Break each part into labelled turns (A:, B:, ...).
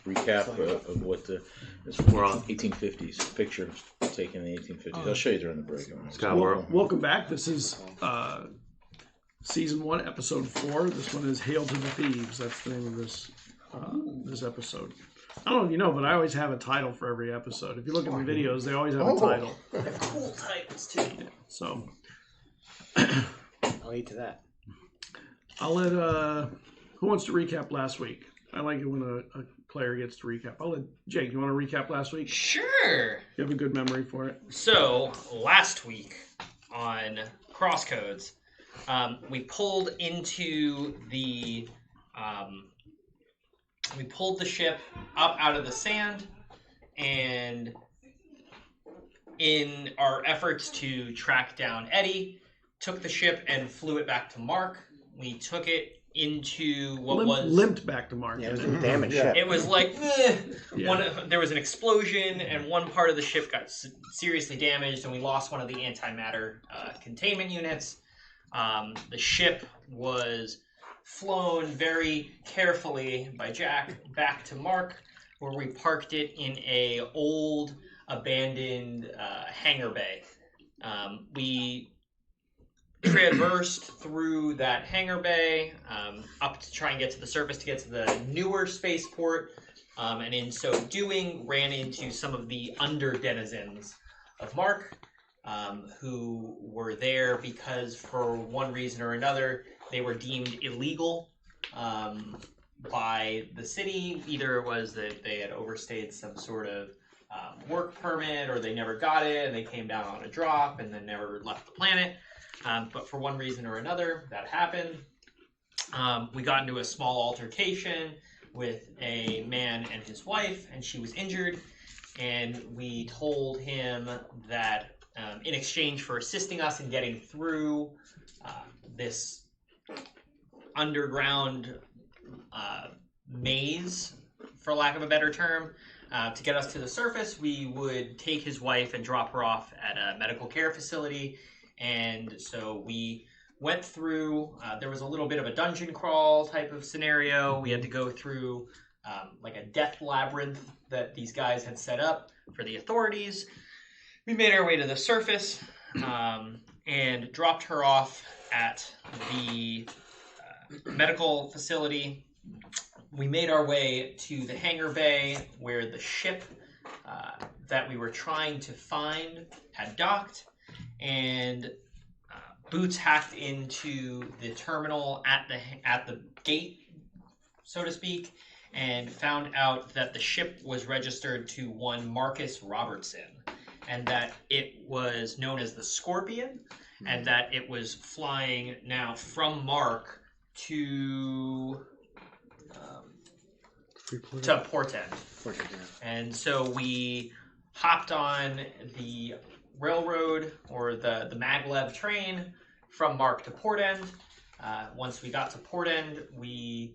A: recap of what we're on 1850s picture taken in the 1850s. I'll show you during the break.
B: Scott, welcome back. This is season 1, episode 4. This one is Hail to the Thieves. That's the name of this episode. I don't know if you know, but I always have a title for every episode. If you look at my videos, they always have a title.
C: They have cool titles too.
B: Yeah, so
C: I'll eat to that.
B: I'll let who wants to recap last week? I like it when a player gets to recap. I'll let Jake. You want to recap last week?
D: Sure.
B: You have a good memory for it.
D: So last week on CrossCodes, we pulled into the we pulled the ship up out of the sand, and in our efforts to track down Eddie, took the ship and flew it back to Mark. We took it into what was
B: limped back to Mark.
C: Yeah, it was a damaged ship.
D: It was like there was an explosion, and one part of the ship got seriously damaged, and we lost one of the antimatter containment units. The ship was flown very carefully by Jack back to Mark, where we parked it in a old abandoned hangar bay. We traversed through that hangar bay up to try and get to the surface to get to the newer spaceport, and in so doing ran into some of the under denizens of Mark, who were there because for one reason or another they were deemed illegal by the city. Either it was that they had overstayed some sort of work permit, or they never got it and they came down on a drop and then never left the planet. But for one reason or another, that happened. We got into a small altercation with a man and his wife, and she was injured. And we told him that in exchange for assisting us in getting through this underground maze, for lack of a better term, to get us to the surface, we would take his wife and drop her off at a medical care facility. And so we went through, there was a little bit of a dungeon crawl type of scenario. We had to go through like a death labyrinth that these guys had set up for the authorities. We made our way to the surface and dropped her off at the medical facility. We made our way to the hangar bay where the ship that we were trying to find had docked, and Boots hacked into the terminal at the gate, so to speak, and found out that the ship was registered to one Marcus Robertson, and that it was known as the Scorpion, and that it was flying now from Mark to Portend. And so we hopped on the railroad, or the maglev train, from Mark to Portend. Once we got to Portend, we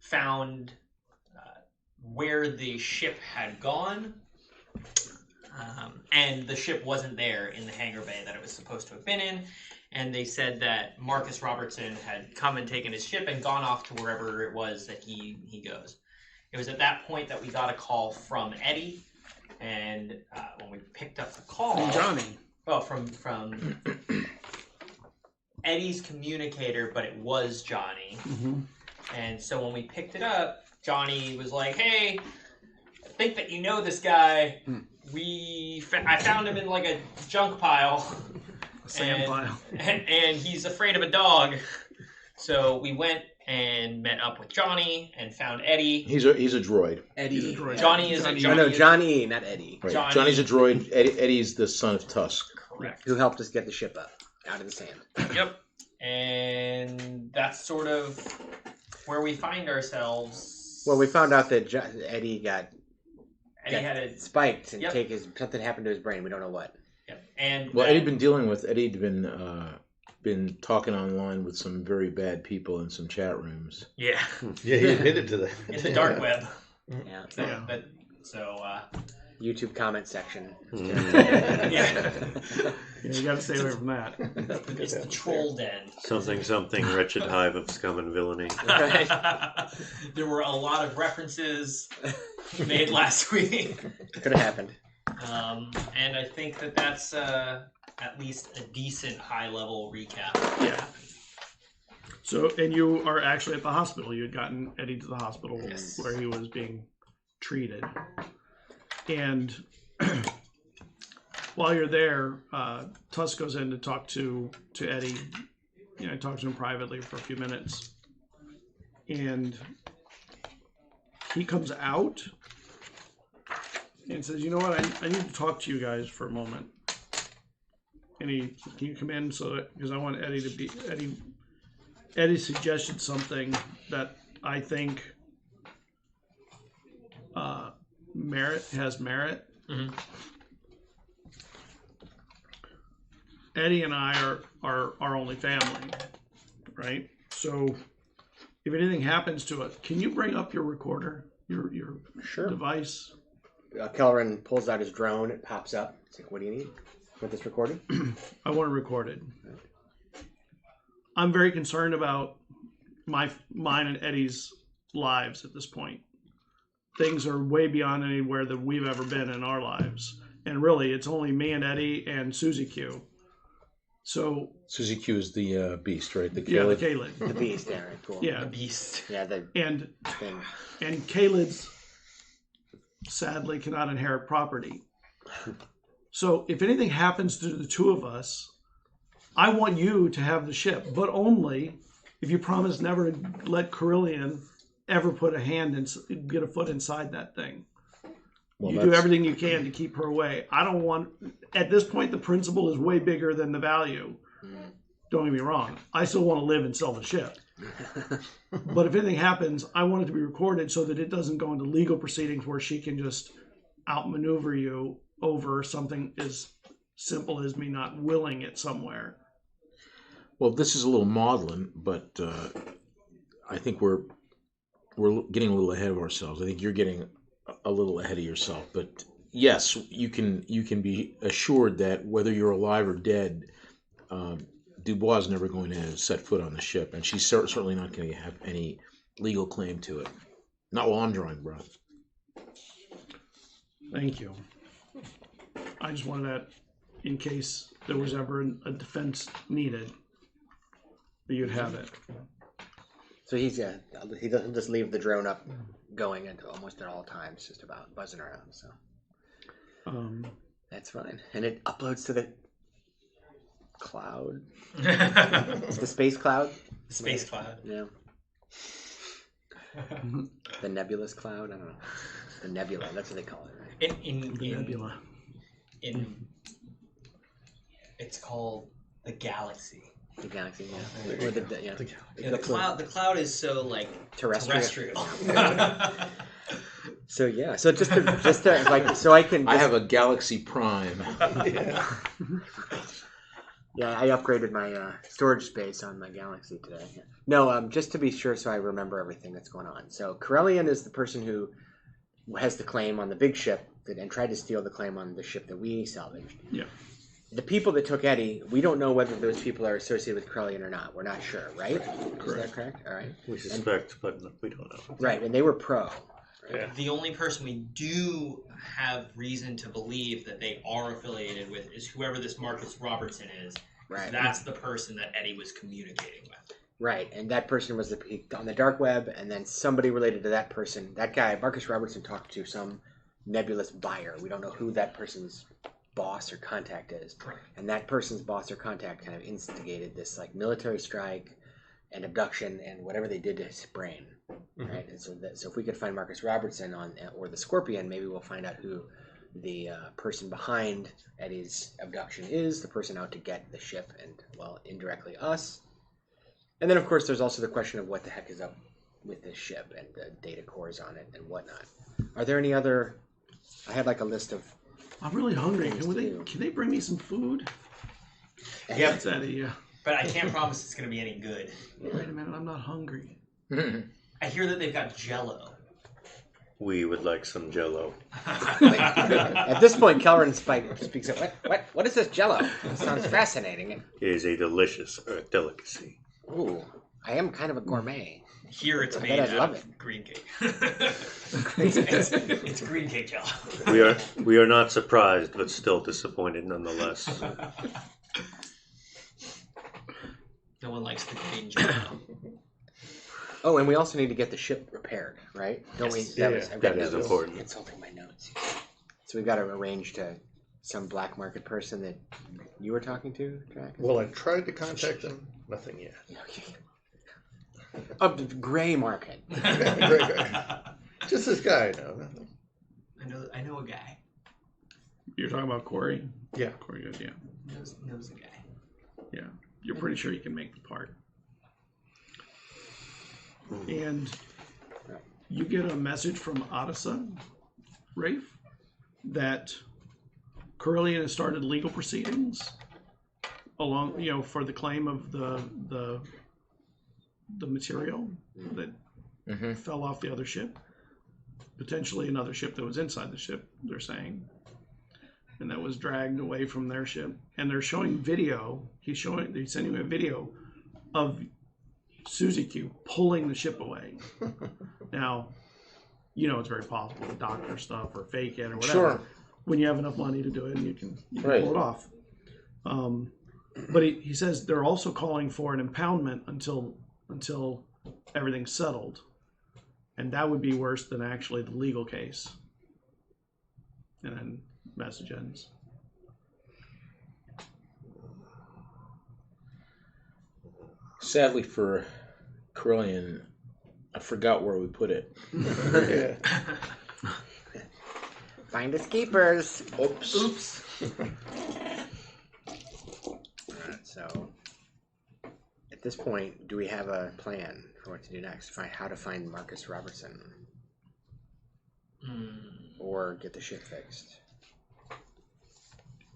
D: found where the ship had gone, and the ship wasn't there in the hangar bay that it was supposed to have been in. And they said that Marcus Robertson had come and taken his ship and gone off to wherever it was that he goes. It was at that point that we got a call from Eddie, and when we picked up the call...
B: From Johnny.
D: Well, from Eddie's communicator, but it was Johnny.
B: Mm-hmm.
D: And so when we picked it up, Johnny was like, "Hey, I think that you know this guy. I found him in like a junk pile.
B: Sand pile.
D: And he's afraid of a dog." So we went and met up with Johnny and found Eddie.
A: He's a droid.
C: Eddie.
B: He's a droid.
D: Johnny is a Johnny.
C: No, Johnny, not Eddie.
A: Right. Johnny's a droid. Eddie's the son of Tusk.
D: Correct.
C: Who helped us get the ship up out of the sand.
D: Yep. And that's sort of where we find ourselves.
C: Well, we found out that Eddie had
D: it
C: spiked and something happened to his brain. We don't know what.
D: Yep. And
A: Eddie'd been talking online with some very bad people in some chat rooms.
D: Yeah.
E: Yeah, he admitted to that.
D: In the dark web.
C: Yeah.
D: So
C: YouTube comment section.
D: Yeah.
B: You got to stay away from that.
D: It's the troll den.
E: Something, wretched hive of scum and villainy.
D: There were a lot of references made last week.
C: Could have happened.
D: And I think that's at least a decent high-level recap.
B: Yeah. So, and you are actually at the hospital. You had gotten Eddie to the hospital where he was being treated. And while you're there, Tusk goes in to talk to Eddie. Talk to him privately for a few minutes. And he comes out and says, you know what, I need to talk to you guys for a moment. And can you come in because I want Eddie to be, Eddie suggested something that I think has merit.
D: Mm-hmm.
B: Eddie and I are our only family, right? So if anything happens to it, can you bring up your recorder, your device?
C: Kelleran pulls out his drone. It pops up. It's like, what do you need? Want this recorded?
B: I want it recorded. I'm very concerned about mine and Eddie's lives at this point. Things are way beyond anywhere that we've ever been in our lives. And really, it's only me and Eddie and Susie Q. So
A: Susie Q is the beast, right? The
B: yeah, the
A: Caleb.
B: Kalid.
C: The beast, yeah, right, cool.
B: Yeah,
D: The beast.
C: Yeah, the
B: and
C: thing.
B: Kalid's sadly cannot inherit property. So if anything happens to the two of us, I want you to have the ship, but only if you promise never to let Carillion ever put a hand and get a foot inside that thing.
A: Well,
B: You do everything you can to keep her away. I don't want, at this point, the principle is way bigger than the value. Don't get me wrong. I still want to live and sell the ship. But if anything happens, I want it to be recorded so that it doesn't go into legal proceedings where she can just outmaneuver you over something as simple as me not willing it somewhere.
A: Well, this is a little maudlin, but I think we're getting a little ahead of ourselves. I think you're getting a little ahead of yourself. But yes, you can be assured that whether you're alive or dead, Dubois is never going to set foot on the ship, and she's certainly not going to have any legal claim to it. Not while I'm drawing breath.
B: Thank you. I just wanted that in case there was ever a defense needed, that you'd have it.
C: So he doesn't just leave the drone up going at almost at all times, just about buzzing around. So that's fine, and it uploads to the cloud. It's the space cloud.
D: The space cloud.
C: Yeah. The nebulous cloud. I don't know. The nebula. That's what they call it, right?
B: The nebula.
D: It's called the galaxy.
C: The galaxy. Yeah. Or the galaxy.
D: Yeah, the cloud is so like terrestrial.
C: So yeah. So just to like so I can.
A: I have a Galaxy Prime.
C: Yeah, I upgraded my storage space on my Galaxy today. No, just to be sure, so I remember everything that's going on. So Carillion is the person who has the claim on the big ship and tried to steal the claim on the ship that we salvaged.
B: Yeah.
C: The people that took Eddie, we don't know whether those people are associated with Carillion or not. We're not sure, right?
B: Correct.
C: Is that correct? All right.
E: We suspect, but we don't know.
C: Right, and they were pro. Right?
E: Yeah.
D: The only person we do have reason to believe that they are affiliated with is whoever this Marcus Robertson is.
C: Right.
D: That's the person that Eddie was communicating with.
C: Right, and that person was on the dark web, and then somebody related to that person, that guy, Marcus Robertson, talked to some nebulous buyer. We don't know who that person's boss or contact is.
D: Correct.
C: And that person's boss or contact kind of instigated this like military strike and abduction and whatever they did to his brain. Mm-hmm. Right, and so if we could find Marcus Robertson or the Scorpion, maybe we'll find out who the person behind Eddie's abduction is, the person out to get the ship and, well, indirectly us. And then, of course, there's also the question of what the heck is up with this ship and the data cores on it and whatnot. Are there any other... I had like a list of...
B: I'm really hungry. Can they bring me some food?
D: Yeah.
B: That's Eddie, yeah.
D: But I can't promise it's going to be any good.
B: Wait a minute, I'm not hungry.
D: I hear that they've got Jell-O.
E: We would like some Jello.
C: At this point, Kelrin speaks up. What is this Jello? It sounds fascinating.
E: It is a delicious delicacy.
C: Ooh, I am kind of a gourmet.
D: Here it's
C: I
D: made
C: bet I'd
D: out
C: love
D: of green cake. it's green cake jello.
E: We are not surprised, but still disappointed nonetheless.
D: No one likes the green jello.
C: Oh, and we also need to get the ship repaired, right? Don't
D: Yes.
C: we? I've got
E: that is
C: notes.
E: important.
C: Consulting my notes. So we've got to arrange to some black market person that you were talking to, Jack?
F: Well, I tried to contact them. Nothing yet.
C: Okay. Of the gray market.
F: Great guy. Just this guy, no. Nothing.
D: I know a guy.
B: You're talking about Corey?
F: Yeah.
B: Corey goes, yeah.
D: Knows a guy.
B: Yeah. You're pretty sure you can make the part. And you get a message from Odessa, Rafe, that Curlian has started legal proceedings along, for the claim of the material that fell off the other ship, potentially another ship that was inside the ship, they're saying, and that was dragged away from their ship. And they're showing video. He's sending me a video of Suzy Q pulling the ship away. Now, it's very possible to doctor stuff or fake it or whatever.
A: Sure.
B: When you have enough money to do it, and you can
A: Right.
B: pull it off. But he says they're also calling for an impoundment until everything's settled, and that would be worse than actually the legal case. And then message ends.
A: Sadly for Corellian, I forgot where we put it.
F: Yeah.
C: Find us keepers.
A: Oops.
C: Alright, so at this point, do we have a plan for what to do next? How to find Marcus Robertson, or get the ship fixed?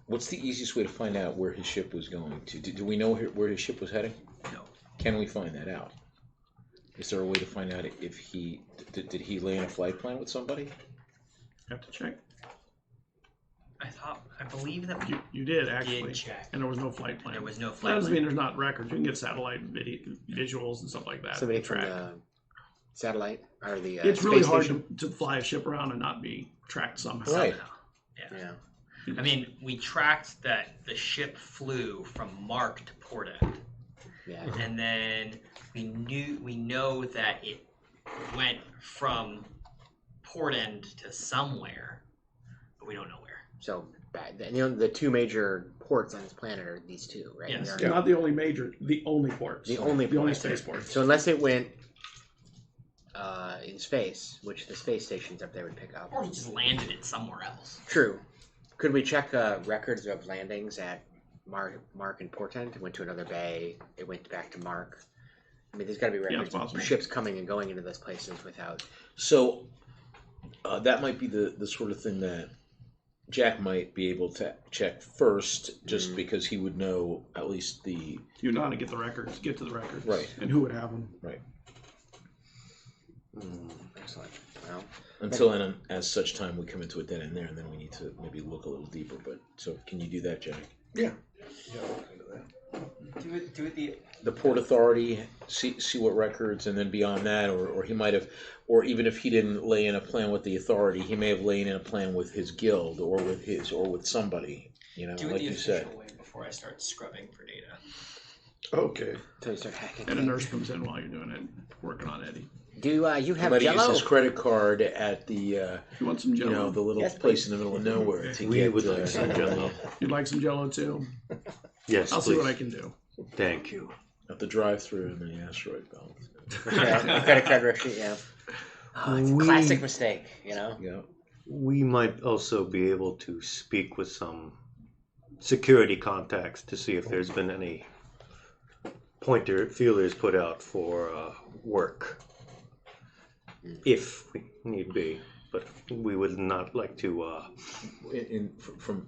A: What's the easiest way to find out where his ship was going to? Do we know where his ship was heading?
D: No.
A: Can we find that out? Is there a way to find out if he did he lay in a flight plan with somebody?
B: Have to check.
D: I believe that we
B: You did actually,
D: did check.
B: and there was no flight plan.
D: There was no
B: That
D: flight
B: doesn't mean
D: plan.
B: there's not records. You can get satellite visuals and stuff like that.
C: Somebody
B: to
C: from
B: track.
C: the satellite or the
B: It's
C: space
B: really hard
C: station?
B: to fly a ship around and not be tracked somehow.
A: Right.
D: Yeah.
C: Yeah.
D: I mean, we tracked that the ship flew from Mark to Port End,
C: Yeah.
D: and then we know that it went from Port End to somewhere, but we don't know where.
C: So the two major ports on this planet are these two, right?
D: Yes.
C: They are
B: Not the only major, the only ports.
C: The only
B: space ports.
C: So unless it went in space, which the space stations up there would pick up.
D: Or we just landed it somewhere else.
C: True. Could we check records of landings at Mark and Portent? It went to another bay. It went back to Mark. I mean, there's got to be
B: it's
C: records of
B: possible.
C: ships coming and going into those places without.
A: So that might be the sort of thing that Jack might be able to check first, just because he would know at least the
B: You know how to get the records, get to the records,
A: Right.
B: and who would have them.
A: right.
C: Excellent. Well,
A: Until and as such time we come into a dead end there, and then we need to maybe look a little deeper. But so can you do that, Jack?
F: Yeah. Yeah, I'll look into that.
D: Do it
A: The Port Authority, see what records, and then beyond that, or he might have, or even if he didn't lay in a plan with the Authority, he may have laid in a plan with his guild or with somebody.
D: do
A: Like
D: it
A: you
D: the
A: said.
D: official way before I start scrubbing for data.
F: Okay.
C: until you start hacking.
B: And a nurse comes in while you're doing it, working on Eddie.
C: Do you
A: He
C: have
A: might have used
C: Jello?
A: his credit card at the
B: You want some Jello?
A: the little
C: Yes,
A: place
C: please.
A: in the middle of nowhere to
E: We
A: get
E: would like some Jello.
B: You'd like some Jello too?
E: Yes,
B: I'll
E: please.
B: see what I can do.
E: Thank you.
A: at the drive-through in the asteroid belt.
C: Yeah, credit card receipt. Yeah. Oh, it's a classic mistake.
A: Yeah.
E: We might also be able to speak with some security contacts to see if there's been any feelers put out for work, if we need be. But we would not like to.
A: From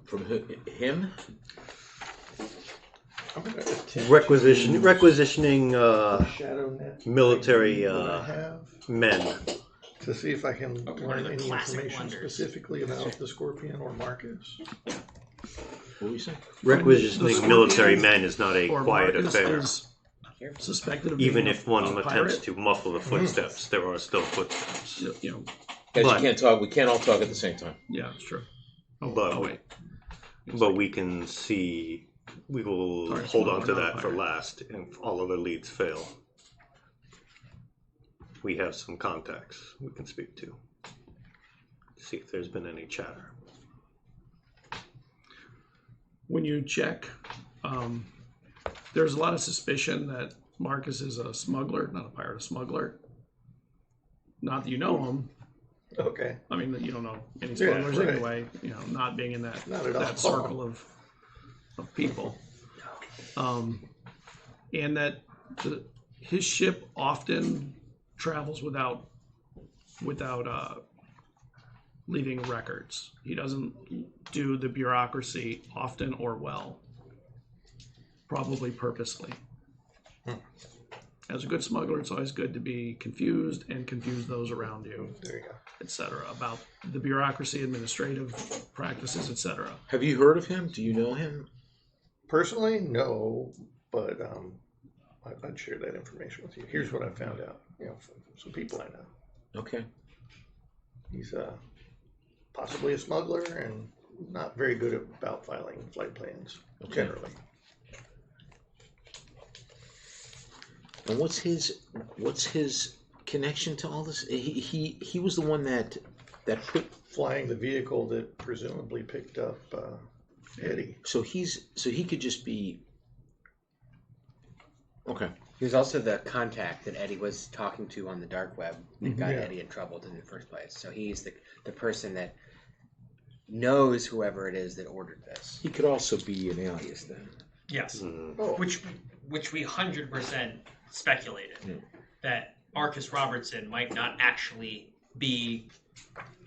A: him.
E: Requisitioning
F: Shadow net.
E: military
F: I have.
E: men
G: to see if I can
D: one of
G: learn
D: the
G: any
D: classic
G: information
D: blunders.
G: specifically about the Scorpion or Marcus.
A: What were you saying?
E: Requisitioning military men is not a
B: Or
E: quiet
B: Marcus
E: affair.
B: is suspected of
E: Even
B: being
E: if one
B: a
E: attempts
B: pirate.
E: to muffle the footsteps, there are still footsteps.
B: You know,
A: Guys,
E: But-
A: you can't talk. We can't all talk at the same time.
B: yeah, it's true.
E: But-
B: wait.
E: But we can see, we will
B: Alright,
E: hold
B: so
E: on to
B: we're not
E: that for
B: pirate.
E: last, and if all other leads fail. We have some contacts we can speak to. See if there's been any chatter.
B: When you check, there's a lot of suspicion that Marcus is a smuggler, not a pirate, a smuggler. Not that you know him.
G: Okay.
B: I mean, that you don't know any
G: Yeah,
B: smugglers
G: right.
B: anyway. You know, not being in that
G: Not at all.
B: that circle of people, and that his ship often travels without leaving records. He doesn't do the bureaucracy often or well, probably purposely. As a good smuggler, it's always good to be confused and confuse those around you,
G: There you go.
B: etc., about the bureaucracy, administrative practices, etc.
A: Have you heard of him? Do you know him?
G: Personally, no, but I'd share that information with you. Here's what I found out, from some people I know.
A: Okay.
G: He's possibly a smuggler and not very good about filing flight plans, generally.
A: And what's his connection to all this? He was the one that put.
G: Flying the vehicle that presumably picked up Eddie.
A: So he could just be. Okay.
C: He was also the contact that Eddie was talking to on the dark web that got
G: Yeah.
C: Eddie in trouble in the first place. So he's the person that knows whoever it is that ordered this.
A: He could also be an alias then.
D: Yes.
G: Oh,
D: Which we 100% speculated that Marcus Robertson might not actually be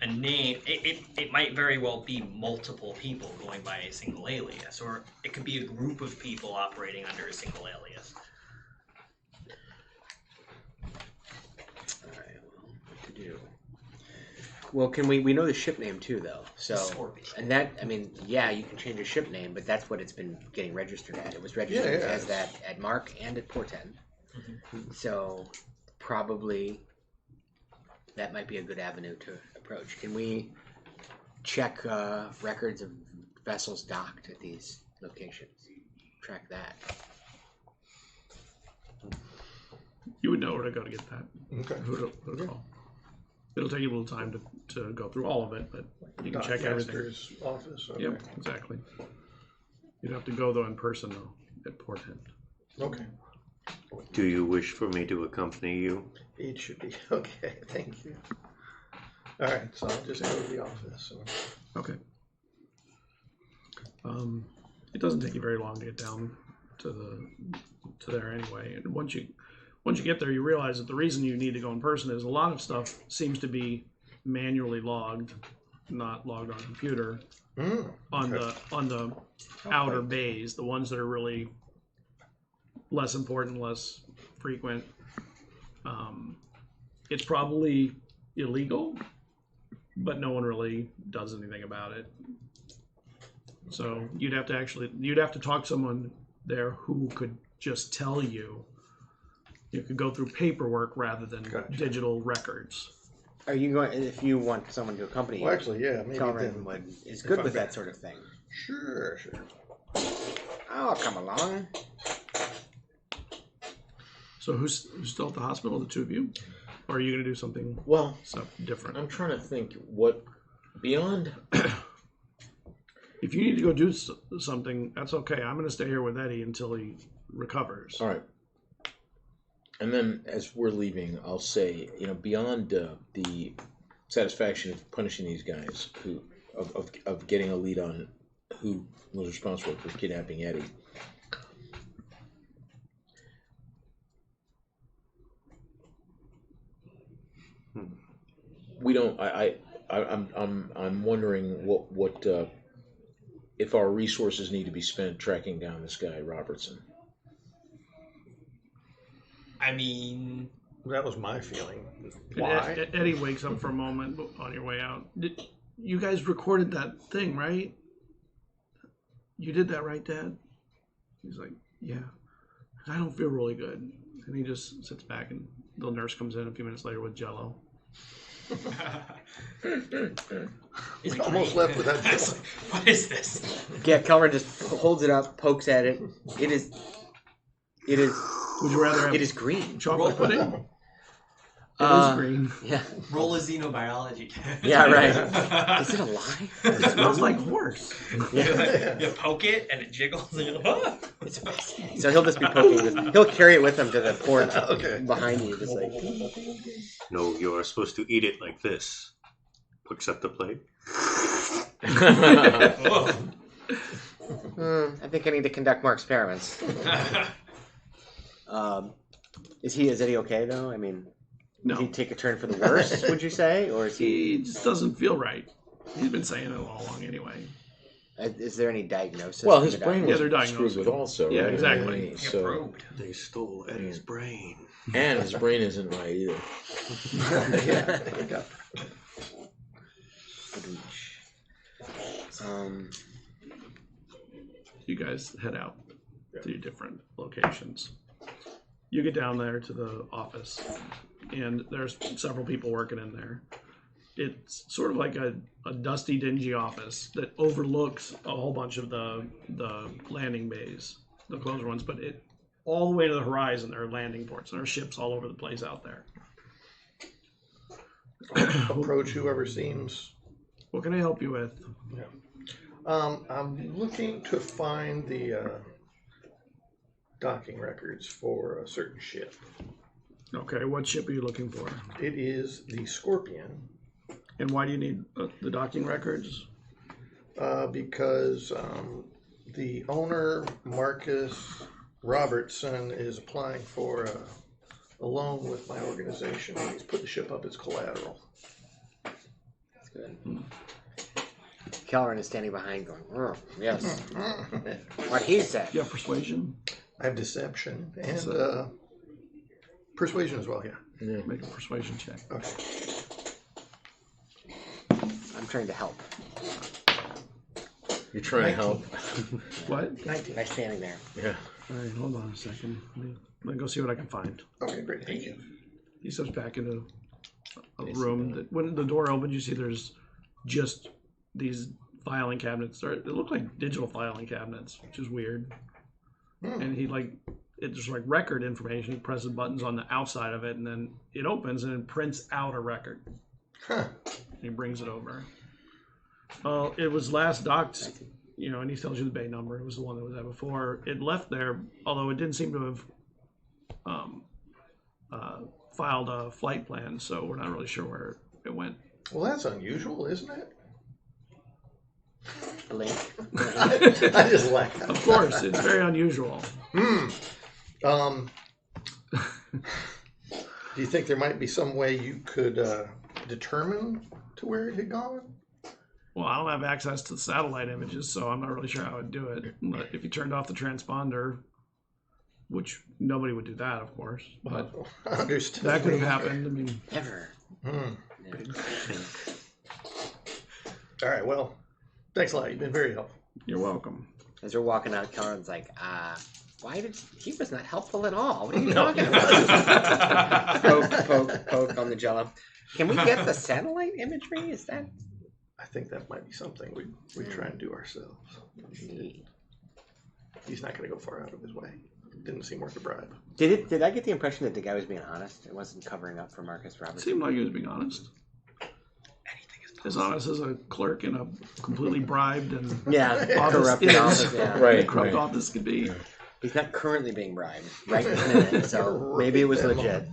D: a name. It might very well be multiple people going by a single alias, or it could be a group of people operating under a single alias.
C: All right, well, what to do? Well, can we know the ship name too, though? So,
D: Scorpion.
C: and that, I mean, yeah, you can change your ship name, but that's what it's been getting registered at. It was registered
G: Yeah.
C: as that at Mark and at Portend. So, probably that might be a good avenue to approach. Can we check records of vessels docked at these locations? Track that.
B: You would know where to go to get that.
G: okay.
B: Who to call. It'll take you a little time to go through all of it, but you can check everything.
G: Master's office. Okay.
B: Yep, exactly. You'd have to go though in person though at Portend.
G: Okay.
E: Do you wish for me to accompany you?
G: It should be okay. Thank you. All right, so I'll just go to the office.
B: Okay. It doesn't take you very long to get down to there anyway. And once you get there, you realize that the reason you need to go in person is a lot of stuff seems to be manually logged, not logged on computer. On the outer bays, the ones that are really less important, less frequent. It's probably illegal, but no one really does anything about it. So you'd have to talk to someone there who could just tell you. You could go through paperwork rather than digital records.
C: Are you going? If you want someone to accompany you,
G: Well, actually, yeah, maybe
C: Calvin
G: then.
C: is good
G: I'm
C: with that
G: back.
C: sort of thing.
G: Sure.
C: I'll come along.
B: So who's still at the hospital? The two of you, or are you going to do something
A: Well,
B: different?
A: I'm trying to think what beyond.
B: If you need to go do something, that's okay. I'm going to stay here with Eddie until he recovers.
A: All right. And then as we're leaving, I'll say, beyond the satisfaction of punishing these guys of getting a lead on who was responsible for kidnapping Eddie. We don't. I'm wondering what if our resources need to be spent tracking down this guy Robertson.
D: I mean,
G: That was my feeling.
B: And
G: Why?
B: Eddie wakes up for a moment on your way out. You guys recorded that thing, right? You did that, right, Dad? He's like, yeah. I don't feel really good. And he just sits back, and the nurse comes in a few minutes later with Jell-O.
G: He's almost left without Jell-O.
D: What is this?
C: Yeah, Kelvin just holds it up, pokes at it. It is.
B: Would you rather have
C: It is green.
B: chocolate pudding? It is green.
C: Yeah.
F: Roll a xenobiology test.
C: Yeah, right. Is it alive?
B: It smells like horse.
C: Yeah.
D: You poke it and it jiggles and you're like, ah!
C: It's fascinating. So he'll just be poking this. He'll carry it with him to the porch
G: Okay.
C: behind you, just like.
E: No, you're supposed to eat it like this. Picks up the plate.
C: I think I need to conduct more experiments. Is Eddie okay though? I mean,
B: No.
C: did he take a turn for the worse? Would you say, or is he?
B: He just doesn't feel right. He's been saying it all along anyway.
C: Is there any diagnosis?
A: Well,
C: for
A: his
C: the
A: brain
C: doctor?
B: Yeah,
A: was
B: they're
A: screwed
B: diagnosed
A: with
B: with-
A: also.
B: Yeah,
A: right?
B: exactly.
D: Get
A: So,
D: probed.
E: They stole Eddie's brain.
A: and his brain isn't right either.
G: Yeah.
B: You guys head out to your different locations. You get down there to the office, and there's several people working in there. It's sort of like a dusty, dingy office that overlooks a whole bunch of the landing bays, the closed ones, but it all the way to the horizon, there are landing ports. There are ships all over the place out there.
G: Approach whoever seems.
B: What can I help you with?
G: I'm looking to find the docking records for a certain ship.
B: Okay, what ship are you looking for?
G: It is the Scorpion,
B: And why do you need the docking records?
G: because the owner, Marcus Robertson, is applying for a loan with my organization. He's put the ship up as collateral.
C: That's good. Kelleran is standing behind, going, "Oh, yes." What he said.
B: You have persuasion?
G: I have deception and persuasion as well, yeah.
A: Yeah.
B: Make a persuasion check.
G: Okay.
B: Oh.
C: I'm trying to help.
A: You're trying to help.
B: What?
G: 19.
C: By standing there.
A: Yeah.
B: All right, hold on a second. Let me go see what I can find.
G: Okay, great. Thank you.
B: He steps back into a room. That when the door opens, you see there's just these filing cabinets. They look like digital filing cabinets, which is weird. And he it's just like record information. He presses buttons on the outside of it, and then it opens and it prints out a record.
G: Huh.
B: And he brings it over. It was last docked, and he tells you the bay number. It was the one that was there before. It left there, although it didn't seem to have filed a flight plan, so we're not really sure where it went.
G: Well, that's unusual, isn't it?
C: Blink.
G: I just laugh.
B: Of course, it's very unusual.
G: Do you think there might be some way you could determine to where it had gone?
B: Well, I don't have access to the satellite images, so I'm not really sure how I'd do it. But if you turned off the transponder, which nobody would do that, of course, but
G: Understood.
B: that could have happened. I mean,
C: Ever.
G: Hmm.
C: Yeah.
G: All right, well, thanks a lot. You've been very helpful.
B: you're welcome.
C: As we're walking out, Kelleran's like, why did he was not helpful at all? What are you talking about? poke on the Jello. Can we get the satellite imagery? Is that
G: I think that might be something we try and do ourselves.
C: neat?
G: He's not going to go far out of his way. Didn't seem worth the bribe.
C: Did I get the impression that the guy was being honest? It wasn't covering up for Marcus
B: It
C: Robertson.
B: seemed like he was being honest. As honest as a clerk in a completely bribed and
C: Yeah,
B: office
C: corrupted
B: is.
C: office. Yeah.
A: Right.
B: corrupt office could be.
C: He's not currently being bribed right this minute, so maybe it was legit.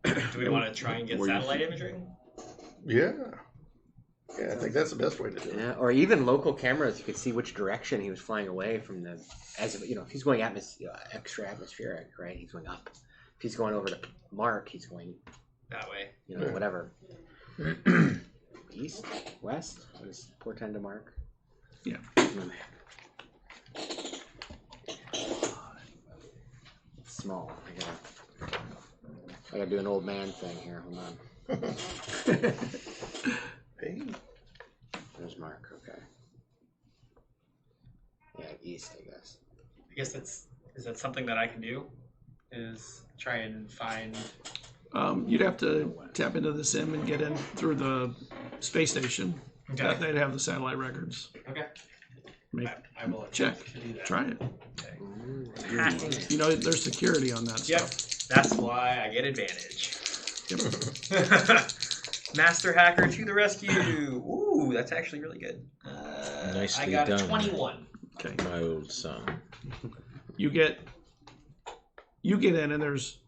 D: Do we want to try and get satellite imagery?
G: Yeah. Yeah, I think that's the best way to do it.
C: Yeah, or even local cameras, you could see which direction he was flying away from the. As if, if he's going extra atmospheric, right? He's going up. If he's going over to Mark, he's going
D: That way.
C: whatever. East, west. What is portend to Mark?
B: Yeah.
C: small. I gotta do an old man thing here. Hold on.
G: Hey.
C: There's Mark. Okay. Yeah, east, I guess.
D: I guess is that something that I can do? Is try and find.
B: You'd have to tap into the sim and get in through the space station.
D: Okay.
B: They'd have the satellite records.
D: Okay.
B: Make,
D: I will
B: check.
D: attempt to do that.
B: Try it.
D: Okay. Hacking.
B: You know, there's security on that
D: Yep.
B: stuff.
D: That's why I get advantage.
B: Yep.
D: Master hacker to the rescue. Ooh, that's actually really good.
A: Nicely
D: I got
A: done.
D: a 21.
B: Okay.
A: My old son.
B: You get in, and there's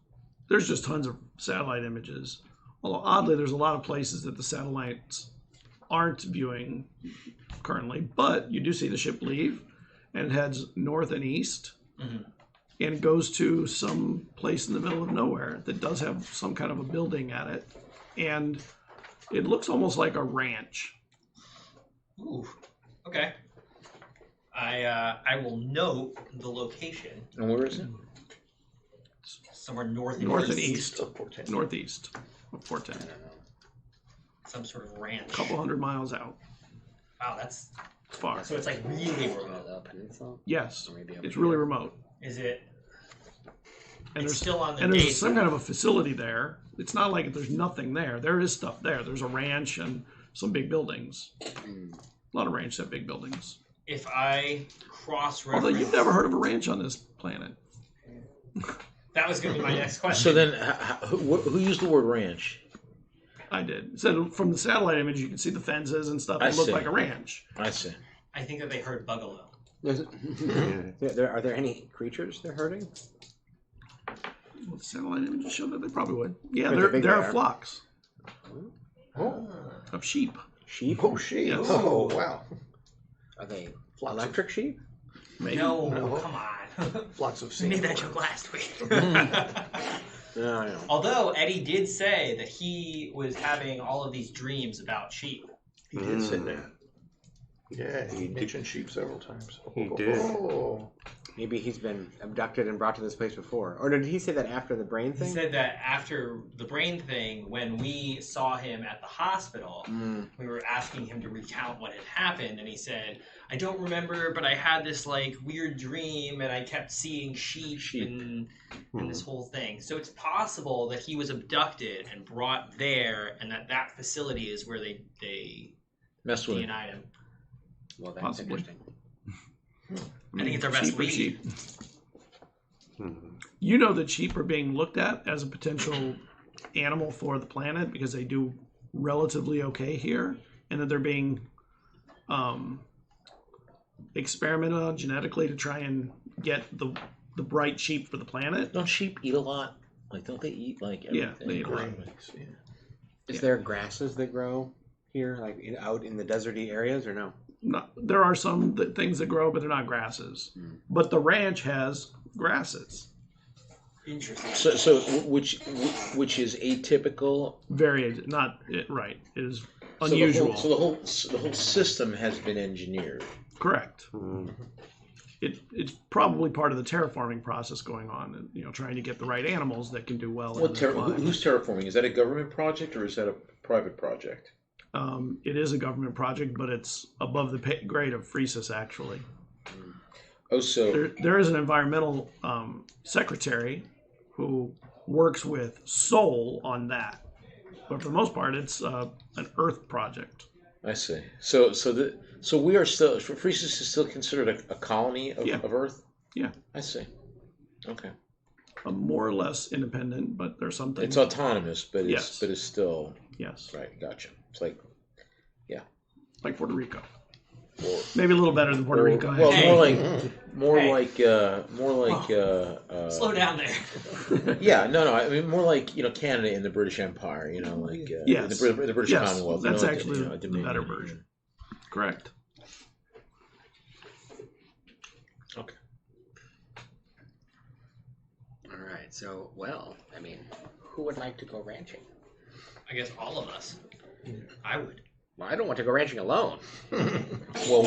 B: just tons of satellite images. Although oddly, there's a lot of places that the satellites aren't viewing currently, but you do see the ship leave, and it heads north and east, and it goes to some place in the middle of nowhere that does have some kind of a building at it, and it looks almost like a ranch.
D: Ooh. Okay. I will note the location.
A: And where is it?
D: Somewhere north
B: And east.
G: Of 410.
B: Northeast of 410.
D: Some sort of ranch.
B: A couple hundred miles out.
D: Wow, that's
B: It's far.
D: so it's like really remote.
C: The peninsula?
B: Yes.
C: Or maybe up
B: It's
C: here.
B: really remote.
D: Is it?
B: And
D: It's
B: there's
D: still on the
B: and there's
D: day
B: some
D: side.
B: kind of a facility there. It's not like there's nothing there. There is stuff there. There's a ranch and some big buildings. A lot of ranch have big buildings.
D: If I
B: Although
D: cross-reference,
B: you've never heard of a ranch on this planet.
D: that was going to be my next question.
A: So then, who used the word ranch?
B: I did. So from the satellite image, you can see the fences and stuff.
A: I
B: It looked
A: see.
B: like a ranch.
A: I see.
D: I think that they heard Bugalo.
C: Are there any creatures they're hurting?
B: Well, the satellite images show that they probably would. Yeah,
C: But they're big
B: there are
C: there.
B: flocks
G: Oh,
B: of sheep.
C: Sheep?
G: oh, sheep.
B: Yes.
G: Oh, wow.
C: Are they
G: Flocks of-
C: electric sheep?
B: Maybe.
D: No,
G: No.
D: come on.
G: Lots of
D: We made that
G: sand.
D: joke last week.
C: No, I know.
D: Although Eddie did say that he was having all of these dreams about sheep.
G: He did say that. Yeah, he mentioned sheep several times.
E: He did.
G: Oh,
C: Maybe he's been abducted and brought to this place before. Or did he say that after the brain
D: He
C: thing?
D: said that after the brain thing, when we saw him at the hospital, we were asking him to recount what had happened, and he said, "I don't remember, but I had this like weird dream, and I kept seeing sheep. And this whole thing." So it's possible that he was abducted and brought there, and that facility is where they
A: Mess with it.
D: DNI'd him.
C: Well, that's
B: Possibly.
C: interesting.
D: I think it's our best
B: sheep are
D: weed.
B: sheep. You know that sheep are being looked at as a potential animal for the planet because they do relatively okay here, and that they're being experimented on genetically to try and get the bright sheep for the planet.
A: Don't sheep eat a lot? Like, don't they eat like everything?
B: Yeah, they eat a lot.
G: grains, yeah.
C: Is there grasses that grow here, like out in the deserty areas, or no?
B: There are some things that grow, but they're not grasses. But the ranch has grasses.
D: Interesting.
A: So which is atypical.
B: Very not it, right. It is unusual.
A: So the whole system has been engineered.
B: Correct. It's probably part of the terraforming process going on, and trying to get the right animals that can do well. in this climate.
A: Who's terraforming? Is that a government project or is that a private project?
B: It is a government project, but it's above the pay grade of Freesis, actually.
A: Oh, so
B: There is an environmental secretary who works with Soul on that, but for the most part, it's an Earth project.
A: I see. So we are still. Freesis is still considered a colony of Earth.
B: Yeah,
A: I see. Okay.
B: more or less independent, but there's something.
A: It's autonomous, but
B: Yes.
A: it's still
B: Yes,
A: right. Gotcha. It's like
B: like Puerto Rico.
A: or,
B: Maybe a little better than Puerto Rico.
A: well,
D: Hey.
A: more
D: Hey.
A: like
D: Slow down there.
A: Yeah, no. I mean, more like Canada in the British Empire. Like
B: Yes.
A: the British
B: Yes,
A: Commonwealth.
B: that's
A: like,
B: actually
A: a
B: the
A: dominion,
B: better version. Correct.
A: Okay.
C: All right. So, I mean, who would like to go ranching?
D: I guess all of us. I would.
C: Well, I don't want to go ranching alone.
A: Well,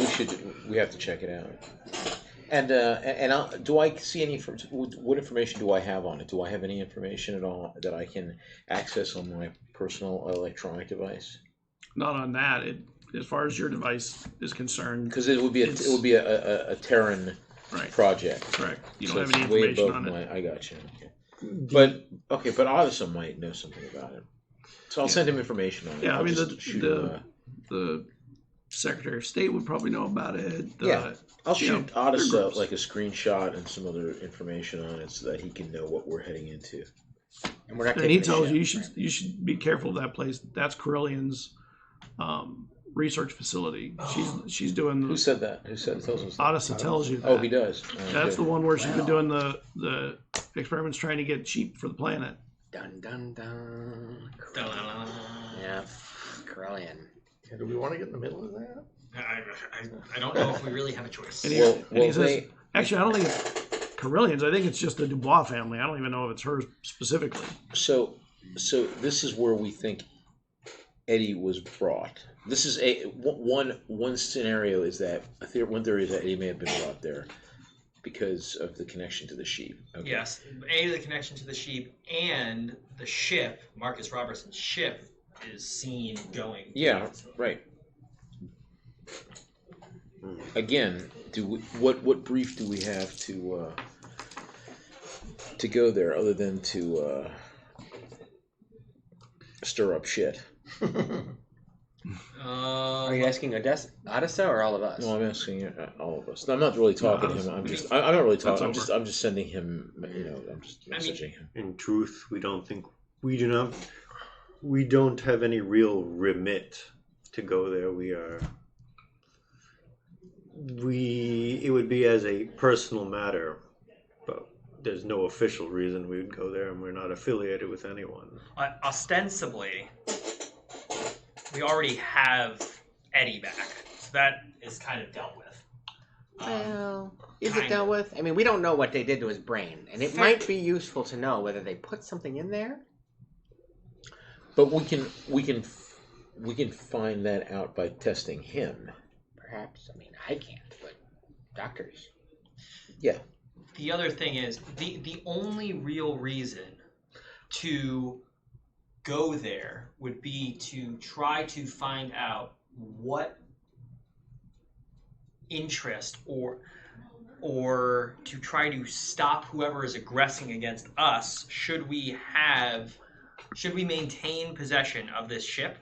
A: we have to check it out. do I see any? What information do I have on it? Do I have any information at all that I can access on my personal electronic device?
B: Not on that. As far as your device is concerned,
A: Because it would be a Terran
B: right?
A: project.
B: Correct. You
A: So
B: don't have any
A: it's way
B: information
A: above
B: on it.
A: I got you. Okay. But Odyssey might know something about it. So I'll send him information on it.
B: Yeah,
A: I'll
B: I mean
A: just shoot him,
B: the Secretary of State would probably know about it.
A: Yeah. I'll shoot Odyssey
B: groups.
A: like a screenshot and some other information on it so that he can know what we're heading into.
C: And we're not.
B: And he
C: taking a
B: tells
C: ship,
B: you
C: right?
B: you should be careful of that place. That's Corellian's research facility. She's doing
A: Who
B: the
A: said that? Who said tells us that?
B: Odyssey tells you that.
A: Oh, he does.
B: That's the
A: good.
B: one where she's been doing the experiments trying to get sheep for the planet.
C: Dun dun dun.
D: Dun-dun-dun.
C: Yeah, Corellian.
G: Yeah, do we want to get in the middle of that?
D: I don't know if we really have a choice.
B: And he,
A: Well,
B: and he
A: well,
B: says,
A: they-
B: actually, I don't think it's Corellians. I think it's just the Dubois family. I don't even know if it's hers specifically.
A: So this is where we think Eddie was brought. This is one scenario is that one theory is that Eddie may have been brought there because of the connection to the sheep. Okay.
D: Yes, the connection to the sheep and the ship, Marcus Robertson's ship, is seen going.
A: Yeah, right. Again, what brief do we have to go there other than to stir up shit?
C: Are you asking Odyssey or all of us?
A: No, I'm asking all of us. No, I'm not really talking to him. I'm not really talking. I'm just sending him. I'm just messaging him.
E: In truth, we don't have any real remit to go there. It would be as a personal matter, but there's no official reason we would go there, and we're not affiliated with anyone.
D: Ostensibly, we already have Eddie back, so that is kind of dealt with.
C: Well, is
D: Kind
C: it dealt
D: of.
C: with? I mean, we don't know what they did to his brain, and it
D: Fair.
C: might be useful to know whether they put something in there.
A: But we can find that out by testing him.
C: Perhaps. I mean, I can't, but doctors.
A: Yeah.
D: The other thing is, the only real reason to go there would be to try to find out what interest or to try to stop whoever is aggressing against us should we maintain possession of this ship.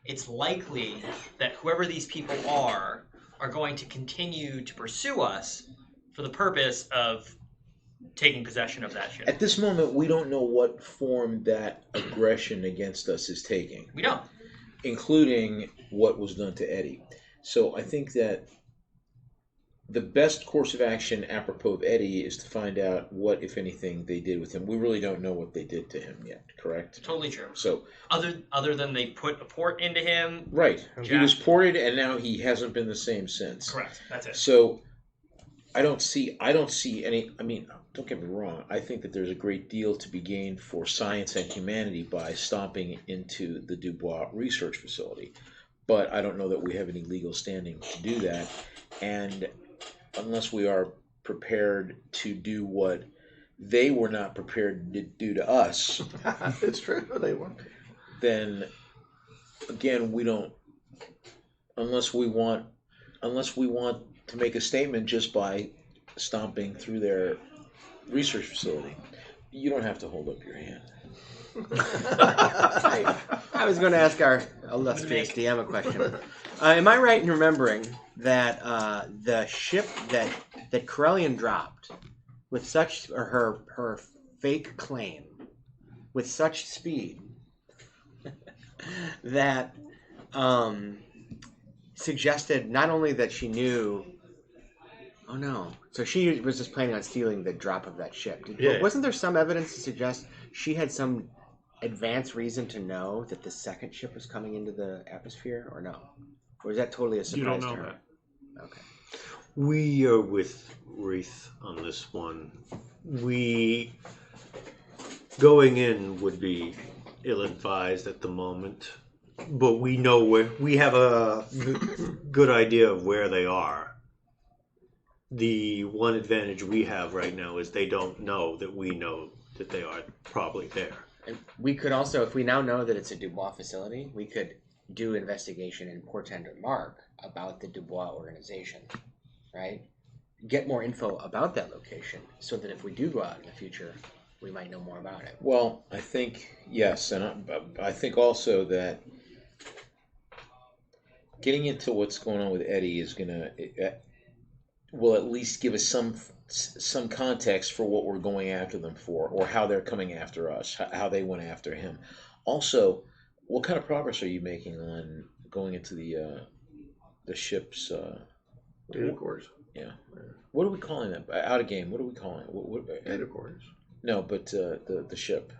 D: It's likely that whoever these people are going to continue to pursue us for the purpose of taking possession of that ship.
A: At this moment, we don't know what form that aggression against us is taking,
D: We don't.
A: including what was done to Eddie. So I think that the best course of action apropos of Eddie is to find out what, if anything, they did with him. We really don't know what they did to him yet, correct?
D: Totally true.
A: So,
D: Other than they put a port into him.
A: right. He
D: Jack.
A: was ported, and now he hasn't been the same since.
D: Correct. That's it.
A: So, I don't see any. I mean, don't get me wrong. I think that there's a great deal to be gained for science and humanity by stomping into the Dubois research facility, but I don't know that we have any legal standing to do that. And unless we are prepared to do what they were not prepared to do to us,
G: It's true. They want.
A: then again, we don't. Unless we want to make a statement just by stomping through their research facility, you don't have to hold up your hand.
C: I was going to ask our illustrious DM a question. Am I right in remembering that the ship that Corellian dropped with such, or her fake claim, with such speed that suggested not only that she knew. Oh no! So she was just planning on stealing the drop of that ship.
E: Yeah.
C: Wasn't there some evidence to suggest she had some advanced reason to know that the second ship was coming into the atmosphere, or no? Or is that totally a
B: You don't
C: surprise
B: know
C: to her?
B: that.
C: Okay.
E: We are with Wreath on this one. Going in would be ill-advised at the moment, but we know we have a good idea of where they are. the one advantage we have right now is they don't know that we know that they are probably there.
C: And we could also, if we now know that it's a Dubois facility, we could do investigation in Portend or Mark about the Dubois organization, right? Get more info about that location so that if we do go out in the future, we might know more about it.
A: Well, I think, yes, and I think also that getting into what's going on with Eddie is will at least give us some context for what we're going after them for, or how they're coming after us, how they went after him. Also, what kind of progress are you making on going into the ship's
G: Data cores.
A: Yeah. What are we calling that? Out of game. What are we calling it?
G: Data cores.
A: No, but the ship.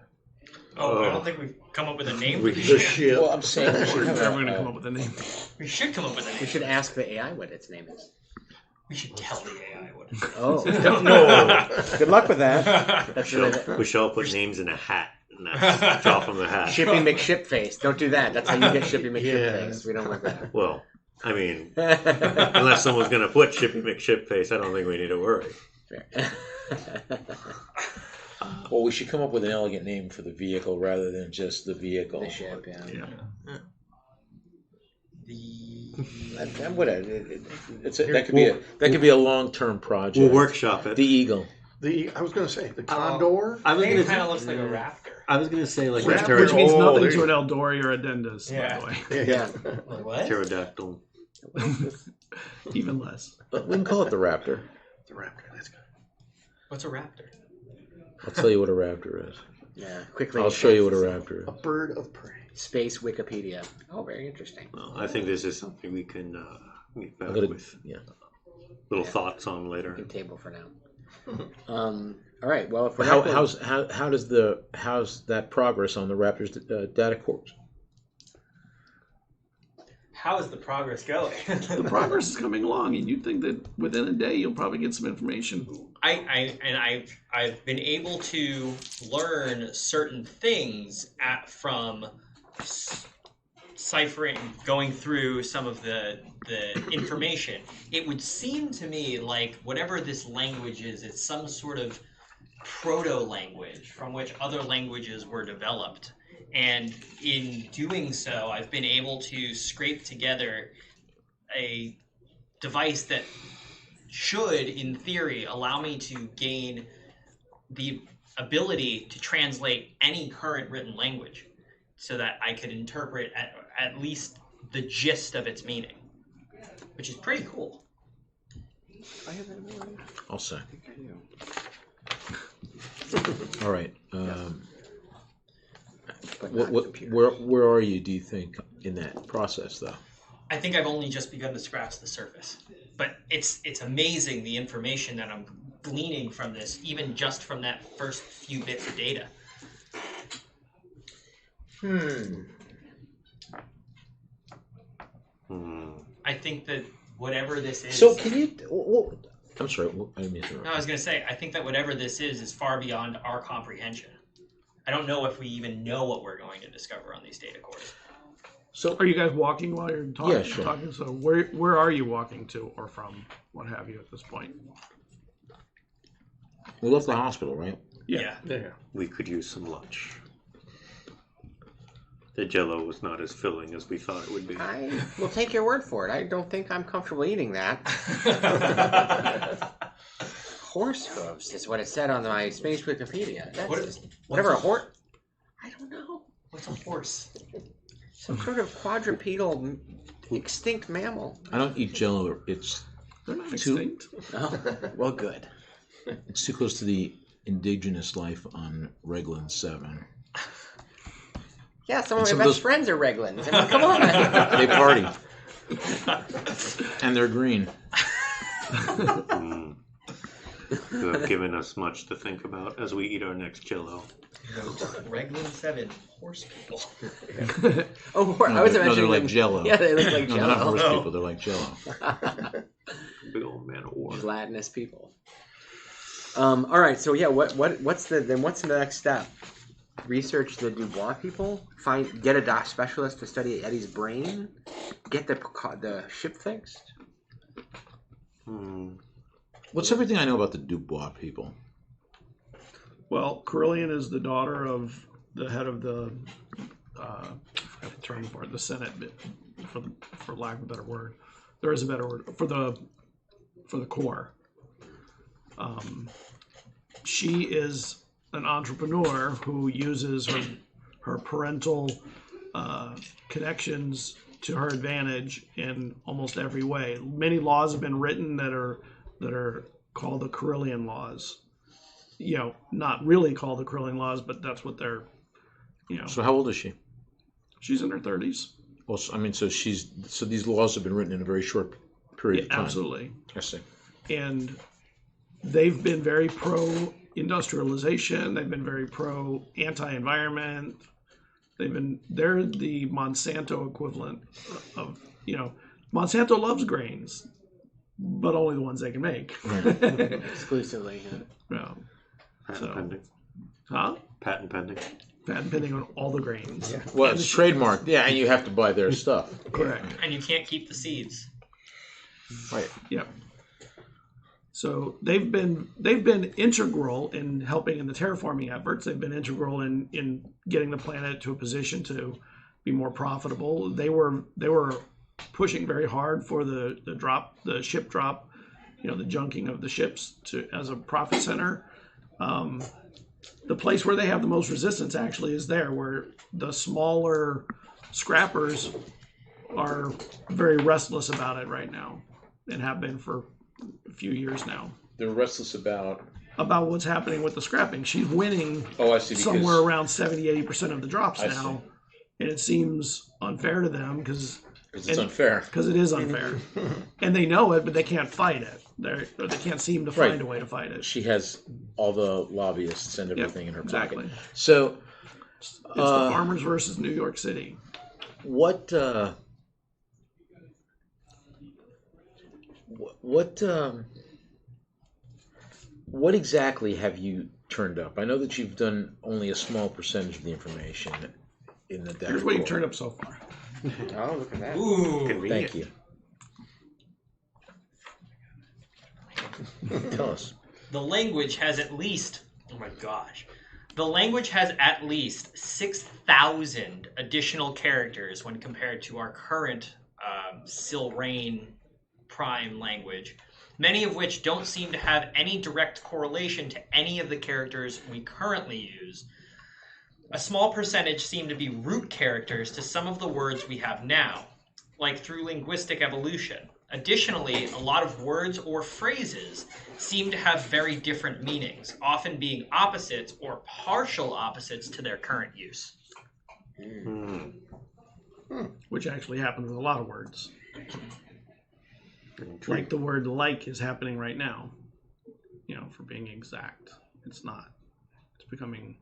D: Oh, I don't think we've come up with a name.
G: The ship.
A: Well, I'm saying we should
B: We're
A: have
B: never going to come up with a name.
D: We should come up with a
C: We
D: name.
C: should ask the AI what its name is.
D: We should tell the AI what it is.
C: Oh,
H: No. Good luck with that.
C: that's really
E: We shall put names in a hat and that's drop from the hat.
C: Shippy McShipface. Don't do that. That's how you get Shippy McShipface.
G: Yeah.
C: We don't want that.
E: Well, I mean, unless someone's going to put Shippy McShipface, I don't think we need to worry.
A: Well, we should come up with an elegant name for the vehicle rather than just the vehicle.
C: The ship, yeah.
A: Whatever. That could be a long-term project.
E: We'll workshop it.
A: The Eagle.
G: I was going to say the Condor.
E: I was
D: It
E: going
D: kind of
E: to.
D: looks like a raptor.
E: I was going to say like
G: Raptor.
B: Which means
G: Oh,
B: nothing
G: there
B: to
G: you
B: an Eldori or a Dendus,
D: Yeah.
B: by the way.
C: Yeah.
D: Like what?
E: pterodactyl.
B: Even less.
A: But we can call it the Raptor.
G: The Raptor. That's good.
D: What's a raptor?
A: I'll tell you what a Raptor is.
C: Yeah. Quickly.
A: I'll show you what a Raptor
G: A
A: is.
G: bird of prey.
C: Space Wikipedia. Oh, very interesting.
E: Well, I think this is something we can get back
A: I'm gonna,
E: with
A: yeah.
E: little thoughts on later.
C: Good table for now. All right. Well, if we're
A: How,
C: not gonna-
A: how's that progress on the Raptor's data cores?
D: How is the progress going?
B: The progress is coming along, and you'd think that within a day you'll probably get some information.
D: I've been able to learn certain things from ciphering, going through some of the information. It would seem to me like whatever this language is, it's some sort of proto-language from which other languages were developed. And in doing so, I've been able to scrape together a device that should, in theory, allow me to gain the ability to translate any current written language so that I could interpret at least the gist of its meaning, which is pretty cool.
A: I'll say. All right. Where are you, do you think, in that process, though?
D: I think I've only just begun to scratch the surface. But it's amazing the information that I'm gleaning from this, even just from that first few bits of data. I think that whatever this is...
A: So can you... I'm sorry, I didn't mean to interrupt.
D: No, I was going to say, I think that whatever this is far beyond our comprehension. I don't know if we even know what we're going to discover on these data cores.
B: So, are you guys walking while you're talking?
A: Yeah, sure.
B: Talking? So, where are you walking to or from? What have you at this point?
A: We left the hospital, right?
D: Yeah.
E: We could use some lunch. The Jello was not as filling as we thought it would be.
C: I will take your word for it. I don't think I'm comfortable eating that. Horse hooves is what it said on my space Wikipedia. That's whatever a horse. I don't know.
D: What's a horse?
C: Some sort of quadrupedal extinct mammal.
A: I don't eat Jello. It's
B: They're not
A: Two-
B: extinct.
C: Oh, well, good.
A: it's too close to the indigenous life on Reglan 7.
C: Yeah, some of
A: And
C: my
A: some of
C: best
A: those-
C: friends are Reglans. I mean, come on.
A: They party. And they're green.
E: You have given us much to think about as we eat our next Jello.
D: Reglan 7 horse people.
C: Oh,
A: No,
C: I was
A: they're
C: imagining
A: like
C: them-
A: Jello.
C: Yeah, they look like
A: No, they're not horse
C: Jello.
A: people. They're like Jello.
E: Big old man of war.
C: Gelatinous people. All right. So yeah, what's the next step? Research the Dubois people. Get a specialist to study Eddie's brain. Get the ship fixed.
A: What's everything I know about the Dubois people?
B: Well, Carillion is the daughter of the head of the term for it, the Senate, for lack of a better word. There is a better word for the core. She is an entrepreneur who uses her parental connections to her advantage in almost every way. Many laws have been written that are called the Carillion laws. You know, not really called the Carillion laws, but that's what they're. You know.
A: So how old is she?
B: She's in her 30s.
A: Well, I mean, so these laws have been written in a very short period of time.
B: Absolutely.
A: I see.
B: And they've been very pro-industrialization. They've been very pro-anti-environment. They're the Monsanto equivalent of, Monsanto loves grains, but only the ones they can make.
C: Exclusively.
B: Yeah.
E: Patent pending.
B: Huh?
E: Patent pending.
B: Patent pending on all the grains.
G: Yeah.
A: Well, it's trademarked. Yeah, and you have to buy their stuff.
B: Correct.
D: And you can't keep the seeds.
A: Right.
B: Yep. So they've been integral in helping in the terraforming efforts. They've been integral in getting the planet to a position to be more profitable. They were pushing very hard for the ship drop, the junking of the ships as a profit center. The place where they have the most resistance actually is there, where the smaller scrappers are very restless about it right now, and have been for a few years now.
A: They're restless about
B: what's happening with the scrapping. She's winning
A: I see,
B: somewhere around 70-80% of the drops
A: I
B: now,
A: see.
B: and it seems unfair to them because
A: it's unfair.
B: Because it is unfair, and they know it, but they can't fight it. They can't seem to find a way to fight it.
A: She has all the lobbyists and everything in her pocket.
B: Exactly.
A: So
B: It's the farmers versus New York City.
A: what exactly have you turned up? I know that you've done only a small percentage of the information in the deck.
B: Here's what you've turned up so far.
C: Oh, look at that.
D: Ooh.
A: Thank you. Tell us.
D: The language has at least, oh my gosh, the language has at least 6,000 additional characters when compared to our current Silrain Prime language, many of which don't seem to have any direct correlation to any of the characters we currently use. A small percentage seem to be root characters to some of the words we have now, like through linguistic evolution. Additionally, a lot of words or phrases seem to have very different meanings, often being opposites or partial opposites to their current use.
B: Which actually happens with a lot of words. Like the word like is happening right now, for being exact. It's not. It's becoming,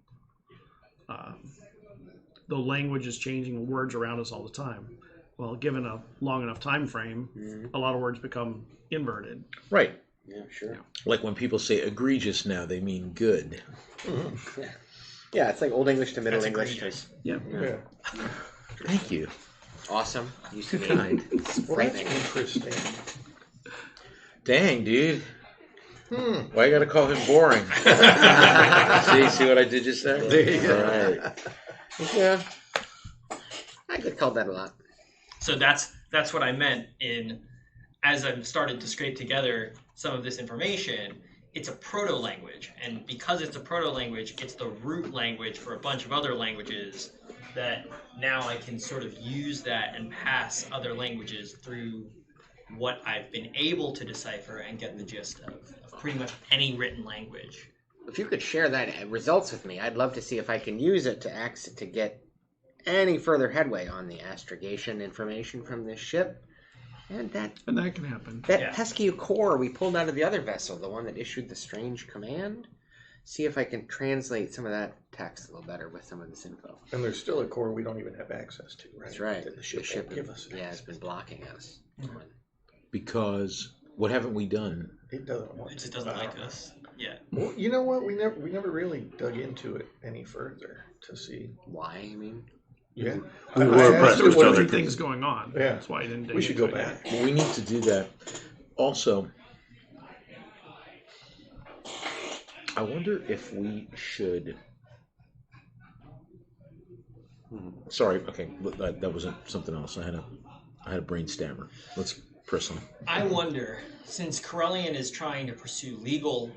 B: the language is changing words around us all the time. Well, given a long enough time frame, a lot of words become inverted.
A: Right.
C: Yeah, sure.
A: Like when people say egregious now, they mean good.
C: Yeah, it's like Old English to Middle
D: That's
C: English.
D: egregious.
B: Yeah.
G: Yeah.
A: Thank you.
C: Awesome. Used to be
A: Kind.
G: Well, that's
C: frightening.
G: interesting.
A: Dang, dude. Why you gotta call him boring? See what I did just there? All right.
C: Yeah. I get called that a lot.
D: So that's what I meant as I've started to scrape together some of this information. It's a proto-language, and because it's a proto-language, it's the root language for a bunch of other languages that now I can sort of use that and pass other languages through what I've been able to decipher and get the gist of pretty much any written language.
C: If you could share that results with me, I'd love to see if I can use it to get any further headway on the astrogation information from this ship. And that
B: can happen.
D: Yeah.
C: pesky core we pulled out of the other vessel, the one that issued the strange command. See if I can translate some of that text a little better with some of this info.
G: And there's still a core we don't even have access to, right?
C: That's right.
G: That the ship won't give us.
C: Has been blocking us.
A: Because what haven't we done?
G: It doesn't want
D: It
G: to.
D: just doesn't like us. Yeah.
G: Well, you know what? We never really dug into it any further to see.
C: Why, I mean?
G: Yeah.
E: We were
G: I
E: impressed
G: actually
E: with
B: There were
E: other
B: two things going on.
G: Yeah.
B: That's why I didn't dig
G: We should go
B: into it
G: back.
B: yet.
A: Well, we need to do that. Also, I wonder if we should. Sorry, okay, that wasn't something else. I had a brain stammer. Let's press on.
D: I wonder, since Corellian is trying to pursue legal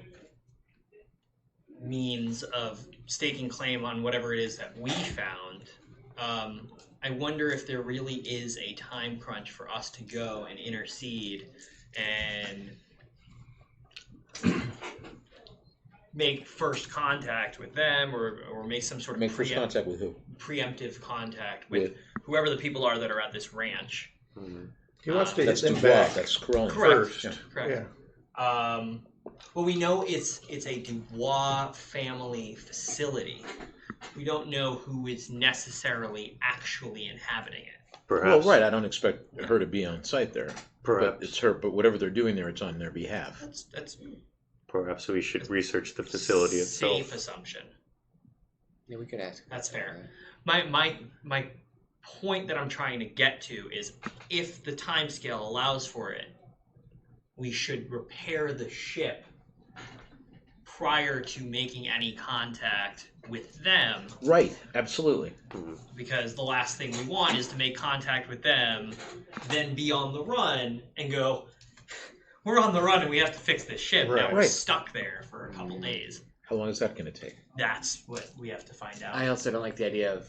D: means of staking claim on whatever it is that we found, I wonder if there really is a time crunch for us to go and intercede and make first contact with them, or make some sort of
A: Make first contact with who?
D: preemptive contact with whoever the people are that are at this ranch.
G: He wants to hit
A: That's
G: them
A: Dubois.
G: back
A: That's Corellian.
D: Correct.
G: first.
D: Correct.
G: Yeah.
D: Well, we know it's a Dubois family facility. We don't know who is necessarily actually inhabiting it.
E: Perhaps.
A: Well, right. I don't expect her to be on site there.
E: Perhaps.
A: But it's her. But whatever they're doing there, it's on their behalf.
D: That's
E: Perhaps we should research the facility itself.
D: safe assumption.
C: Yeah, we could ask.
D: That's fair. My point that I'm trying to get to is, if the timescale allows for it, we should repair the ship prior to making any contact with them,
A: Right. Absolutely.
D: because the last thing we want is to make contact with them, then be on the run and go, we're on the run and we have to fix this ship. Now we're
A: Right.
D: stuck there for a couple days.
A: How long is that going to take?
D: That's what we have to find out.
C: I also don't like the idea of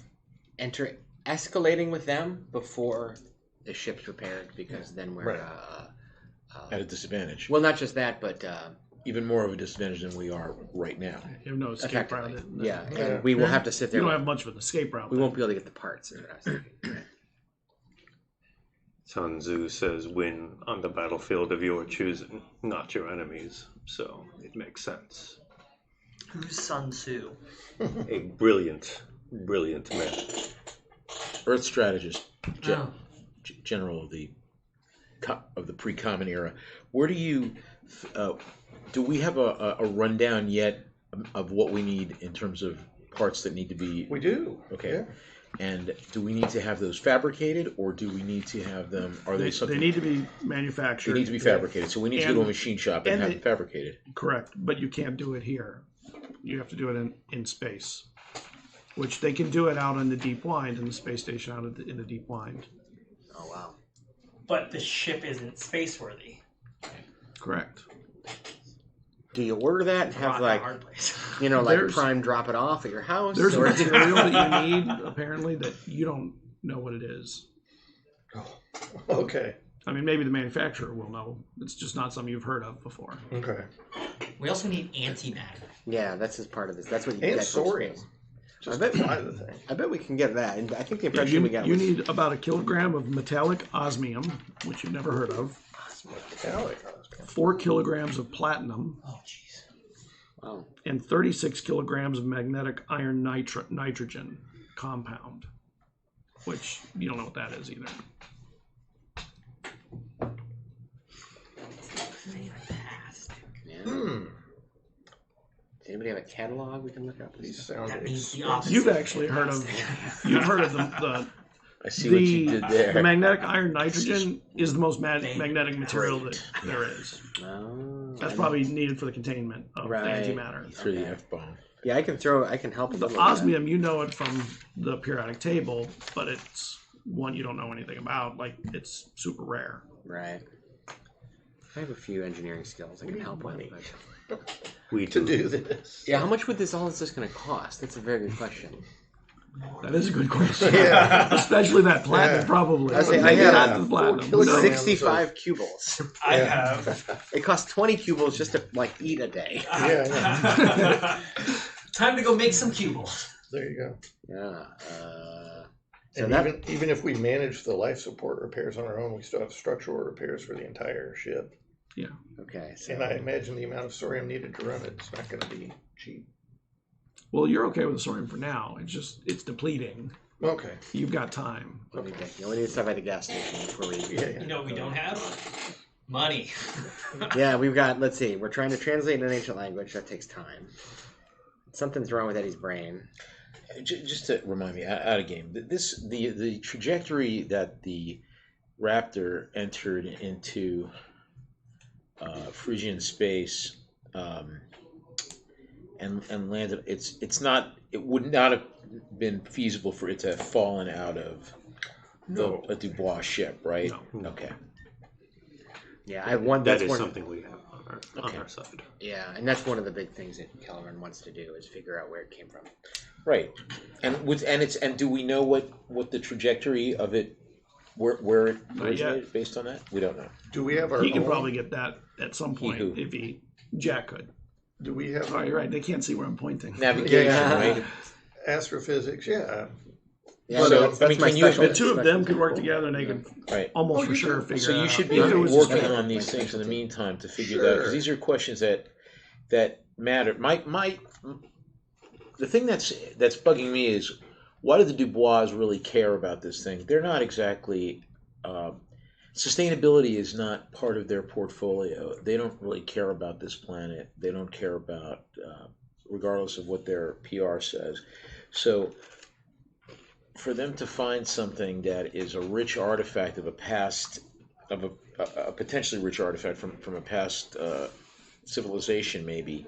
C: escalating with them before the ship's repaired, because then we're
G: Right.
A: At a disadvantage.
C: well, not just that, but
A: Even more of a disadvantage than we are right now.
B: You have no escape
C: effectively,
B: route.
C: yeah, and we will have to sit
B: You
C: there.
B: don't have much of an escape route.
C: We won't be able to get the parts. Is what I was thinking.
E: Sun Tzu says, win on the battlefield of your choosing, not your enemies. So it makes sense.
D: Who's Sun Tzu?
E: A brilliant, brilliant man.
A: Earth strategist,
D: Oh.
A: general of the pre-common era. Where do we have a rundown yet of what we need in terms of parts that need to be?
G: We do.
A: Okay.
G: Yeah.
A: And do we need to have those fabricated, or do we need to have them? Are they something?
B: They need to be
A: They
B: manufactured.
A: need to be fabricated. So we need to go to a
B: And-
A: machine shop and
B: and
A: have
B: they-
A: them fabricated.
B: Correct, but you can't do it here. You have to do it in space, which they can do it out in the deep wind, in the space station out in the deep wind.
C: Oh wow.
D: But the ship isn't space-worthy.
B: Correct.
C: Do you order that and have
D: Rock in a
C: like
D: hard place.
C: like
B: There's-
C: Prime drop it off at your house?
B: There's
C: or-
B: material that you need, apparently, that you don't know what it is.
G: Okay.
B: I mean, maybe the manufacturer will know. It's just not something you've heard of before.
G: Okay.
D: We also need antimatter.
C: Yeah, that's just part of this. That's what you
G: And
C: that's what
G: soaring.
C: space.
G: Just
C: I bet-
G: fly the thing.
C: I bet we can get that. And I think the
B: Yeah,
C: impression we got
B: you
C: was
B: need about 1 kilogram of metallic osmium, which you've never heard of,
G: Metallic.
B: 4 kilograms of platinum,
D: Oh, jeez.
C: wow.
B: and 36 kilograms of magnetic iron nitrogen compound, which you don't know what that is either.
D: Fantastic.
C: Yeah.
G: Hmm.
C: Does anybody have a catalog we can look up?
G: These sound
D: That means the
G: expensive.
D: opposite.
B: You've actually heard of you've heard of
A: I see what you did
B: the
A: there.
B: magnetic iron nitrogen is the most magnetic material that there is.
C: Oh,
B: That's probably needed for the containment of
C: Right.
B: the antimatter.
A: Through the
C: Okay.
A: F-bomb.
C: yeah. I can help with
B: The
C: that.
B: osmium, you know it from the periodic table, but it's one you don't know anything about. Like, it's super rare.
C: Right. I have a few engineering skills I can help with.
G: money.
C: But...
E: We
G: To
E: do.
G: do this.
C: Yeah, how much would all this going to cost? That's a very good question.
B: That is a good question.
G: Yeah.
B: Especially that platinum,
G: Yeah.
B: probably.
C: I say,
B: Maybe
C: I
B: not
C: have
B: the platinum.
G: kilograms.
B: No.
C: 65 cubles.
D: I
G: Yeah.
D: have.
C: It costs 20 cubles just to eat a day.
G: Yeah,
D: Time to go make some cubles.
G: There you go.
C: Yeah. So
G: And
C: that
G: even if we manage the life support repairs on our own, we still have structural repairs for the entire ship.
C: okay. So
G: And I imagine the amount of thorium needed to run it's not going to be cheap.
B: Well, you're okay with the sodium for now. It's depleting.
G: Okay.
B: You've got time.
C: we need to stop at the gas station before we.
G: Yeah.
D: You know what we don't have? Money.
C: Yeah, we've got. Let's see. We're trying to translate in an ancient language. That takes time. Something's wrong with Eddie's brain.
A: Just to remind me, out of game, the trajectory that the Raptor entered into Frisian space and landed. It would not have been feasible for it to have fallen out of a Dubois ship, right?
B: No.
A: Okay.
C: Yeah,
E: That is something we have on our side.
C: Yeah, and that's one of the big things that Kellerman wants to do is figure out where it came from.
A: Right. And do we know what the trajectory of it where it originated based on that? We don't know.
G: Do we have our
B: He can
G: own?
B: probably get that at some point
A: who?
B: if Jack could.
G: Do we have
B: Oh, you're right. They can't see where I'm pointing.
A: Navigation, right?
G: astrophysics? Yeah.
C: Yeah,
A: So,
C: that's
A: I mean,
C: my
A: can you-
C: special-
B: The two of them could work together, and they could
A: Right.
B: almost for sure figure
A: So
B: it
A: you
B: out.
A: should be
B: If it was
A: working
B: just-
A: on these things in the meantime to figure that out, because these are questions that matter. The thing that's bugging me is, why do the Dubois really care about this thing? They're not exactly sustainability is not part of their portfolio. They don't really care about this planet. They don't care about regardless of what their PR says. So for them to find something that is a rich artifact of a past, of a potentially rich artifact from a past civilization, maybe,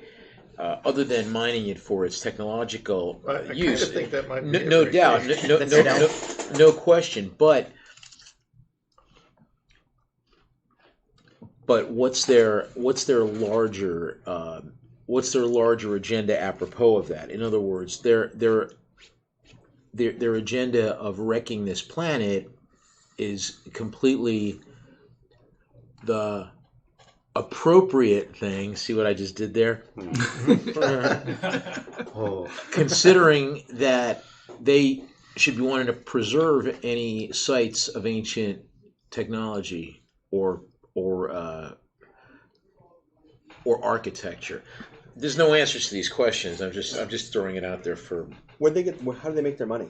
A: other than mining it for its technological
G: I
A: use,
G: kind of think that might be
A: no doubt, no question. But what's their larger agenda apropos of that? In other words, their agenda of wrecking this planet is completely the appropriate thing. See what I just did there? Considering that they should be wanting to preserve any sites of ancient technology or architecture. There's no answers to these questions. I'm just throwing it out there for.
H: Where'd they get? How do they make their money?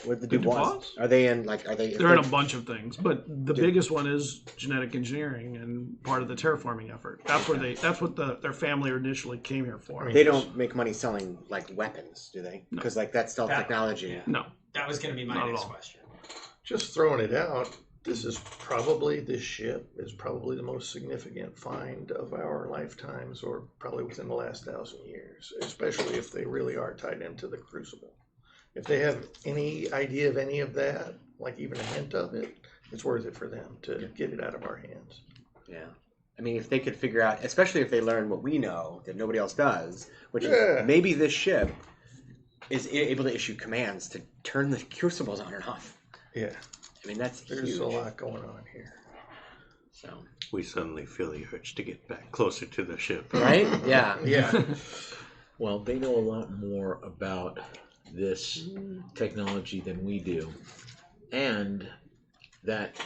H: Where'd the
B: The
H: Dubois?
B: Dubois?
C: Are they in like? Are they?
B: They're in a bunch of things, but the biggest one is genetic engineering and part of the terraforming effort. That's where that's what their family initially came here for.
C: They don't make money selling like weapons, do they? Because like that's stealth technology.
B: No.
D: That was going to be my
B: Not at
D: next
B: all.
D: question.
G: Just throwing it out, this ship is probably the most significant find of our lifetimes, or probably within the last 1,000 years, especially if they really are tied into the Crucible. If they have any idea of any of that, like even a hint of it, it's worth it for them to get it out of our hands.
C: Yeah. I mean, if they could figure out, especially if they learn what we know that nobody else does, which
G: Yeah.
C: is maybe this ship is able to issue commands to turn the crucibles on and off.
G: Yeah,
C: I mean, that's
G: there's
C: huge.
G: a lot going on here.
C: So,
E: We suddenly feel the urge to get back closer to the ship.
C: right? Yeah.
G: Yeah.
A: Well, they know a lot more about this technology than we do, and that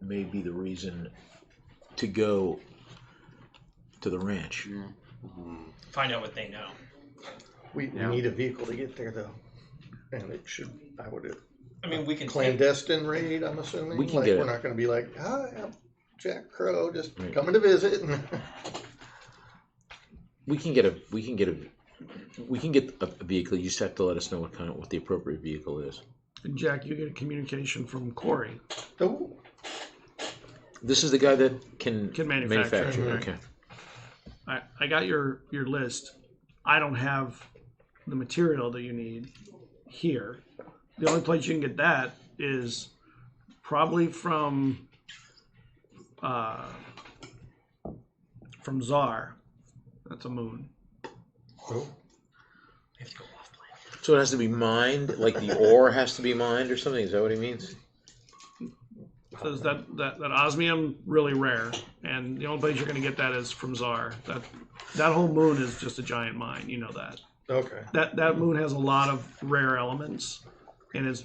A: may be the reason to go to the ranch.
D: Find out what they know.
G: We need a vehicle to get there, though. And it should, I would,
D: I mean, we can take,
G: clandestine raid, I'm assuming?
A: We can
G: like,
A: get
G: we're
A: it.
G: not going to be like, hi, I'm Jack Crow, just
A: Right.
G: coming to visit.
A: We can get a vehicle. You just have to let us know what the appropriate vehicle is.
B: And Jack, you get a communication from Corey.
G: Oh,
A: This is the guy that can
B: manufacture, right.
A: Okay.
B: I got your list. I don't have the material that you need here. The only place you can get that is probably from Czar. That's a moon.
D: we have to go off plan.
A: So it has to be mined, like the ore has to be mined or something. Is that what he means?
B: Says that osmium really rare, and the only place you're going to get that is from Czar. That whole moon is just a giant mine. You know that.
G: okay.
B: That moon has a lot of rare elements, and is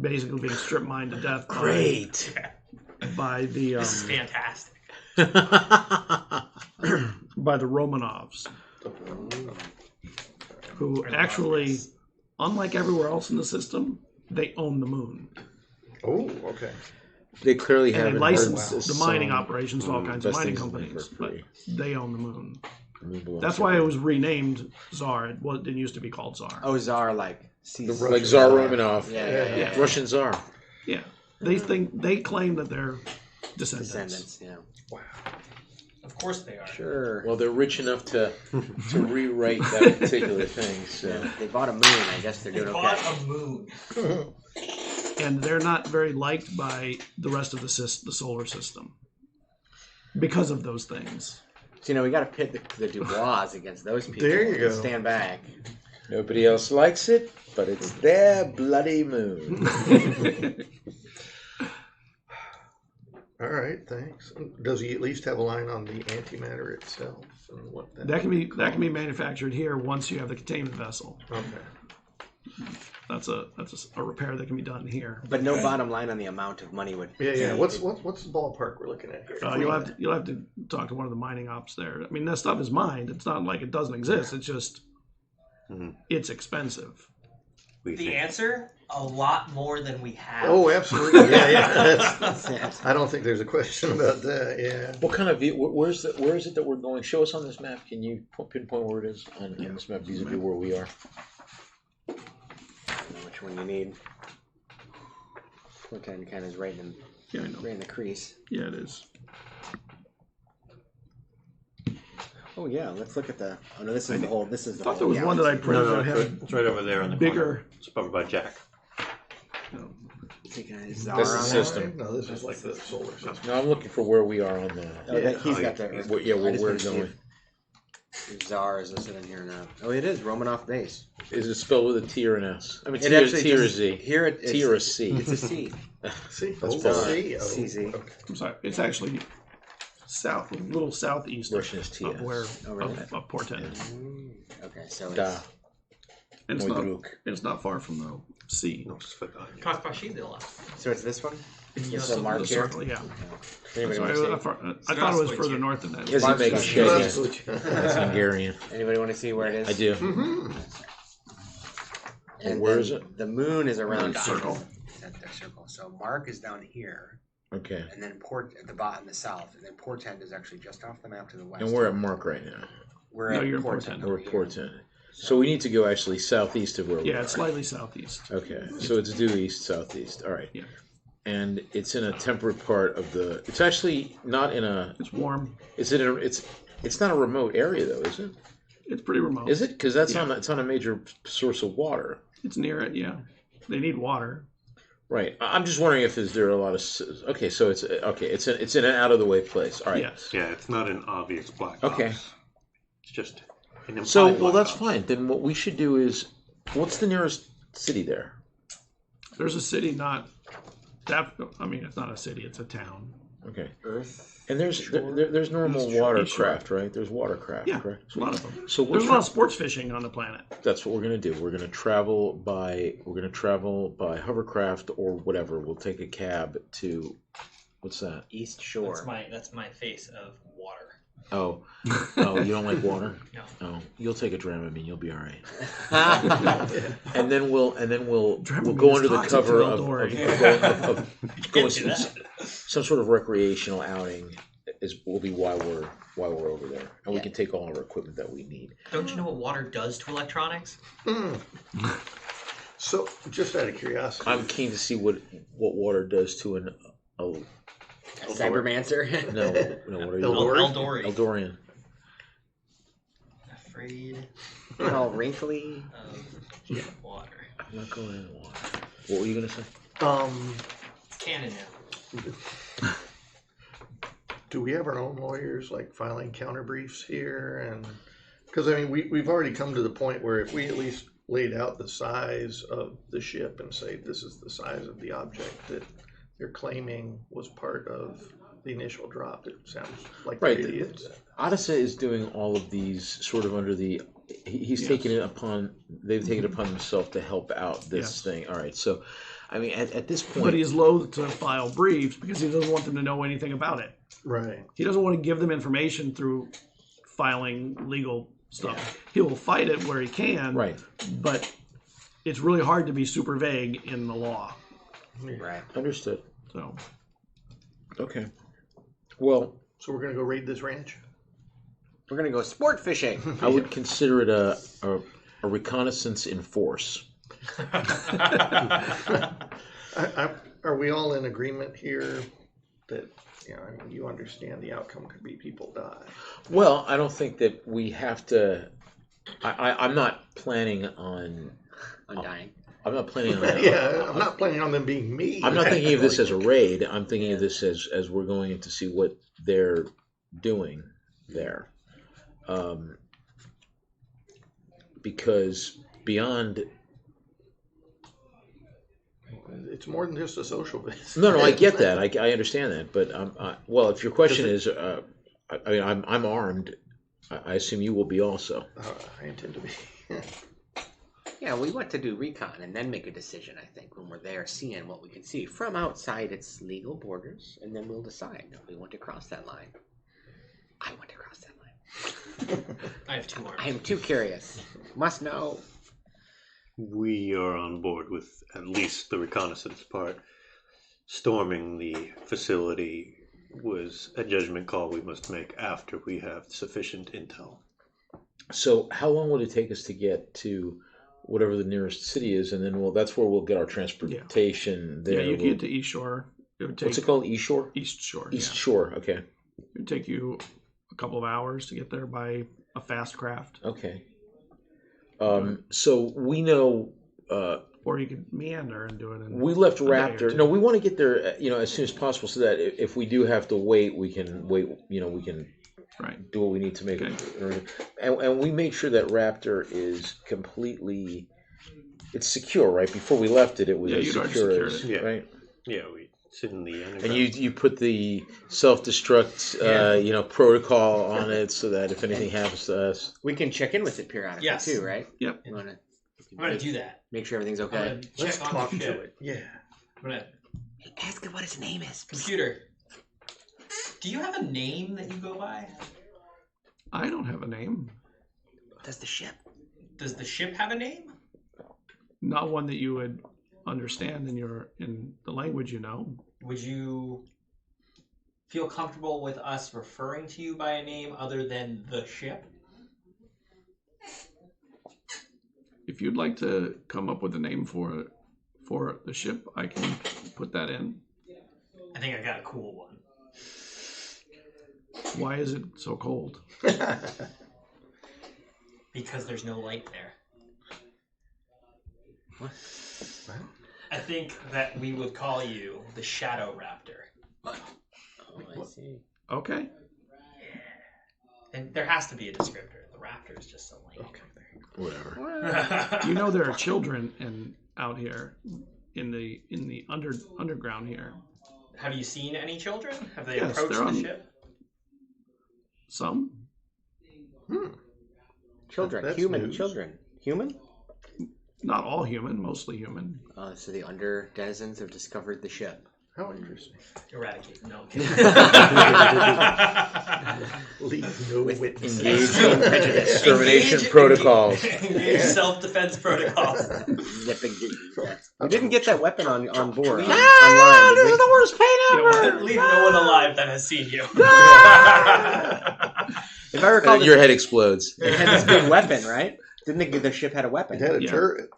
B: basically being strip mined to death.
A: Great.
B: By the
D: This is fantastic.
B: by the Romanovs, who actually, unlike everywhere else in the system, they own the moon.
G: Oh, okay.
A: They clearly
B: And they
A: haven't
B: license
A: heard this
B: the mining
A: song.
B: operations to all kinds of
A: Best
B: mining
A: things in life
B: companies,
A: are
B: but
A: free.
B: they own the moon.
A: Moon belongs
B: That's
A: to
B: why it
A: everyone.
B: was renamed Tsar. It didn't used to be called Tsar.
C: Oh, Czar like sees
G: The
A: Like Tsar Romanov.
C: Yeah.
A: Russian Tsar.
B: Yeah, they claim that they're descendants.
C: descendants. Yeah.
G: Wow.
D: course they are.
C: Sure.
A: Well, they're rich enough to rewrite that particular thing. So
C: They bought a moon. I guess they're doing
D: Bought
C: okay.
D: a moon.
B: And they're not very liked by the rest of the solar system because of those things.
C: So, we got to pit the Dubois against those people.
G: There you go.
C: Stand back.
A: nobody else likes it, but it's their bloody moon.
G: All right, thanks. Does he at least have a line on the antimatter itself and what
B: That can be manufactured here once you have the containment vessel.
G: Okay.
B: That's a repair that can be done here.
C: But no bottom line on the amount of money would.
G: Yeah. What's the ballpark we're looking at here?
B: You'll have to talk to one of the mining ops there. I mean, that stuff is mined. It's not like it doesn't exist. It's just it's expensive.
D: The answer? A lot more than we have.
G: Oh, absolutely. Yeah. I don't think there's a question about that. Yeah.
A: What kind of where is it that we're going? Show us on this map. Can you pinpoint where it is on this map vis-a-vis where we are?
C: Which one you need? Portent kind of is right in the crease.
B: Yeah, it is.
C: Oh yeah, let's look at the. Oh no, this is the whole. This is the.
B: I thought there was one that I printed that had
E: It's right over there in the
B: bigger.
E: corner. It's over by Jack.
C: Taking a
A: That's
C: czar
A: the
C: on that.
A: system.
G: No, this is like the solar system.
A: No, I'm looking for where we are on the.
C: Oh, he's got the.
A: Where
C: I just
A: we're
C: wanna see
A: going.
C: if Czar is listed in here or not. Oh, it is Romanoff base.
A: Is it spelled with a T or an S? I mean,
C: It
A: T,
C: actually
A: T or a
C: just-
A: Z.
C: Here it,
A: T or a C.
C: It's a C.
G: See,
A: That's
G: oh,
A: better.
G: C. Oh,
C: CZ.
G: okay.
B: I'm sorry. It's actually south, a little southeast
A: Russian is TS.
B: of where
C: Oh, really?
B: of Portent.
C: Okay, so
A: Da.
C: it's
B: And it's
A: Mój
B: not,
A: druk.
B: it's not far from the sea.
E: No, it's forgotten.
D: Как пошибила.
C: so it's this one.
B: It's
C: This
B: the
C: is marked here.
B: circle, yeah.
C: Anybody
B: Sorry,
C: want to
B: I thought it was further north than that.
A: Does he make a shed?
C: Mark's
A: Yeah. That's Hungarian.
C: see? Anybody want to see where it is?
A: I do.
C: And
A: Where
C: then
A: is it?
C: The moon is around
B: Circle.
C: Center circle. So Mark is down here,
A: Okay.
C: and then Port at the bottom, the south, and then Portent is actually just off the map to the west.
A: And we're at Mark right now.
C: We're
B: No,
C: at
B: you're in
C: Portent.
B: Portent.
A: We're
C: over
A: at
C: here.
A: Portent. So we need to go actually southeast of where we
B: Yeah,
A: are.
B: it's slightly southeast.
A: Okay. So it's due east, southeast. All right.
B: Yeah.
A: And it's in a temperate part of the. It's actually not in a.
B: It's warm.
A: Is it? It's not a remote area though, is it?
B: It's pretty remote.
A: Is it? Because that's
B: Yeah.
A: on. It's on a major source of water.
B: It's near it, yeah. They need water.
A: Right. I'm just wondering if there are a lot of. Okay. So it's okay. It's in an out of the way place. All right.
B: Yes.
E: Yeah, it's not an obvious black
A: Okay.
E: box. It's just an implied
A: So well,
E: black
A: that's
E: box.
A: fine. Then what we should do is, what's the nearest city there?
B: There's a city not that. I mean, it's not a city. It's a town.
A: Okay.
C: Earth.
A: And there's normal
B: East Shore.
A: watercraft, right? There's watercraft,
B: Yeah,
A: correct?
B: there's a lot of them.
A: So
B: There's a lot of sports fishing on the planet.
A: that's what we're gonna do. We're gonna travel by hovercraft or whatever. We'll take a cab to what's that?
C: East Shore.
D: That's my face of water.
A: Oh, you don't like water?
D: No.
A: Oh, you'll take a Dramamine. You'll be all right. And then we'll go
B: Dramamine
A: under
B: is
A: the
B: toxic
A: cover
B: to
A: of
B: Eldora.
A: going
D: do that.
A: some sort of recreational outing. Will be why we're over there, and we
C: Yeah.
A: can take all our equipment that we need.
D: Don't you know what water does to electronics?
G: So, just out of curiosity,
A: I'm keen to see what water does to a
C: Cybermancer.
A: no, what are you?
G: Eldora?
A: Eldorian.
D: Afraid
C: All wrinkly.
D: of water.
A: I'm not going in water. What were you gonna say?
D: Canon now.
G: do we have our own lawyers like filing counter briefs here? And because I mean, we've already come to the point where if we at least laid out the size of the ship and say this is the size of the object that they're claiming was part of the initial drop, it sounds like
A: Right.
G: they're idiots.
A: Odyssey is doing all of these sort of under the. He's
B: Yes.
A: taken it upon. They've taken it upon themselves to help out this
B: Yes.
A: thing. All right. So, I mean, at this point,
B: But he's loath to file briefs because he doesn't want them to know anything about it.
G: Right.
B: He doesn't want to give them information through filing legal stuff. He will fight it where he can.
A: right.
B: But it's really hard to be super vague in the law.
C: Right.
A: Understood.
B: So
A: Okay. Well,
G: So we're gonna go raid this ranch.
C: We're gonna go sport fishing.
A: I would consider it a reconnaissance in force.
G: Are we all in agreement here that, I mean, you understand the outcome could be people die.
A: Well, I don't think that we have to. I'm not planning on.
C: Undying.
A: I'm not planning on.
G: Yeah, I'm not planning on them being me.
A: I'm not thinking of this as a raid. I'm thinking of this as we're going in to see what they're doing there. Because beyond.
G: It's more than just a social visit.
A: No, I get that. I understand that. But well, if your question is, I mean, I'm armed. I assume you will be also.
G: I intend to be.
C: Yeah, we want to do recon and then make a decision, I think, when we're there seeing what we can see from outside its legal borders, and then we'll decide if we want to cross that line. I want to cross that line.
D: I have 2 arms.
C: I am too curious. Must know.
E: We are on board with at least the reconnaissance part. Storming the facility was a judgment call we must make after we have sufficient intel.
A: So, how long would it take us to get to whatever the nearest city is, and then that's where we'll get our transportation. There,
B: you can get to East Shore. It would take
A: what's it called? East Shore.
B: East Shore.
A: East Shore. Okay.
B: It would take you a couple of hours to get there by a fast craft.
A: Okay. So we know.
B: Or you could meander and do it.
A: We left Raptor. No, we want to get there, as soon as possible, so that if we do have to wait, we can wait. We can do what we need to make it. And we made sure that Raptor is completely. It's secure, right? Before we left it, it was as secure as right.
E: Yeah, it's in the underground.
A: And you put the self-destruct protocol on it so that if anything happens to us,
C: we can check in with it periodically too, right?
B: Yep.
D: I'm gonna do that.
C: Make sure everything's okay.
G: Let's talk to it. Yeah.
D: I'm gonna
C: ask it what his name is.
D: Computer. Do you have a name that you go by?
B: I don't have a name.
C: Does the ship?
D: Does the ship have a name?
B: Not one that you would understand in the language you know.
D: Would you feel comfortable with us referring to you by a name other than the ship?
B: If you'd like to come up with a name for the ship, I can put that in.
D: I think I got a cool one.
B: Why is it so cold?
D: Because there's no light there.
C: What?
D: I think that we would call you the Shadow Raptor.
C: Oh, I see.
B: Okay.
D: And there has to be a descriptor. The raptor is just so lame.
A: okay, whatever.
B: You know there are children out here in the underground here.
D: Have you seen any children? Have they
B: Yes,
D: approached
B: they're
D: the
B: on-
D: ship?
B: Some.
C: Children,
G: That's
C: human
G: news.
C: children. Human?
B: Not all human, mostly human.
C: So the under denizens have discovered the ship.
G: How interesting.
D: Eradicate. No, I'm kidding.
G: Leave no witness.
A: Engage in extermination protocols.
D: Engage self-defense protocols.
C: We didn't get that weapon on board.
D: Leave-
C: online, did we?
A: the worst pain ever.
D: Leave no one alive that has seen you.
C: If I recall,
A: Your head explodes.
C: it had this big weapon, right? Didn't the ship had a weapon?
G: It had a
B: Yeah.
G: turret.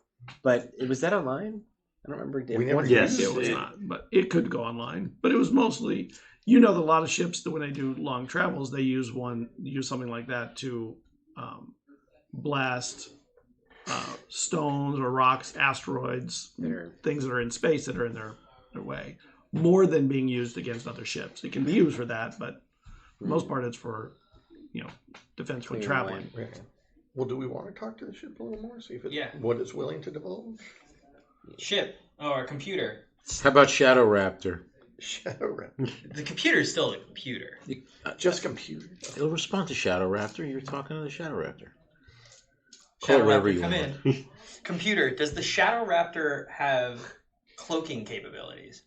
C: But was that online? I don't remember.
G: We never
E: Yes.
B: It was not, but it could go online. But it was mostly, a lot of ships that when they do long travels, they use something like that to blast stones or rocks, asteroids, things that are in space that are in their way, more than being used against other ships. It can be used for that, but for the most part, it's for defense when
C: Clearing
B: traveling.
G: Yeah. Well, do we want to talk to the ship a little more? See if
D: Yeah.
G: what it's willing to divulge?
D: Ship or computer.
A: How about Shadow Raptor?
G: Shadow Raptor.
D: The computer is still the computer.
G: Just computer.
A: It'll respond to Shadow Raptor. You're talking to the Shadow Raptor. Call
D: Shadow
A: it whatever
D: Raptor,
A: you
D: come
A: want.
D: in. Computer, does the Shadow Raptor have cloaking capabilities?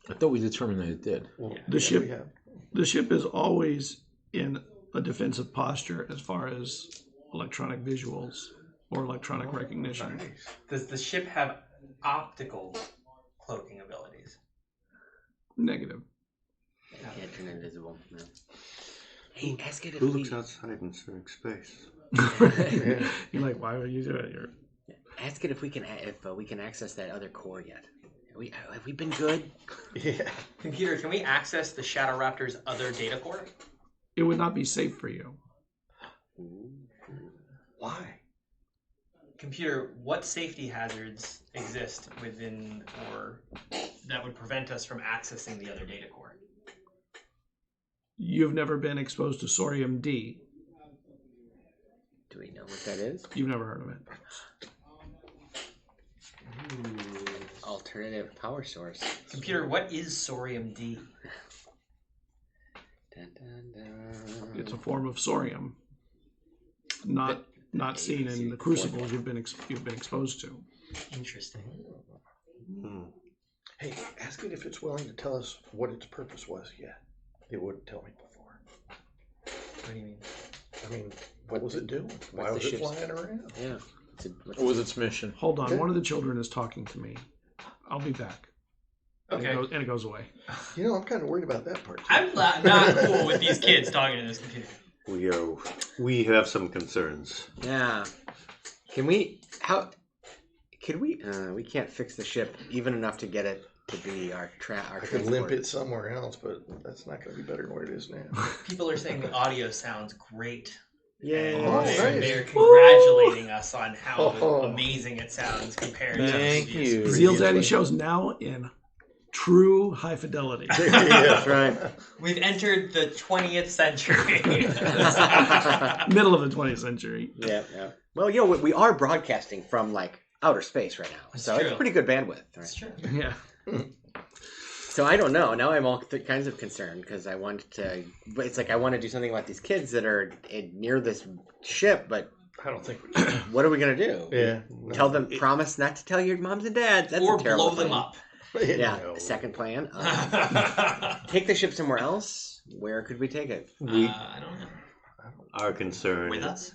A: I thought we determined that it did.
G: Well,
B: The
G: yeah,
B: ship-
G: we have.
B: The ship is always in a defensive posture as far as electronic visuals or electronic recognition.
G: Nice.
D: Does the ship have optical cloaking abilities?
B: Negative.
C: Can't turn invisible. No. Hey, ask it if
E: Who
C: we...
E: looks outside in civic space?
G: Yeah.
B: You're like, why would you do it?
C: Ask it if we can access that other core yet. Have we been good?
G: Yeah.
D: Computer, can we access the Shadow Raptor's other data core?
B: It would not be safe for you.
G: Why?
D: Computer, what safety hazards exist within or that would prevent us from accessing the other data core?
B: You've never been exposed to Sorium-D.
C: Do we know what that is?
B: You've never heard of it.
C: Alternative power source.
D: Computer, what is Sorium-D?
C: Dun, dun, dun.
B: It's a form of Sorium. Not seen in the crucibles you've been exposed to.
D: Interesting.
G: Hey, ask it if it's willing to tell us what its purpose was yet. It wouldn't tell me before.
D: What do you mean?
G: I mean, what was it doing? Why
C: the
G: was it
C: ship's-
G: flying around?
C: Yeah.
A: What was its mission?
B: Hold on, one of the children is talking to me. I'll be back.
D: Okay.
B: And it goes away.
G: You know, I'm kind of worried about that part. Too.
D: I'm not cool with these kids talking to this computer.
E: We have some concerns.
C: Yeah. We can't fix the ship even enough to get it to be our
G: I could limp it somewhere else, but that's not going to be better than where it is now.
D: People are saying the audio sounds great.
C: Yay.
D: And
G: Oh, nice.
D: they're congratulating us on how
G: Oh.
D: amazing it sounds compared
A: Thank
D: to previous.
A: you.
B: ZealZaddy shows now in true high fidelity.
C: That's right.
D: We've entered the 20th century.
B: Middle of the 20th century.
C: Yeah. Well, we are broadcasting from outer space right now,
D: That's
C: so
D: true.
C: it's pretty good bandwidth. Right?
D: That's true.
B: Yeah.
C: So I don't know. Now I'm all kinds of concerned because I want to. But it's I want to do something about these kids that are near this ship. But
G: I don't think we can.
C: what are we gonna do?
G: Yeah.
C: Tell them, promise not to tell your moms and dads. That's
D: Or
C: a terrible
D: blow them
C: plan.
D: up.
C: Yeah.
G: No.
C: Second plan. Take the ship somewhere else. Where could we take it?
D: I don't know.
E: Our concern
D: With us?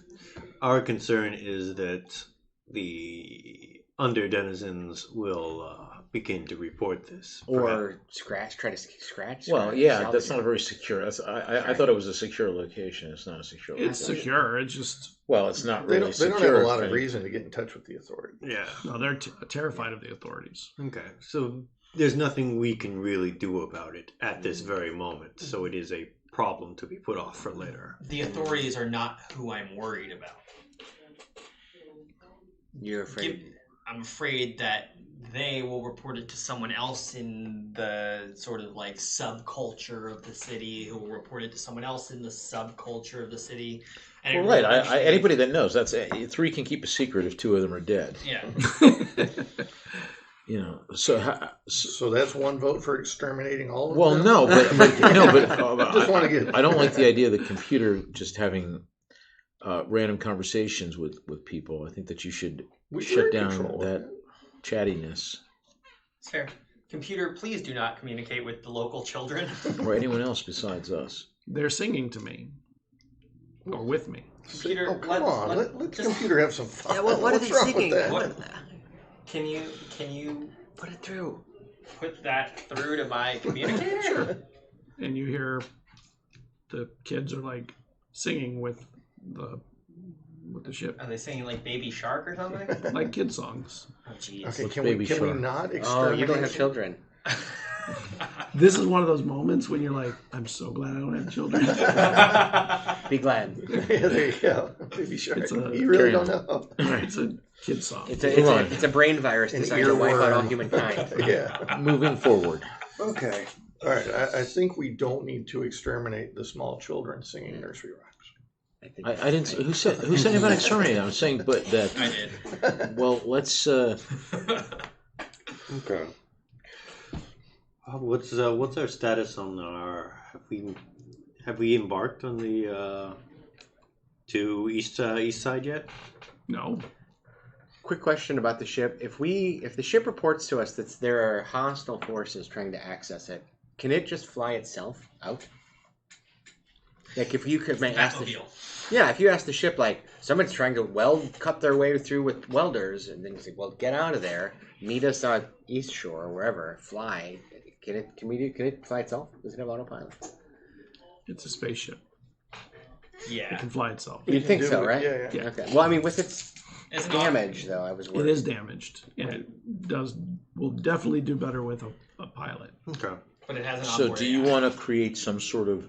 E: Our concern is that the under-denizens will begin to report this.
C: Or try to scratch.
A: Well,
C: scratch,
A: yeah,
C: salvage
A: that's
C: it.
A: not very secure. I thought it was a secure location. It's not a secure
B: It's
A: location.
B: secure. It's just,
A: Well, it's not
G: They
A: really
G: don't
A: secure.
G: have a lot
A: if
G: of
A: any-
G: reason to get in touch with the authority.
E: Yeah.
B: no, they're terrified of the authorities.
E: Okay. So there's nothing we can really do about it at this very moment. So it is a problem to be put off for later.
D: The authorities are not who I'm worried about.
C: You're afraid.
D: I'm afraid that they will report it to someone else in the sort of subculture of the city, who will report it to someone else in the subculture of the city. And
A: Well,
D: it
A: right.
D: will eventually-
A: Anybody that knows, that's three can keep a secret if two of them are dead.
D: Yeah.
A: You know. So
G: So that's one vote for exterminating all of
A: well,
G: them?
A: no, but
G: Just wanna get-
A: I don't like the idea of the computer just having random conversations with people. I think that you should
G: We're
A: shut
G: in
A: down
G: control of
A: that
G: it.
A: chattiness,
D: It's fair. Computer, please do not communicate with the local children.
A: or anyone else besides us.
B: They're singing to me. Or with me.
D: Computer,
G: Oh, come on. Let the computer have some fun.
C: Yeah, what are
G: What's
C: they
G: wrong
C: singing?
G: with that?
C: What?
D: Can you
C: Put it through.
D: put that through to my communicator?
B: And you hear the kids are singing with the ship.
D: Are they singing Baby Shark or something?
B: Like kid songs.
D: Oh, jeez.
G: Okay,
A: Let's
G: can
A: baby
G: we
A: shark.
G: not
C: Oh,
G: exterminate?
C: you don't have children.
B: This is one of those moments when you're like, I'm so glad I don't have children.
C: Be glad.
G: Yeah, there you go. Baby shark.
B: It's a-
G: You really
A: carry
G: don't
A: on.
G: know.
B: It's a kid song.
C: It's
A: Come on.
C: a brain virus
G: An
C: designed to wipe out all
G: earworm.
C: humankind.
G: Yeah.
A: Moving forward.
G: Okay. All right. I think we don't need to exterminate the small children singing nursery rhymes.
C: think
A: I didn't. Who said anything about exterminating? I'm saying, but that.
D: I did.
A: Well, let's.
E: Okay. What's our status on our? Have we embarked on the to east side yet?
B: No.
C: Quick question about the ship. If the ship reports to us that there are hostile forces trying to access it, can it just fly itself out? Like if you could ask the if you ask the ship someone's trying to cut their way through with welders, and then you say, well, get out of there, meet us on East Shore or wherever, fly. Can it fly itself? Does it have autopilot?
B: It's a spaceship. It
D: Yeah.
B: can fly itself.
C: You'd think
G: do
C: so,
G: it.
C: right?
G: Yeah.
B: Yeah.
C: Okay. Well, I mean, with its
D: As an
C: Damage, though, I was
B: It
C: worried.
B: is damaged, and it will definitely do better with a pilot.
E: Okay.
D: but it has an
A: So
D: onboard
A: do you
D: AI.
A: want to create some sort of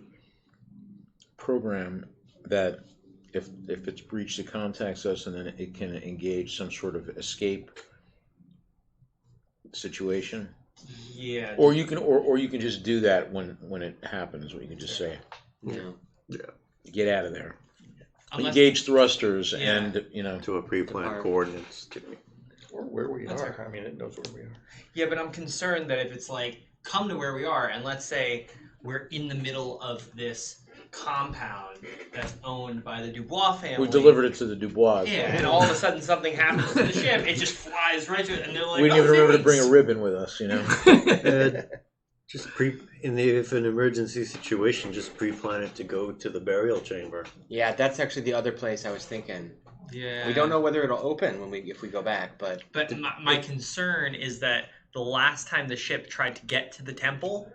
A: program that if it's breached, it contacts us and then it can engage some sort of escape situation?
D: Yeah.
A: Or you can just do that when it happens, or you can just say,
C: Yeah.
A: get out of there.
D: Unless,
A: Engage thrusters
D: Yeah.
A: and, you know.
E: To a pre-planned
C: Depart.
E: coordinates.
G: Or where we
D: That's
G: are.
D: right.
G: I mean, it knows where we are.
D: yeah, but I'm concerned that if it's like, come to where we are, and let's say we're in the middle of this compound that's owned by the Dubois family.
A: We delivered it to the Dubois.
D: Yeah, and all of a sudden something happens to the ship, it just flies right to it, and they're like,
A: We didn't even remember to bring a
D: thanks.
A: ribbon with us, you know.
E: Just if an emergency situation, just pre-plan it to go to the burial chamber.
C: Yeah, that's actually the other place I was thinking.
D: Yeah.
C: We don't know whether it'll open if we go back, but
D: But my concern is that the last time the ship tried to get to the temple,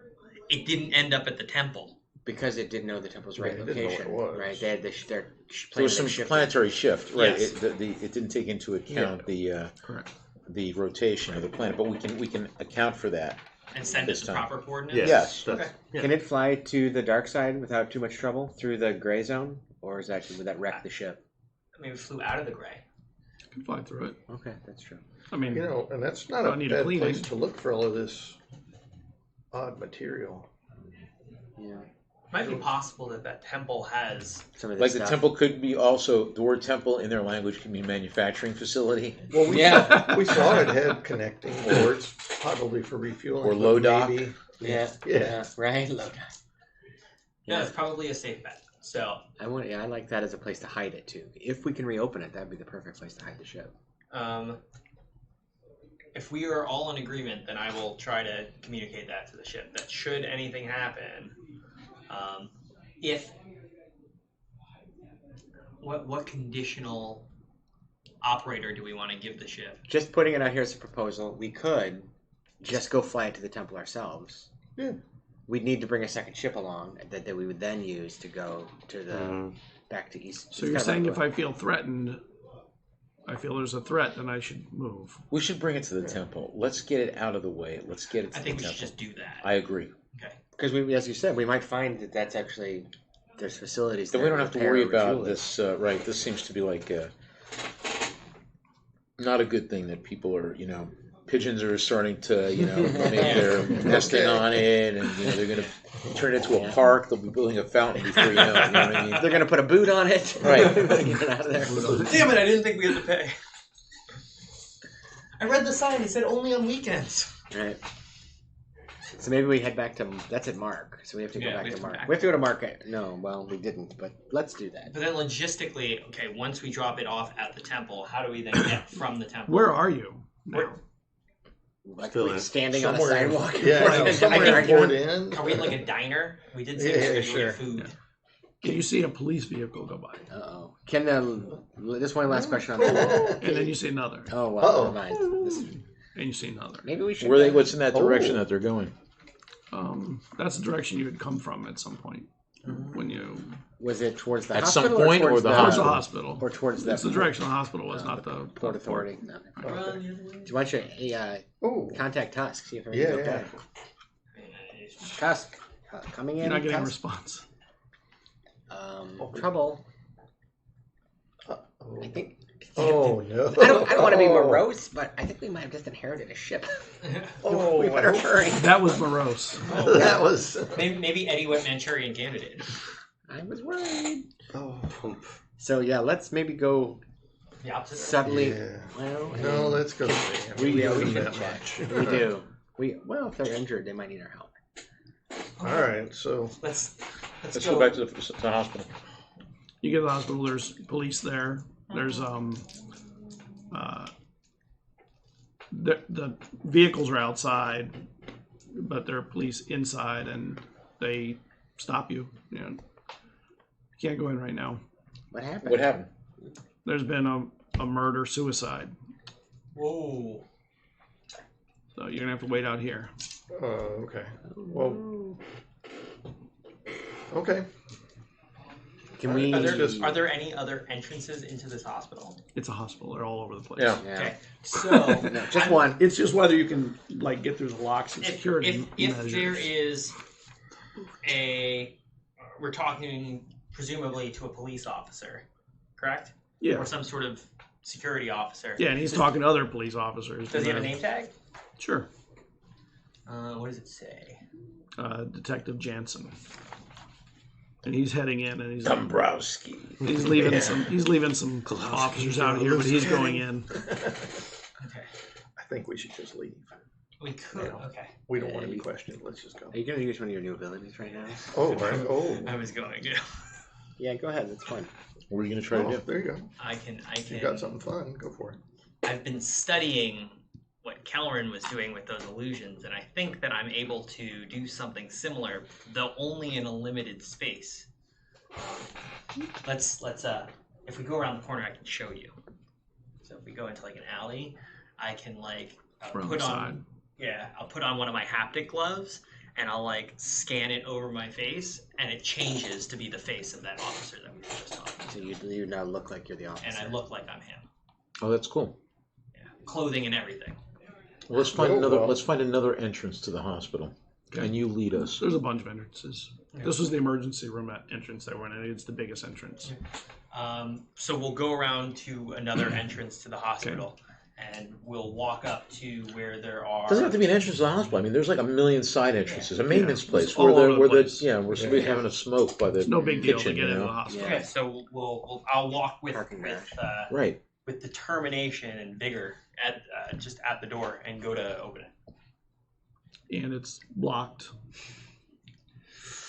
D: it didn't end up at the temple.
C: because it didn't know the temple's
G: Yeah,
C: right
G: it didn't know what
C: location,
G: it was.
C: right? They had their
A: There was some
C: shifted.
A: planetary shift, right?
D: Yes.
A: It didn't take into account
B: Correct.
A: the rotation of the planet, but we can account for that.
D: And send
A: This
D: it
A: time.
D: the proper coordinates?
A: Yes.
E: That's, yeah.
C: Can it fly to the dark side without too much trouble through the gray zone, or would that wreck the ship?
D: I mean, we flew out of the gray.
B: Can fly through it.
C: Okay, that's true.
B: I mean,
G: You know, and that's not
B: Don't
G: a
B: need a
G: bad
B: cleaning.
G: place to look for all of this odd material.
C: Yeah,
D: Might be possible that that temple has.
C: some of this
A: Like the
C: stuff.
A: temple could be also, the word temple in their language can mean manufacturing facility.
G: Well, we
C: Yeah.
G: we saw it had connecting boards, probably for refueling.
A: Or
G: but
A: low dock.
G: maybe-
C: Yeah,
G: Yeah.
C: right. Look,
D: Yeah, it's probably a safe bet. So,
C: I like that as a place to hide it too. If we can reopen it, that'd be the perfect place to hide the ship.
D: if we are all in agreement, then I will try to communicate that to the ship. That should anything happen, if what conditional operator do we want to give the ship?
C: Just putting it out here as a proposal, we could just go fly it to the temple ourselves.
G: Yeah.
C: We'd need to bring a second ship along that we would then use to go to the back to east.
B: so you're saying if I feel threatened, I feel there's a threat, then I should move.
A: We should bring it to the temple. Let's get it out of the way. Let's get it to
D: I think
A: the
D: we
A: temple.
D: should just do that.
A: I agree.
D: Okay.
C: because we, as you said, we might find that that's actually there's facilities.
A: Then
C: there
A: we don't have to
C: repair
A: worry
C: or refuel
A: about
C: it.
A: this, right? This seems to be like not a good thing that people are, pigeons are starting to, make their nesting on it, and they're going to turn it into a park. They'll be building a fountain before you know it. You know what I mean?
C: They're gonna put a boot on it.
A: Right.
C: Get it out of there.
D: Damn it! I didn't think we had to pay. I read the sign. It said only on weekends.
C: Right. So maybe we head back to that's at Mark. So we have to go
D: Yeah,
C: back
D: we
C: to
D: have to
C: Mark.
D: back.
C: We have to go to Mark. No, well, we didn't, but let's do that.
D: But then logistically, okay, once we drop it off at the temple, how do we then get from the temple?
B: Where are you
D: Where-
B: now?
C: Like
E: Still
C: we're
E: in-
C: standing on a
G: Somewhere in-
C: sidewalk.
G: Yeah,
C: Right.
G: no, somewhere
D: I think
G: in Port Inn.
D: Are we in like a diner? We did say
G: Yeah,
D: we were
G: sure.
D: get food.
B: Can you see a police vehicle go by?
C: Uh-oh. Can just one last question on that.
B: And then you see another.
C: Oh well,
G: Uh-oh.
C: never mind.
B: And you see another.
C: Maybe we should.
A: Where what's in that direction that they're going?
B: That's the direction you would come from at some point. When you
C: Was it towards the
A: At some
C: hospital
A: point, or
C: towards
A: the
B: towards the
A: hospital?
B: hospital.
C: or towards the
B: It's the direction the hospital was, not the
C: Port Authority? No.
D: Run the other way.
C: Do you want your
G: Oh,
C: contact Tusk? See if
G: Yeah,
C: everything's okay. Tusk, coming in.
B: You're not getting a
C: Tusk?
B: response.
C: Trouble.
G: oh,
C: I think.
G: oh no!
C: I don't want to be morose, but I think we might have just inherited a ship.
G: Oh,
C: we better hurry.
B: That was morose.
G: that was.
D: Maybe Eddie went Manchurian Candidate.
C: I was worried.
G: Oh,
C: So yeah, let's maybe go
D: The opposite.
C: suddenly.
G: yeah.
C: Well,
G: No, let's go.
C: we
G: owe them
C: should
G: that
C: check.
G: much.
C: We do. Well, if they're injured, they might need our help.
G: All right, so
D: Let's
A: Let's go back to the hospital.
B: You get to the hospital. There's police there. There's the vehicles are outside, but there are police inside, and they stop you. You can't go in right now.
C: What happened?
A: What happened?
B: There's been a murder suicide,
D: Whoa.
B: so you're gonna have to wait out here.
G: okay. Well, okay.
C: Can we?
D: Are there any other entrances into this hospital?
B: It's a hospital. They're all over the place.
A: Yeah.
D: Okay, so
C: No, just one.
B: It's just whether you can like get through the locks and
D: if
B: security
D: if
B: measures.
D: there is we're talking presumably to a police officer, correct?
B: Yeah.
D: Or some sort of security officer.
B: Yeah, and he's talking to other police officers.
D: Does he have a name tag?
B: Sure.
D: What does it say?
B: Detective Jansen. And he's heading in, and he's
A: Dombrowski.
B: he's leaving some officers out here, but he's going in.
D: Okay.
G: I think we should just leave.
D: We could.
G: Yeah.
D: Okay.
G: We don't want to be questioned. Let's just go.
C: Are you going to use one of your new abilities right now?
G: Oh, right. Oh.
D: I was going to.
C: Yeah, go ahead. That's fine.
A: What are you going to try to
G: Oh,
A: do?
G: there you go.
D: I can.
G: You got something fun. Go for it.
D: I've been studying what Kelleran was doing with those illusions, and I think that I'm able to do something similar, though only in a limited space. Let's if we go around the corner, I can show you. So if we go into like an alley, I can like
B: From
D: put
B: the
D: on
B: side.
D: I'll put on one of my haptic gloves and I'll like scan it over my face, and it changes to be the face of that officer that we were just talking to.
C: So you now look like you're the officer.
D: And I look like I'm him.
A: Oh, that's cool.
D: Yeah. Clothing and everything.
A: Well, let's find
G: Oh,
A: another.
G: well.
A: Let's find another entrance to the hospital,
B: Okay.
A: and you lead us.
B: There's a bunch of entrances.
D: Yeah.
B: This was the emergency room entrance they went in. It's the biggest entrance.
D: So we'll go around to another entrance to the hospital, and we'll walk up to where there are.
A: Doesn't have to be an entrance to the hospital. I mean, there's like a million side entrances. A maintenance
B: Yeah.
A: place
B: It's all
A: where
B: over the place.
A: where somebody's having a smoke by the
B: It's no big deal to
A: kitchen.
B: get
A: You
B: into the
A: know?
B: hospital.
D: Okay, so I'll walk with
C: Parking
A: Right.
D: with determination and vigor at just at the door and go to open it.
B: And it's locked.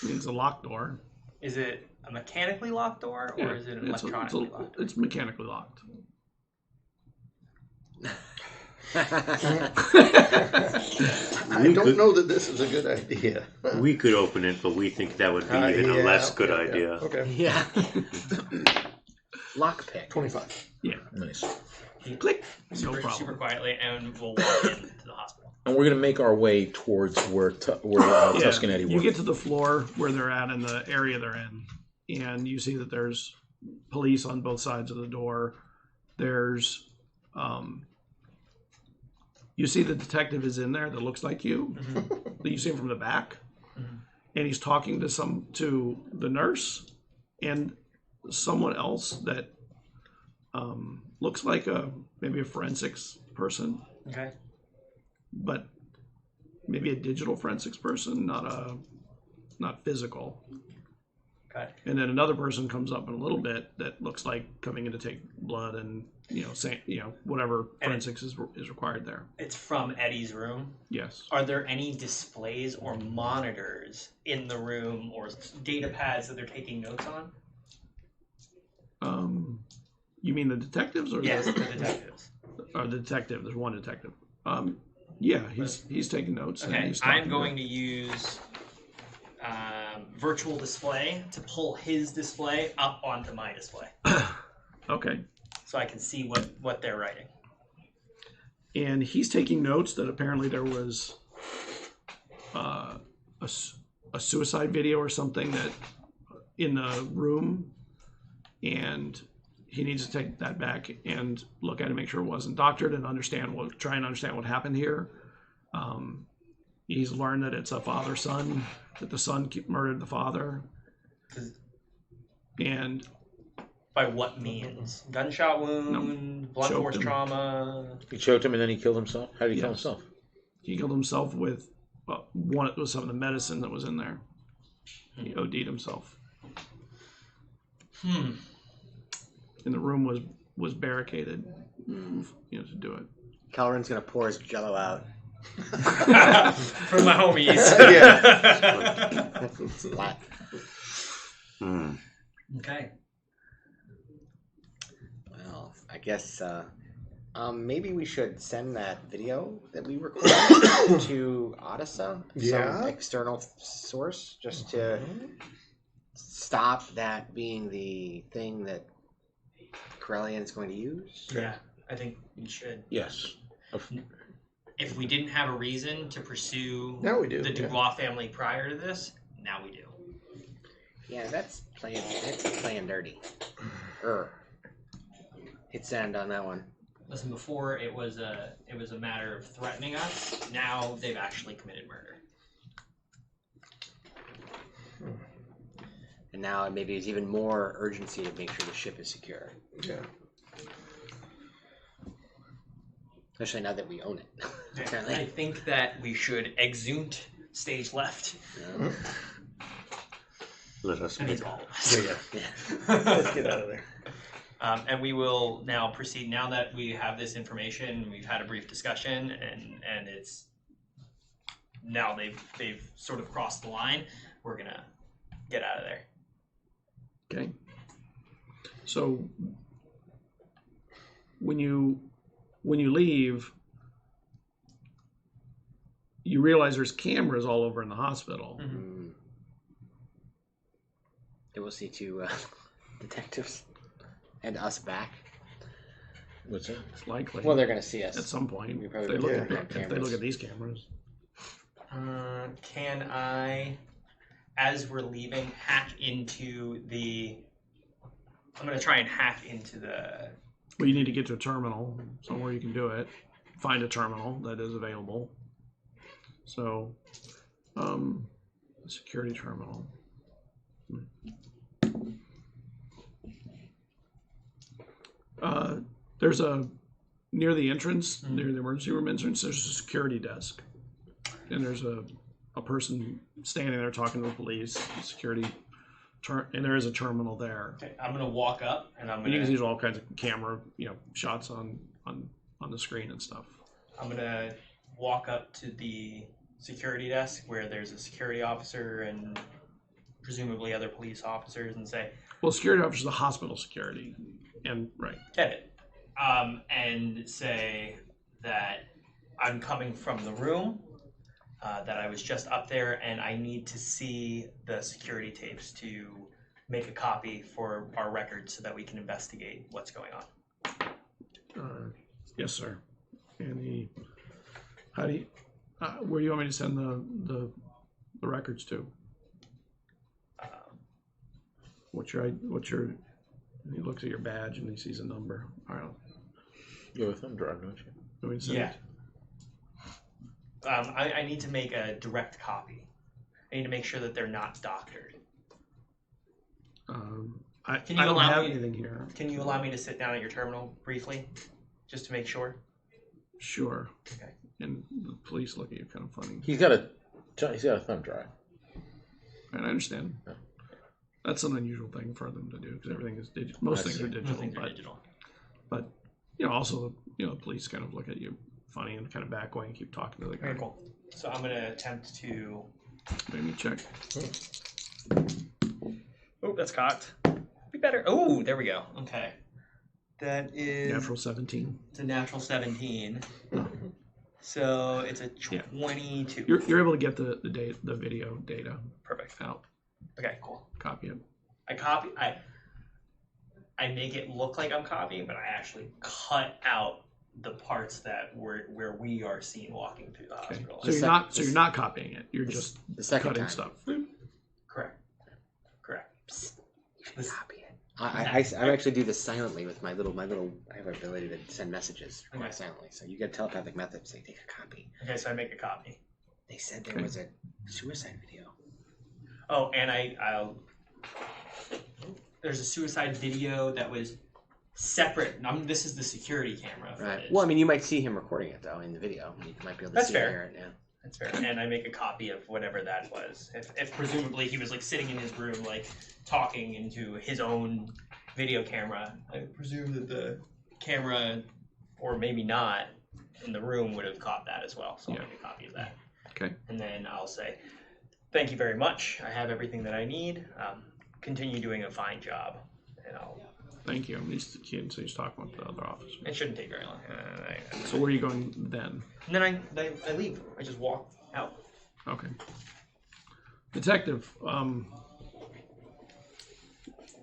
B: It's a locked door.
D: Is it a mechanically locked door or
B: Yeah,
D: is it an
B: it's
D: electronically locked door?
B: It's mechanically locked.
G: I don't know that this is a good idea.
E: We could open it, but we think that would be even a less good idea.
G: Okay.
C: Yeah. Lockpick.
G: 25.
A: Nice.
B: Click.
D: Super,
B: problem.
D: super quietly, and we'll walk into the hospital.
A: And we're going to make our way towards where Tuscanetti
B: You
A: works.
B: get to the floor where they're at in the area they're in, and you see that there's police on both sides of the door. There's, you see the detective is in there that looks like you.
D: Mm-hmm.
B: You see him from the back,
D: Mhm.
B: and he's talking to the nurse and someone else that looks like maybe a forensics person,
D: Okay.
B: but maybe a digital forensics person, not physical.
D: Okay.
B: And then another person comes up in a little bit that looks like coming in to take blood and whatever forensics is required there.
D: It's from Eddie's room.
B: Yes.
D: Are there any displays or monitors in the room or data pads that they're taking notes on?
B: You mean the detectives or
D: Yes, the detectives.
B: or the detective? There's one detective. Yeah, he's taking notes. and
D: Okay,
B: he's
D: I'm
B: talking
D: going to use virtual display to pull his display up onto my display,
B: Okay.
D: so I can see what they're writing.
B: And he's taking notes that apparently there was a suicide video or something that in the room, and he needs to take that back and look at it, make sure it wasn't doctored, and try and understand what happened here. He's learned that it's a father-son, that the son murdered the father, and
D: By what means? Gunshot wound, blunt
B: Choked
D: force
B: him.
D: trauma.
A: He choked him and then he killed himself. How did he kill
B: Yes.
A: himself?
B: he killed himself with some of the medicine that was in there. He OD'd himself. And the room was barricaded, to do it.
C: Kelleran's gonna pour his Jello out.
D: For my homies.
C: Splat.
D: Okay.
C: Well, I guess maybe we should send that video that we recorded to Odessa,
G: Yeah.
C: some external source, just to stop that being the thing that Corellian's going to use.
D: Yeah, I think we should.
A: Yes.
D: If we didn't have a reason to pursue
G: Now we do.
D: the
G: yeah.
D: Dubois family prior to this, now we do.
C: Yeah, that's playing dirty. Hit send on that one.
D: Listen, before it was a matter of threatening us. Now they've actually committed murder.
C: And now maybe there's even more urgency to make sure the ship is secure.
G: Yeah.
C: Especially now that we own it.
D: I think that we should exunt stage left.
C: Yeah.
E: Let us
D: That means
E: make
D: all of us.
C: Yeah.
G: Let's get out of there.
D: And we will now proceed. Now that we have this information, we've had a brief discussion, and it's now they've sort of crossed the line. We're gonna get out of there.
B: Okay. So when you leave, you realize there's cameras all over in the hospital.
C: Mm. It will see two detectives and us back.
A: What's that?
B: It's likely.
C: Well, they're going to see us.
B: at some point.
C: We
B: If
C: probably
B: they,
C: look
B: look
C: at
B: at,
C: the
B: if they look
C: cameras.
B: at these cameras.
D: Can I, as we're leaving, hack into the? I'm gonna try and hack into the.
B: Well, you need to get to a terminal somewhere you can do it. Find a terminal that is available. So, a security terminal. There's a near the entrance, near the emergency room entrance. There's a security desk, and there's a person standing there talking to the police. Security, and there is a terminal there.
D: Okay, I'm gonna walk up and I'm
B: And you can
D: gonna
B: see all kinds of camera, shots on the screen and stuff.
D: I'm gonna walk up to the security desk where there's a security officer and presumably other police officers and say,
B: Well, security officer is the hospital security, and right.
D: get it, and say that I'm coming from the room, that I was just up there, and I need to see the security tapes to make a copy for our records so that we can investigate what's going on.
B: Yes, sir. And how do you, where do you want me to send the records to? What's your? He looks at your badge and he sees a number. All right.
A: You have a thumb drive, don't you?
B: Want me to send
D: Yeah.
B: it?
D: I need to make a direct copy. I need to make sure that they're not doctored.
B: I
D: Can you
B: don't
D: allow
B: have
D: me-
B: anything here.
D: Can you allow me to sit down at your terminal briefly, just to make sure?
B: Sure.
D: Okay.
B: And the police look at you kind of funny.
A: He's got a thumb drive.
B: And I understand.
A: Yeah.
B: That's an unusual thing for them to do because everything is digital. Most things are digital,
D: Nothing
B: but
D: digital.
B: but also the police kind of look at you funny and kind of back away and keep talking to the guy.
D: Very cool. So I'm gonna attempt to.
B: Let me check.
D: Oh, that's cocked. Be better. Oh, there we go. Okay. That is
B: Natural 17.
D: It's a natural 17. So it's a 22.
B: You're able to get the video data
D: Perfect.
B: out,
D: Okay, cool.
B: copy it.
D: I make it look like I'm copying, but I actually cut out the parts that where we are seen walking through the
B: Okay.
D: hospital.
B: So you're not copying it. You're just
C: The second
B: cutting
C: time.
B: stuff.
D: Correct. This-
C: Copy it. I actually do this silently with my little. I have an ability to send messages quite
D: Okay.
C: silently. So you get a telepathic method. Say take a copy.
D: Okay, so I make a copy.
C: They said there
B: Okay.
C: was a suicide video.
D: Oh, and I'll. There's a suicide video that was separate. This is the security camera
C: Right.
D: footage.
C: Well, I mean, you might see him recording it though in the video. You might be able to
D: That's
C: see
D: fair.
C: it here. Yeah.
D: That's fair. And I make a copy of whatever that was. If presumably he was like sitting in his room, like talking into his own video camera, I presume that the camera, or maybe not, in the room would have caught that as well. So I'll
B: Yeah.
D: make a copy of that.
B: Okay.
D: And then I'll say, thank you very much. I have everything that I need. Continue doing a fine job. And
B: Thank you. So he's talking with the other officer.
D: it shouldn't take very long.
B: So where are you going then?
D: And then I leave. I just walk out.
B: Okay. Detective,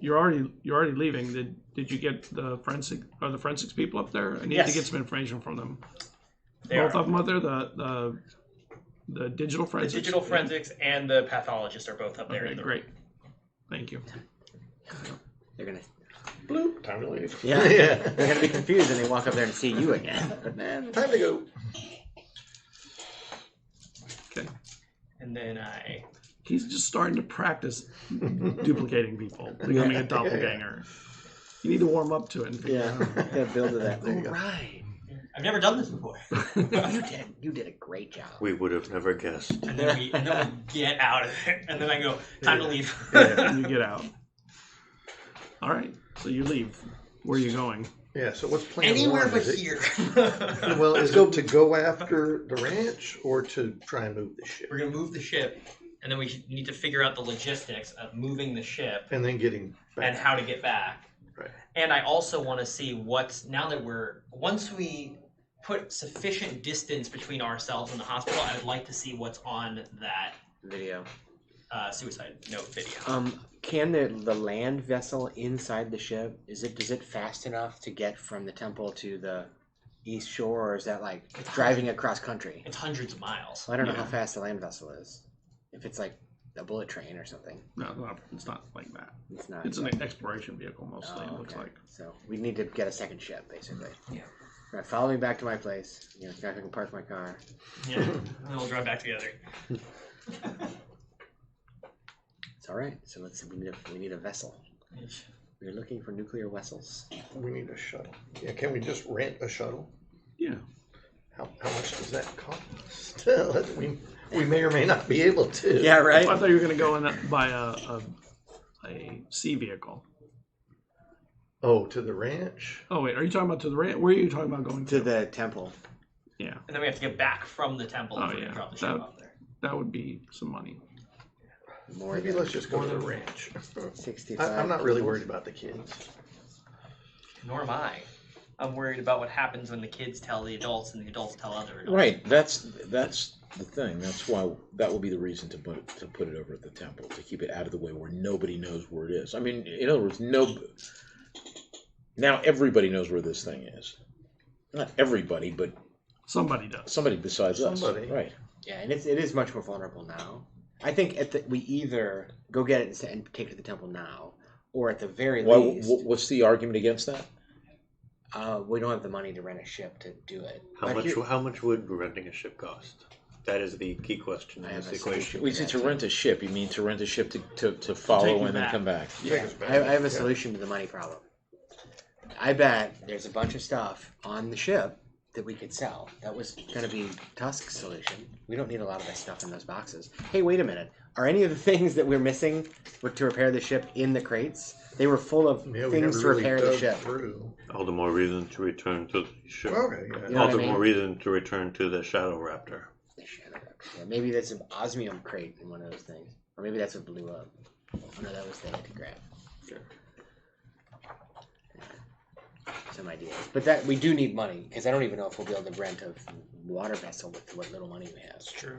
B: you're already leaving. Did you get the forensics people up there? I need
D: Yes.
B: to get some information from them.
D: They
B: Both
D: are.
B: of them up there. The digital
D: The
B: forensics.
D: digital forensics and the pathologist are both up there.
B: Okay,
D: in the
B: great. Thank you.
C: They're gonna.
G: Bloop. Time to leave.
C: Yeah.
G: Yeah.
C: They're gonna be confused and they walk up there and see you again. Man.
G: Time to go.
B: Okay.
D: And then
B: He's just starting to practice duplicating people, becoming a doppelganger. You need to warm up to it. And figure
C: Yeah. Gotta build to that.
G: There you go.
C: Right.
D: I've never done this before.
C: You did a great job.
E: We would have never guessed.
D: And then we get out of there. And then I go, time to leave.
B: And you get out. All right. So you leave. Where are you going?
G: Yeah, so what's plan
D: Anywhere
G: one?
D: but
G: Is it-
D: here.
G: Well, is it to go after the ranch or to try and move the ship?
D: We're going to move the ship, and then we need to figure out the logistics of moving the ship
G: And then getting back.
D: and how to get back.
G: Right.
D: And I also want to see once we put sufficient distance between ourselves and the hospital, I would like to see what's on that
C: Video.
D: suicide note video.
C: Can the land vessel inside the ship does it fast enough to get from the temple to the east shore, or is that like driving across country?
D: It's hundreds of miles.
C: Well, I don't know how fast the land vessel is. If it's like a bullet train or something,
B: No, it's not like that.
C: it's not.
B: It's an exploration vehicle mostly,
C: Oh,
B: it looks
C: okay.
B: like.
C: So we need to get a second ship, basically.
D: Yeah.
C: Right, follow me back to my place. You know, if I can park my car.
D: Yeah, and then we'll drive back together.
C: It's all right. So let's see. We need a vessel. We're looking for nuclear vessels.
G: We need a shuttle. Yeah, can we just rent a shuttle?
B: Yeah.
G: How much does that cost? we may or may not be able to.
C: Yeah, right.
B: I thought you were going to go and buy a sea vehicle.
G: Oh, to the ranch?
B: Oh, wait. Are you talking about to the ranch? Where are you talking about going to?
C: To the temple.
B: Yeah.
D: And then we have to get back from the temple
B: Oh,
D: if we're going
B: yeah.
D: to drop the ship off there.
B: That would be some money.
C: More
G: Maybe
C: than
G: let's just go to the ranch.
C: 65.
G: I'm not really worried about the kids.
D: Nor am I. I'm worried about what happens when the kids tell the adults and the adults tell other adults.
A: Right. That's the thing. That's why that will be the reason to put it over at the temple, to keep it out of the way where nobody knows where it is. I mean, in other words, now everybody knows where this thing is. Not everybody, but
B: Somebody does.
A: somebody besides
G: Somebody.
A: us. Right.
C: Yeah, and it is much more vulnerable now. I think we either go get it and take it to the temple now, or at the very least,
A: What's the argument against that?
C: we don't have the money to rent a ship to do it.
E: How much would renting a ship cost? That is the key question
C: I
E: in
C: have
E: this
C: a
E: equation.
C: solution.
A: We said to rent a ship. You mean to rent a ship to follow
B: Take you
A: and then
B: back.
A: come back?
C: Yeah, I have a solution to the money problem. I bet there's a bunch of stuff on the ship that we could sell. That was going to be Tusk's solution. We don't need a lot of that stuff in those boxes. Hey, wait a minute. Are any of the things that we're missing to repair the ship in the crates? They were full of
G: Yeah, we
C: things
G: never
C: to
G: really
C: repair the
G: dug
C: ship.
G: through.
E: All the more reason to return to the ship.
G: Okay, yeah.
C: You know
E: All
C: what I
E: the more
C: mean?
E: reason to return to the Shadow Raptor.
C: The shadow. Yeah, maybe there's an osmium crate in one of those things. Or maybe that's what blew up. Oh no, that was the anti-grav.
G: Sure.
C: Some ideas. But that we do need money, because I don't even know if we'll be able to rent a water vessel with what little money we have.
D: That's true.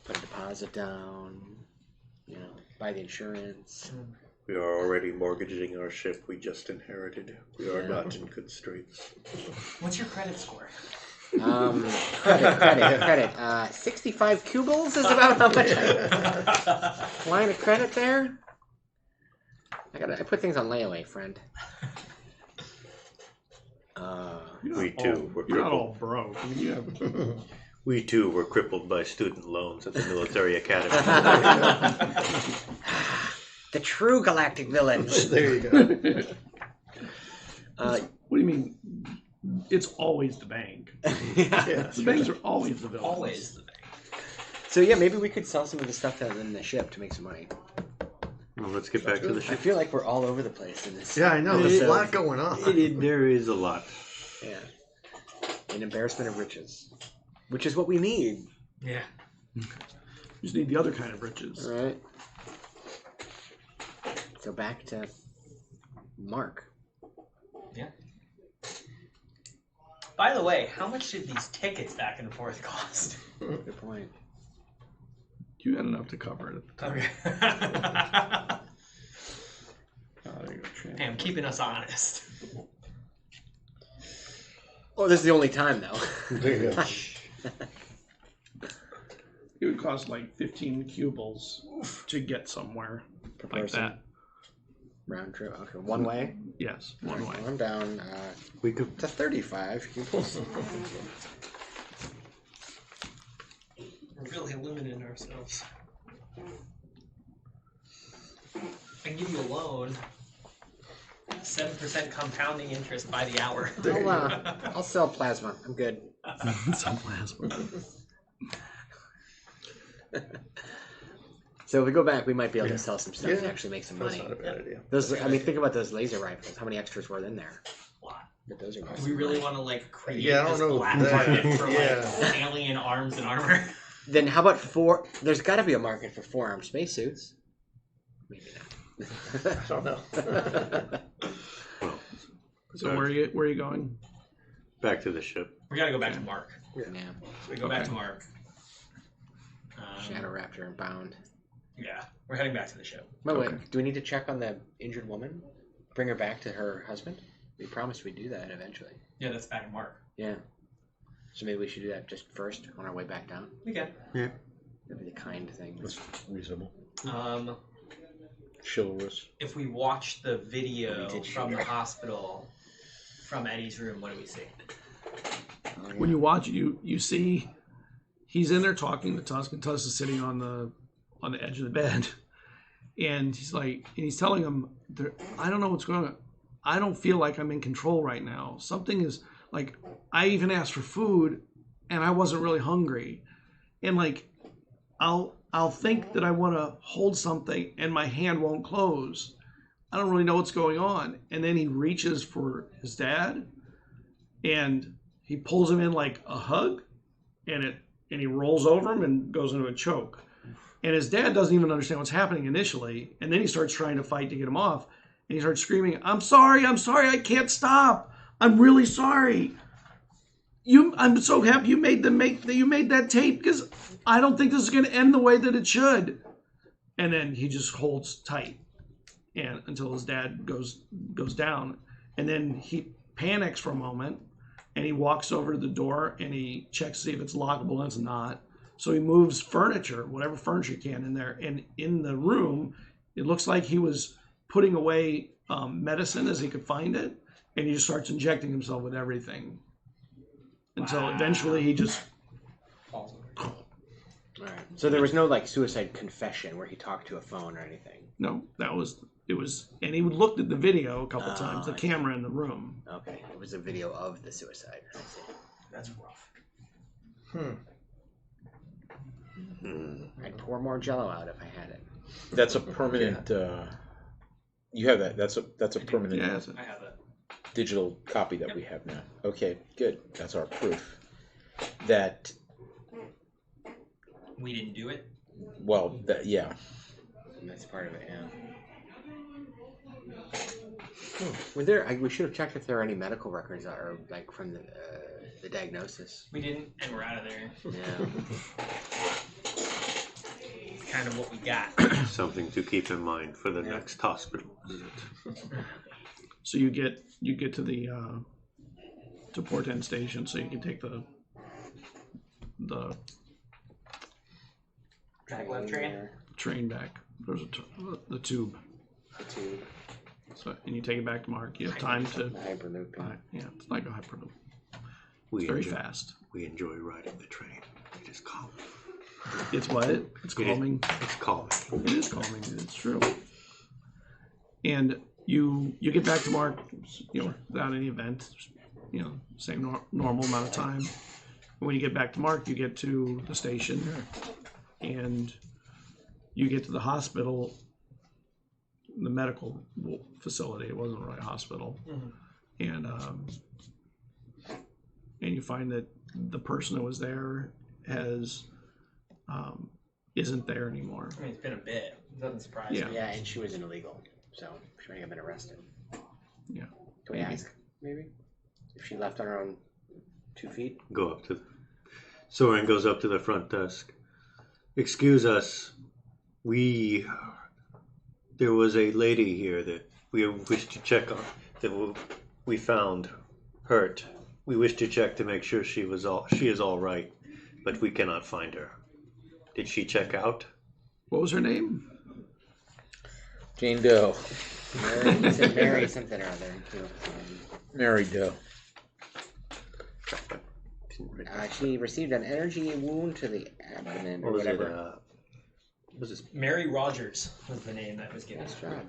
C: Put a deposit down, you know, buy the insurance.
E: We are already mortgaging our ship we just inherited. We are
C: Yeah.
E: not in good straits.
D: What's your credit score?
C: Credit. 65 cubiles is about how much line of credit there. I put things on layaway, friend.
E: We too were
B: You're not all
E: crippled.
B: broke. I mean, you have
E: We too were crippled by student loans at the military academy.
C: The true galactic villain.
G: There you go.
B: What do you mean? It's always the bank.
G: Yeah.
B: The banks are always the villains.
D: Always the bank.
C: So yeah, maybe we could sell some of the stuff that's in the ship to make some money.
E: Well, let's get back to the
C: I
E: ship.
C: feel like we're all over the place in this.
G: Yeah, I know. There's a lot going on.
E: There is a lot.
C: Yeah. An embarrassment of riches, which is what we need.
D: Yeah.
B: You just need the other kind of riches.
C: All right. So back to Mark.
D: Yeah. By the way, how much did these tickets back and forth cost?
C: Good point.
B: You had enough to cover it.
D: Okay.
B: There you go, Tran.
D: Hey, I'm keeping us honest.
C: Oh, this is the only time though.
G: There you go.
B: It would cost like 15 cubles to get somewhere
C: Per
B: like
C: person.
B: that.
C: Round trip. Okay, one way.
B: Yes, one way.
C: I'm down
E: We could
C: to 35 cubibles.
D: We're really limiting ourselves. I can give you a loan. 7% compounding interest by the hour.
C: I'll sell plasma. I'm good.
B: Some plasma.
C: So if we go back, we might be able to sell some stuff to
G: Yeah.
C: actually make some
G: That's
C: money.
G: not a bad idea.
C: Those, I mean, think about those laser rifles. How many extras were in there?
D: Wow.
C: But those are
D: Do we really want to create
G: Yeah, I don't
D: this
G: know
D: black
G: that.
D: market for
G: Yeah.
D: alien arms and armor?
C: Then how about there's got to be a market for 4-arm spacesuits. Maybe
G: I don't know.
E: well,
B: So where are you going?
E: back to the ship.
D: We gotta go back to Mark.
C: not. Yeah.
D: So we go back to Mark.
C: Shadow Raptor and Bound.
D: Yeah, we're heading back to the ship.
C: By the way,
B: Okay.
C: do we need to check on the injured woman? Bring her back to her husband? We promised we'd do that eventually.
D: Yeah, that's back to Mark.
C: Yeah. So maybe we should do that just first on our way back down.
D: We can.
E: Yeah.
C: That'd be the kind thing.
A: That's reasonable. Chivalrous.
D: If we watch the video
C: We did
D: from
C: shoot
D: the
C: her.
D: hospital, from Eddie's room, what do we see?
C: Oh, yeah.
B: When you watch it, you see he's in there talking to Tusk, and Tusk is sitting on the edge of the bed, and he's telling him, I don't know what's going on. I don't feel like I'm in control right now. Something is like, I even asked for food, and I wasn't really hungry, and I'll think that I want to hold something, and my hand won't close. I don't really know what's going on, and then he reaches for his dad, and he pulls him in like a hug, and he rolls over him and goes into a choke. And his dad doesn't even understand what's happening initially, and then he starts trying to fight to get him off, and he starts screaming, I'm sorry, I can't stop. I'm really sorry. I'm so happy you made that tape, because I don't think this is going to end the way that it should. And then he just holds tight and until his dad goes down, and then he panics for a moment, and he walks over to the door and he checks to see if it's lockable, and it's not. So he moves furniture, whatever furniture he can, in there, and in the room it looks like he was putting away medicine as he could find it, and he just starts injecting himself with everything until eventually he just
D: Falls over.
C: All right. So there was no suicide confession where he talked to a phone or anything.
B: no, it was, and he looked at the video a couple
C: Oh,
B: times, the
C: I see.
B: camera in the room.
C: Okay, it was a video of the suicide. I see.
D: That's rough.
C: I'd pour more Jello out if I had it.
A: That's a permanent. You have that. That's a permanent
B: Yeah,
D: I have that.
A: digital copy that we have now. Okay, good. That's our proof that.
D: We didn't do it.
A: Well, yeah.
C: And that's part of it, yeah. Were there? We should have checked if there are any medical records that are from the diagnosis.
D: We didn't, and we're out of there.
C: Yeah.
D: It's kind of what we got.
E: Something to keep in mind for the next hospital visit.
B: So you get to the to Port End Station, so you can take the
D: Track left train.
B: train back. There's the tube.
C: The tube,
B: So, and you take it back to Mark. You have time to.
C: the hyperloop.
B: Yeah, it's like a hyperloop.
E: We
B: It's very
E: enjoy,
B: fast.
E: We enjoy riding the train. It is calm.
B: It's what? It's
E: It is-
B: calming.
E: It's calming.
B: It is calming. It's true. And you get back to Mark, without any event, same normal amount of time. And when you get back to Mark, you get to the station, and you get to the hospital, the medical facility. It wasn't really a hospital, and you find that the person that was there isn't there anymore.
D: I mean, it's been a bit. It doesn't surprise
B: Yeah.
D: me.
C: Yeah, and she was an illegal, so she might have been arrested.
B: Yeah.
C: Can we ask, maybe? If she left on her own 2 feet?
E: Go up to. Soren goes up to the front desk. Excuse us. There was a lady here that we wish to check on. That we found hurt. We wish to check to make sure she is all right, but we cannot find her. Did she check out?
B: What was her name?
A: Jane Doe.
C: Mary, said Mary something or other.
A: Mary Doe.
C: She received an energy wound to the abdomen or
E: Or was
C: whatever.
E: it? Was this?
D: Mary Rogers was the name that was given.
C: Nice job.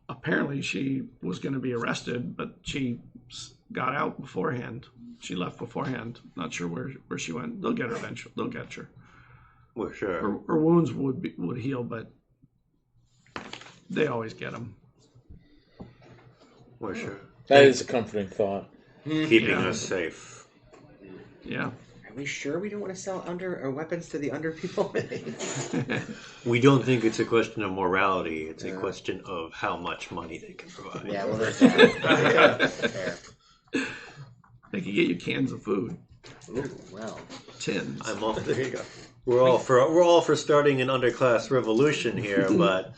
B: Apparently she was going to be arrested, but she got out beforehand. She left beforehand. Not sure where she went. They'll get her eventually. They'll get her.
E: We're sure.
B: Her wounds would heal, but they always get them.
E: We're sure.
A: That is a comforting thought.
E: Keeping
B: Yeah.
E: us safe.
B: Yeah.
C: Are we sure we don't want to sell weapons to the under people?
E: We don't think it's a question of morality. It's a question of how much money they can provide.
C: Yeah, well, there's that. Fair.
B: They can get you cans of food,
C: Ooh, well.
B: tins.
E: I'm all.
G: There you go.
E: We're all for starting an underclass revolution here, but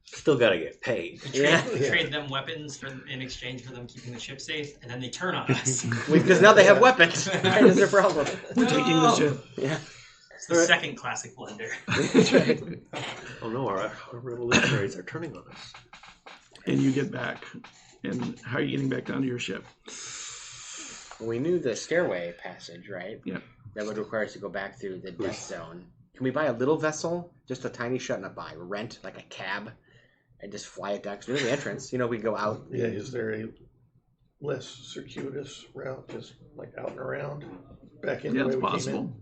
E: still got to get paid.
D: Trade them weapons in exchange for them keeping the ship safe, and then they turn on us.
C: Because now they have weapons. That is their problem.
B: We're taking the ship.
C: Yeah.
D: It's the second classic blunder.
C: That's right.
E: Oh no, our revolutionaries are turning on us.
B: And you get back. And how are you getting back down to your ship?
C: Well, we knew the stairway passage, right?
B: Yeah.
C: That would require us to go back through the death zone. Can we buy a little vessel? Just a tiny shut and a buy. Rent, like a cab, and just fly it down. Because we know the entrance. We go out.
G: Yeah, is there a less circuitous route, just like out and around, back in
B: Yeah,
G: the way
B: it's
G: we
B: possible.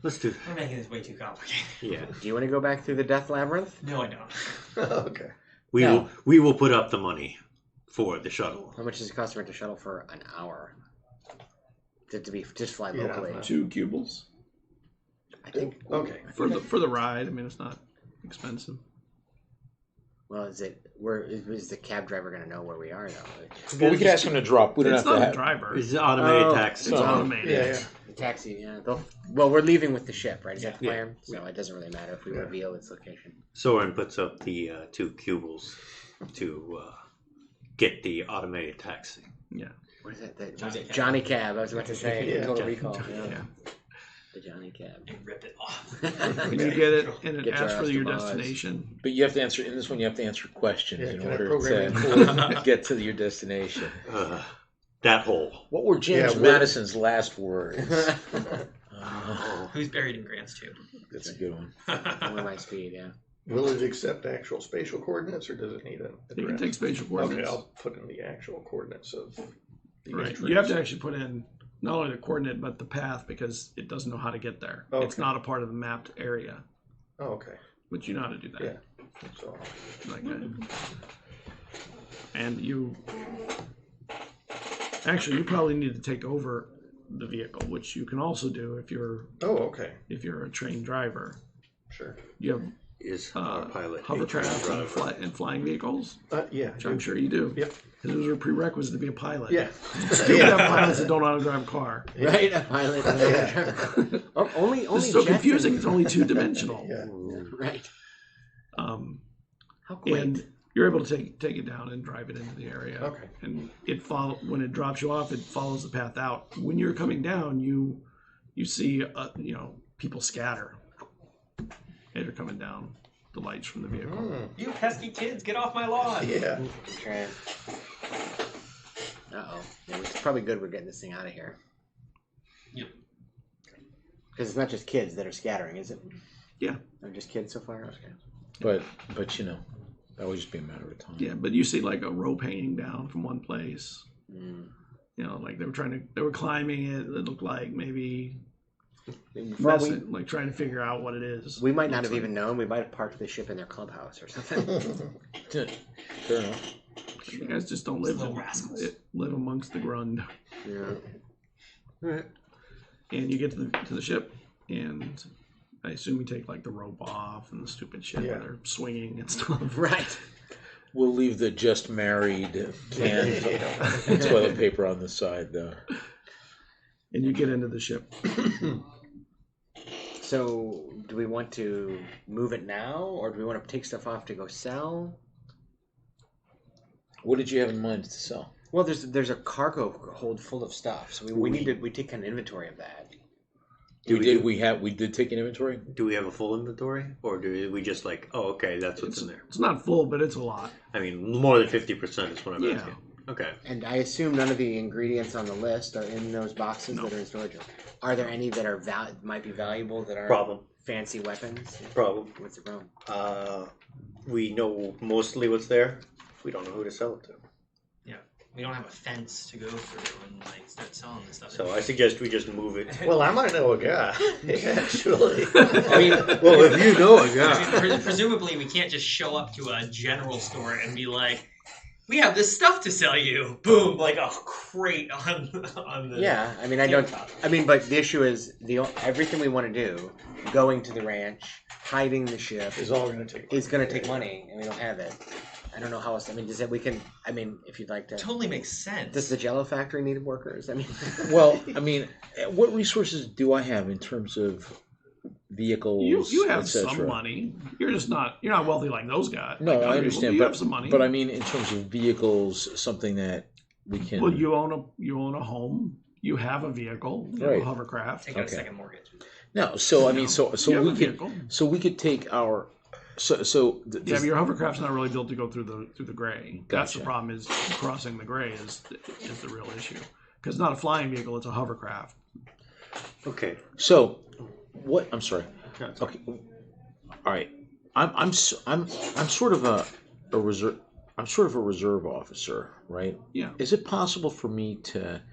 E: Let's do
D: We're making this way too complicated.
E: Yeah.
C: Do you want to go back through the death labyrinth?
D: No, I don't.
G: came in? Okay.
E: We will put up the money for the shuttle.
C: How much does it cost to rent a shuttle for an hour? To be just fly
G: Yeah,
C: locally.
B: 2 cubles
C: I think.
G: Okay.
B: for the ride. I mean, it's not expensive.
C: Well, is the cab driver going to know where we are though?
A: Well, we could ask him to drop. We don't
B: It's
A: have
B: not
A: to
B: a
A: have.
B: driver.
E: It's an automated
C: Oh,
E: taxi.
B: It's
A: So-
B: automated.
G: Yeah,
C: The taxi, yeah. Well, we're leaving with the ship, right? Is that the
E: Yeah.
C: plan? So it doesn't really matter if we
G: Yeah.
C: reveal its location.
E: Soren puts up the 2 cubles to get the automated taxi.
B: Yeah.
C: What is that? Was
D: Johnny
C: it
D: Cab.
C: Johnny Cab? I was about to say
G: Yeah.
C: Total Recall.
B: Yeah.
C: Yeah. The Johnny Cab.
D: And rip it off.
B: And you get it, and it
C: Get your
B: asks for
C: ass
B: your
C: to Mars.
B: destination.
A: But you have to answer in this one. You have to answer questions
G: Yeah,
A: in
G: can I
A: order
G: program
A: to get to your destination.
E: That hole.
A: What were James
G: Yeah,
A: Madison's last words?
D: Who's buried in Grant's tomb?
A: That's a good one.
C: One of my speed, yeah.
G: Will it accept actual spatial coordinates, or does it need an address?
B: You can take spatial
G: Okay,
B: coordinates.
G: I'll put in the actual coordinates of the
B: Right.
G: entrance.
B: You have to actually put in not only the coordinate but the path because it doesn't know how to get there. It's
G: Okay.
B: not a part of the mapped area,
G: Oh, okay.
B: but you know how to do that.
G: Yeah. So,
B: Like and you actually you probably need to take over the vehicle, which you can also do if you're
G: okay.
B: a trained driver.
G: Sure.
B: You have
E: Is our pilot a
B: hovercraft
E: driver?
B: and flying vehicles,
G: Yeah.
B: which I'm sure you do.
G: Yep.
B: Because those are a prerequisite to be a pilot.
G: Yeah.
B: You have pilots that don't know how to drive a car.
C: Right? A pilot. Only
B: It's so
C: jets
B: confusing.
C: and-
B: It's only 2-dimensional.
G: Yeah.
C: Right. How quaint.
B: And you're able to take it down and drive it into the area.
G: Okay.
B: And when it drops you off, it follows the path out. When you're coming down, you see people scatter as you're coming down the lights from the vehicle.
D: You pesky kids, get off my lawn!
G: Yeah.
C: Okay. Uh-oh. Yeah, it's probably good we're getting this thing out of here.
D: Yep.
C: Because it's not just kids that are scattering, is it?
B: Yeah.
C: They're just kids so far? Okay.
A: But that would just be a matter of time.
B: Yeah, but you see like a rope hanging down from one place. Like they were climbing it. It looked like maybe
C: Well,
B: trying to figure out what it is.
C: we might not have even known. We might have parked the ship in their clubhouse or something.
A: Fair enough.
B: You guys just don't live
D: Little rascals.
B: live amongst the grund.
C: Yeah.
B: And you get to the ship, and I assume you take like the rope off and the stupid shit where they're swinging and stuff.
C: Right.
A: We'll leave the just married canned toilet paper on the side, though.
B: And you get into the ship.
C: So, do we want to move it now, or do we want to take stuff off to go sell?
A: What did you have in mind to sell?
C: Well, there's a cargo hold full of stuff, so we take an inventory of that.
A: We did take an inventory.
E: Do we have a full inventory, or do we just like, oh, okay, that's what's in there?
B: It's not full, but it's a lot.
E: I mean, more than 50% is what I'm asking. Okay.
C: And I assume none of the ingredients on the list are in those boxes that are in storage. Are there any that are might be valuable that are
E: Problem.
C: fancy weapons?
E: Problem.
C: What's the problem?
E: We know mostly what's there. We don't know who to sell it to.
D: We don't have a fence to go through and like start selling this stuff.
E: So I suggest we just move it.
G: Well, I might know a guy, actually.
C: I mean,
E: Well, if you know a guy.
D: I mean, presumably, we can't just show up to a general store and be like, "We have this stuff to sell you." Boom, like a crate on the.
C: yeah, I mean, but the issue is everything we want to do, going to the ranch, hiding the ship,
G: Is all going to take.
C: take money, and we don't have it. I don't know how else. I mean, if you'd like to.
D: Totally makes sense.
C: Does the Jello factory need workers? I mean,
A: Well, I mean, what resources do I have in terms of vehicles?
B: You have
A: etc.?
B: some money. You're not wealthy like those guys.
A: No,
B: like
A: I
B: other
A: understand,
B: people. You
A: but
B: have some money.
A: But I mean, in terms of vehicles, something that we can.
B: Well, you own a home. You have a vehicle. You have
A: Right.
B: a hovercraft.
D: Take out a
A: Okay.
D: second mortgage.
A: No, so I mean, so
B: You have
A: we
B: a
A: could
B: vehicle.
A: we could take our
B: Yeah, but your hovercraft's not really built to go through the gray. That's the
A: Gotcha.
B: problem. Is crossing the gray is the real issue. Because it's not a flying vehicle; it's a hovercraft.
E: Okay.
A: so what? I'm sorry.
E: No, it's
A: Okay, all right. I'm sort of a reserve. I'm sort of a reserve officer, right?
B: Yeah,
A: Is it possible for me to?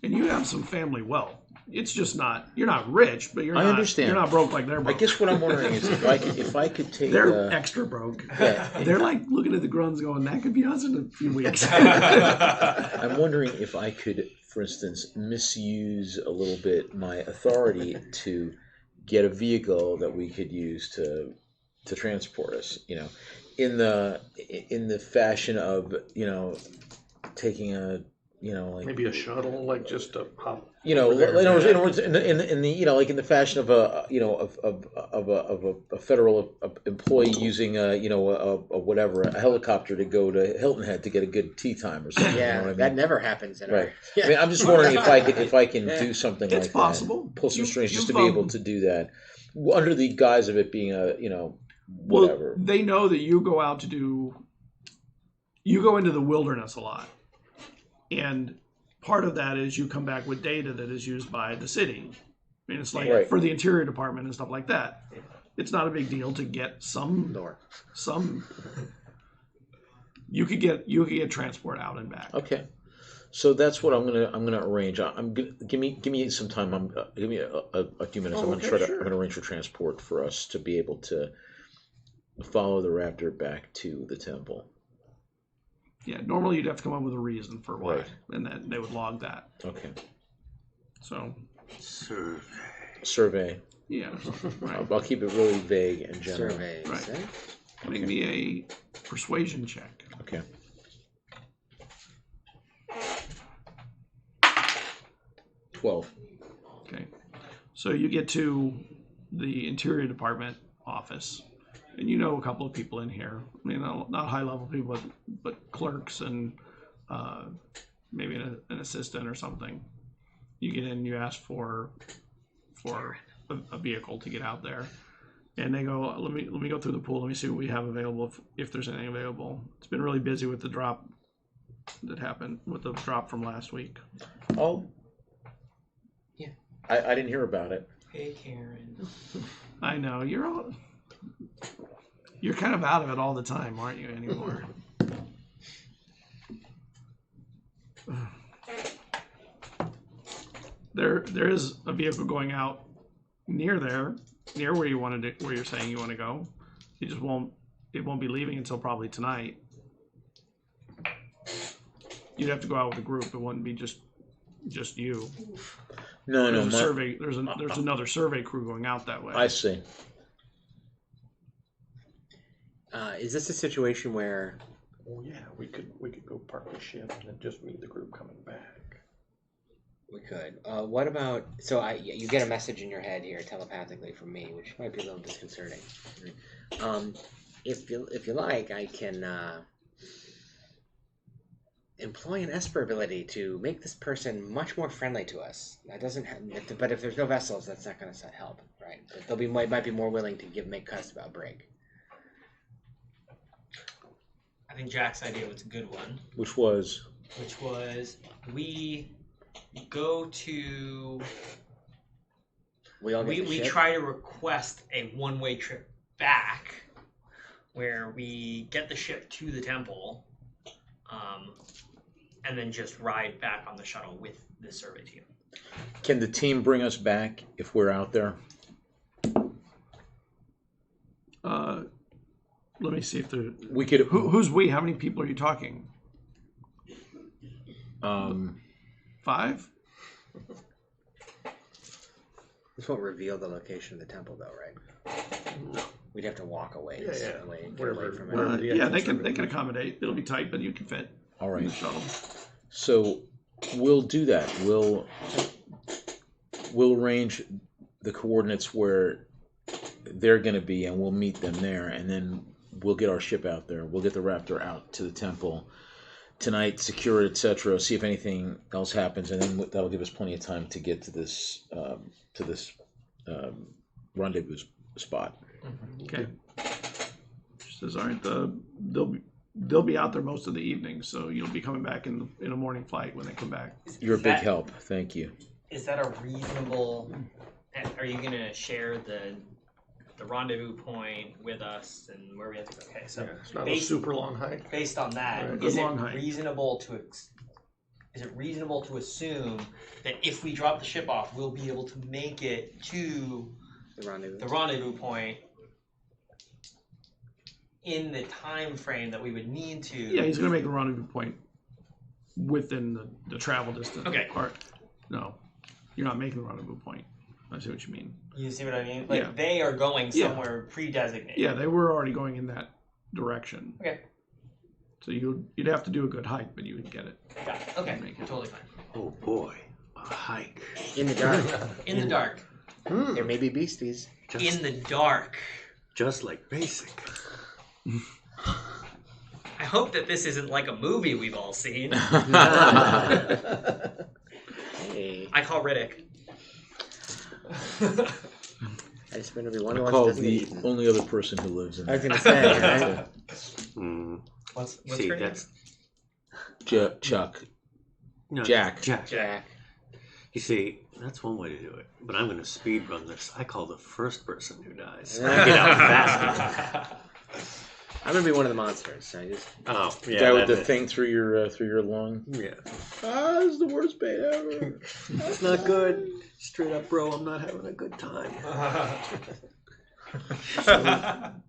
B: and you have some family wealth. It's just not. You're not rich, but you're
A: I
B: not.
A: understand.
B: You're not broke like they're
A: I
B: broke.
A: guess what I'm wondering is if I could take.
B: They're extra broke.
A: Yeah.
B: They're like looking at the gruns, going, "That could be us in a few weeks."
A: I'm wondering if I could, for instance, misuse a little bit my authority to get a vehicle that we could use to transport us. In the fashion of taking a like
G: Maybe a shuttle, like just a hop.
A: in
G: over there,
A: other
G: back.
A: words, in the like in the fashion of a federal employee using a helicopter to go to Hilton Head to get a good tea time or something.
C: yeah,
A: you know what I
C: that
A: mean?
C: never happens in
A: Right.
C: our.
A: I mean, I'm just wondering if I can do something
B: It's
A: like
B: possible.
A: that, pull some strings just to
B: you've,
A: be able to do that under the guise of it being whatever.
B: Well, they know that you go out to do. You go into the wilderness a lot, and part of that is you come back with data that is used by the city. I mean, it's like
A: Right.
B: for the Interior Department and stuff like that. It's not a big deal to get some. You could get transport out and back.
A: Okay, so that's what I'm gonna arrange. Give me some time. Give me a few minutes. I'm gonna arrange for transport for us to be able to follow the raptor back to the temple.
B: Yeah, normally you'd have to come up with a reason for why,
A: Right.
B: and then they would log that.
A: Okay.
B: So,
A: Survey.
B: yeah, right.
A: I'll keep it really vague and general.
C: Surveys.
B: Right.
C: Eh?
B: Make me a persuasion check.
A: Okay. 12.
B: Okay. So you get to the Interior Department office, and you know a couple of people in here. I mean, not high level people, but clerks and maybe an assistant or something. You get in, you ask for a vehicle to get out there, and they go, let me go through the pool. Let me see what we have available if there's anything available. It's been really busy with the drop that happened with the drop from last week.
A: Oh.
C: Yeah.
A: I didn't hear about it.
D: Hey, Karen.
B: I know you're kind of out of it all the time, aren't you anymore? There is a vehicle going out near where you want to where you're saying you want to go. It won't be leaving until probably tonight. You'd have to go out with a group. It wouldn't be just you.
A: No,
B: There's a
A: no.
B: survey. There's another survey crew going out that way.
A: I see.
C: Is this a situation where
G: Oh yeah, we could go park the ship and then just meet the group coming back.
C: we could? What about? So you get a message in your head here telepathically from me, which might be a little disconcerting. If you like, I can employ an Esper ability to make this person much more friendly to us. That doesn't have, but if there's no vessels, that's not going to help, right? But they'll be might be more willing to make cuts about break.
D: I think Jack's idea was a good one.
A: Which was
D: we go to we
C: ship?
D: try to request a one-way trip back, where we get the ship to the temple, and then just ride back on the shuttle with the survey team.
A: Can the team bring us back if we're out there?
B: Let me see if there.
A: We could.
B: Who's we? How many people are you talking? 5?
C: This won't reveal the location of the temple, though, right?
E: No.
C: We'd have to walk away.
G: Yeah,
C: get away from
G: wherever
C: it.
G: the
B: Yeah,
G: actual
B: they can accommodate. It'll be tight, but you can fit
A: All
B: in the
A: right.
B: shuttle.
A: So we'll do that. We'll arrange the coordinates where they're going to be, and we'll meet them there, and then we'll get our ship out there. We'll get the Raptor out to the temple tonight, secure it, etc. See if anything else happens, and then that'll give us plenty of time to get to this rendezvous spot.
B: Okay. She says, "All right, they'll be out there most of the evening, so you'll be coming back in a morning flight when they come back."
A: You're a big help. Thank you.
D: Is that a reasonable? Are you going to share the rendezvous point with us and where we have to go? Okay, so
G: Yeah, it's not a
D: based,
G: super long hike.
D: based on that,
G: Right.
D: is
B: Good
D: it
B: long hike.
D: reasonable to assume that if we drop the ship off, we'll be able to make it to
C: The rendezvous.
D: the rendezvous point in the time frame that we would need to?
B: Yeah, he's going to make a rendezvous point within the travel distance.
D: Okay.
B: No, you're not making a rendezvous point. I see what you mean.
D: You see what I mean? Like
B: Yeah.
D: they are going
B: Yeah.
D: somewhere pre-designated.
B: Yeah, they were already going in that direction.
D: Okay.
B: So you'd have to do a good hike, but you would get it.
D: Got it. Okay.
B: Make it.
D: Totally fine.
E: Oh boy, a hike.
C: In the dark.
D: In the dark.
C: There may be beasties.
E: Just,
D: In the dark.
E: just like basic.
D: I hope that this isn't like a movie we've all seen.
C: Hey,
D: I call Riddick.
C: I just want to be one of
A: I
C: the ones
A: call
C: that doesn't get
A: the
C: eaten.
A: only other person who lives in
C: I was
A: there.
C: going to say, right?
E: Mm.
D: What's
E: See,
D: her name?
E: that's
A: Chuck.
E: no,
A: Jack.
C: Jack.
E: You see, that's one way to do it. But I'm going to speed run this. I call the first person who dies.
C: Yeah.
E: I get out faster.
C: I'm going to be one of the monsters. So I just...
E: Oh, yeah.
A: Guy with the
E: that-
A: thing through your lung.
E: Yeah.
A: Ah, this is the worst bait ever.
E: That's not good. Straight up, bro, I'm not having a good time.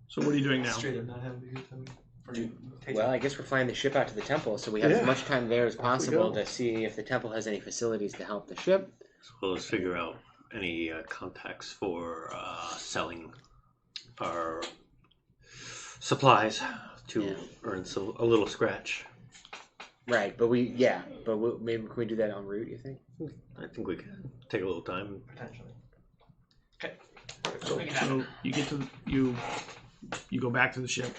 B: So what are you doing now?
D: Straight up not having a good time.
C: Well, I guess we're flying the ship out to the temple, so we have as
G: Yeah.
C: much time there as possible
G: go.
C: to see if the temple has any facilities to help the ship.
E: As well as figure out any contacts for selling our supplies to earn a little scratch.
C: Right, but maybe can we do that en route, you think?
E: I think we can take a little time.
D: Potentially. Okay.
B: So you get to you go back to the ship,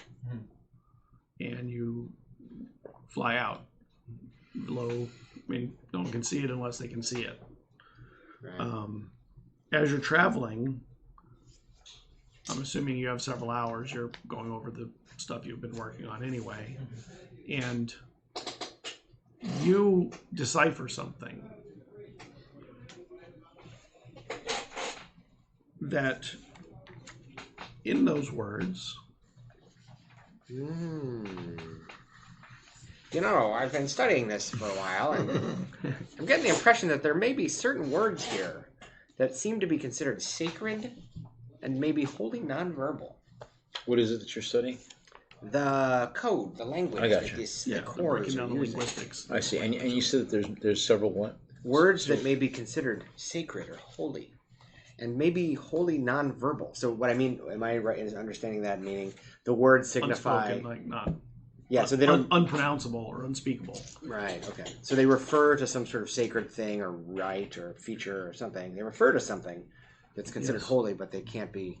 B: and you fly out. Below, I mean, no one can see it unless they can see it.
C: Right.
B: As you're traveling, I'm assuming you have several hours. You're going over the stuff you've been working on anyway, and you decipher something that in those words.
C: You know, I've been studying this for a while, and I'm getting the impression that there may be certain words here that seem to be considered sacred and maybe wholly nonverbal.
A: What is it that you're studying?
C: The code, the language,
A: I got
C: that
A: you.
C: these,
B: Yeah,
C: the
B: they're
C: cores
B: breaking
C: are
B: down the
C: using.
B: linguistics.
A: I see. And you said that there's several what?
C: Words that may be considered sacred or holy, and maybe wholly nonverbal. So what I mean, am I right in understanding that meaning the words signify?
B: Unspoken, like not
C: Yeah, so they don't.
B: unpronounceable or unspeakable.
C: Right. Okay. So they refer to some sort of sacred thing or rite or feature or something. They refer to something that's considered
B: Yes.
C: holy, but they can't be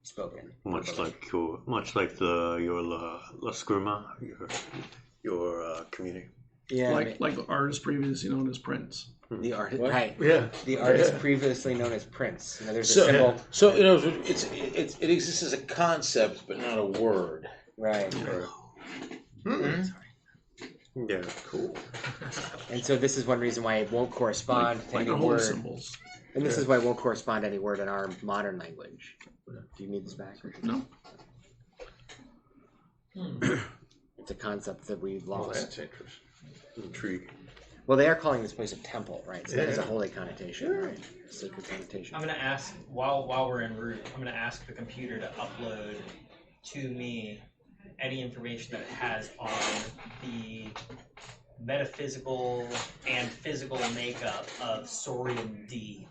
C: spoken.
E: Much like your La Scrima, your community.
C: Yeah,
B: like the artist previously known as Prince.
C: the artist,
A: What?
C: right?
G: Yeah.
C: The artist previously known as Prince. You know, there's a
A: So,
C: symbol,
A: so you know, it exists as a concept, but not a word.
C: right?
G: Hmm.
E: Yeah.
G: Cool.
C: And so this is one reason why it won't correspond to
B: Like
C: any
B: the holy
C: word.
B: symbols.
C: And this is why it won't correspond to any word in our modern language. Do you need this back?
B: No.
C: It's a concept that we've
G: Well,
C: lost.
G: that's interesting.
E: Intriguing.
C: Well, they are calling this place a temple, right? So that is a
G: Yeah.
C: holy connotation, right? Sacred connotation.
D: I'm gonna ask while we're en route. I'm gonna ask the computer to upload to me any information that it has on the metaphysical and physical makeup of Sorium D.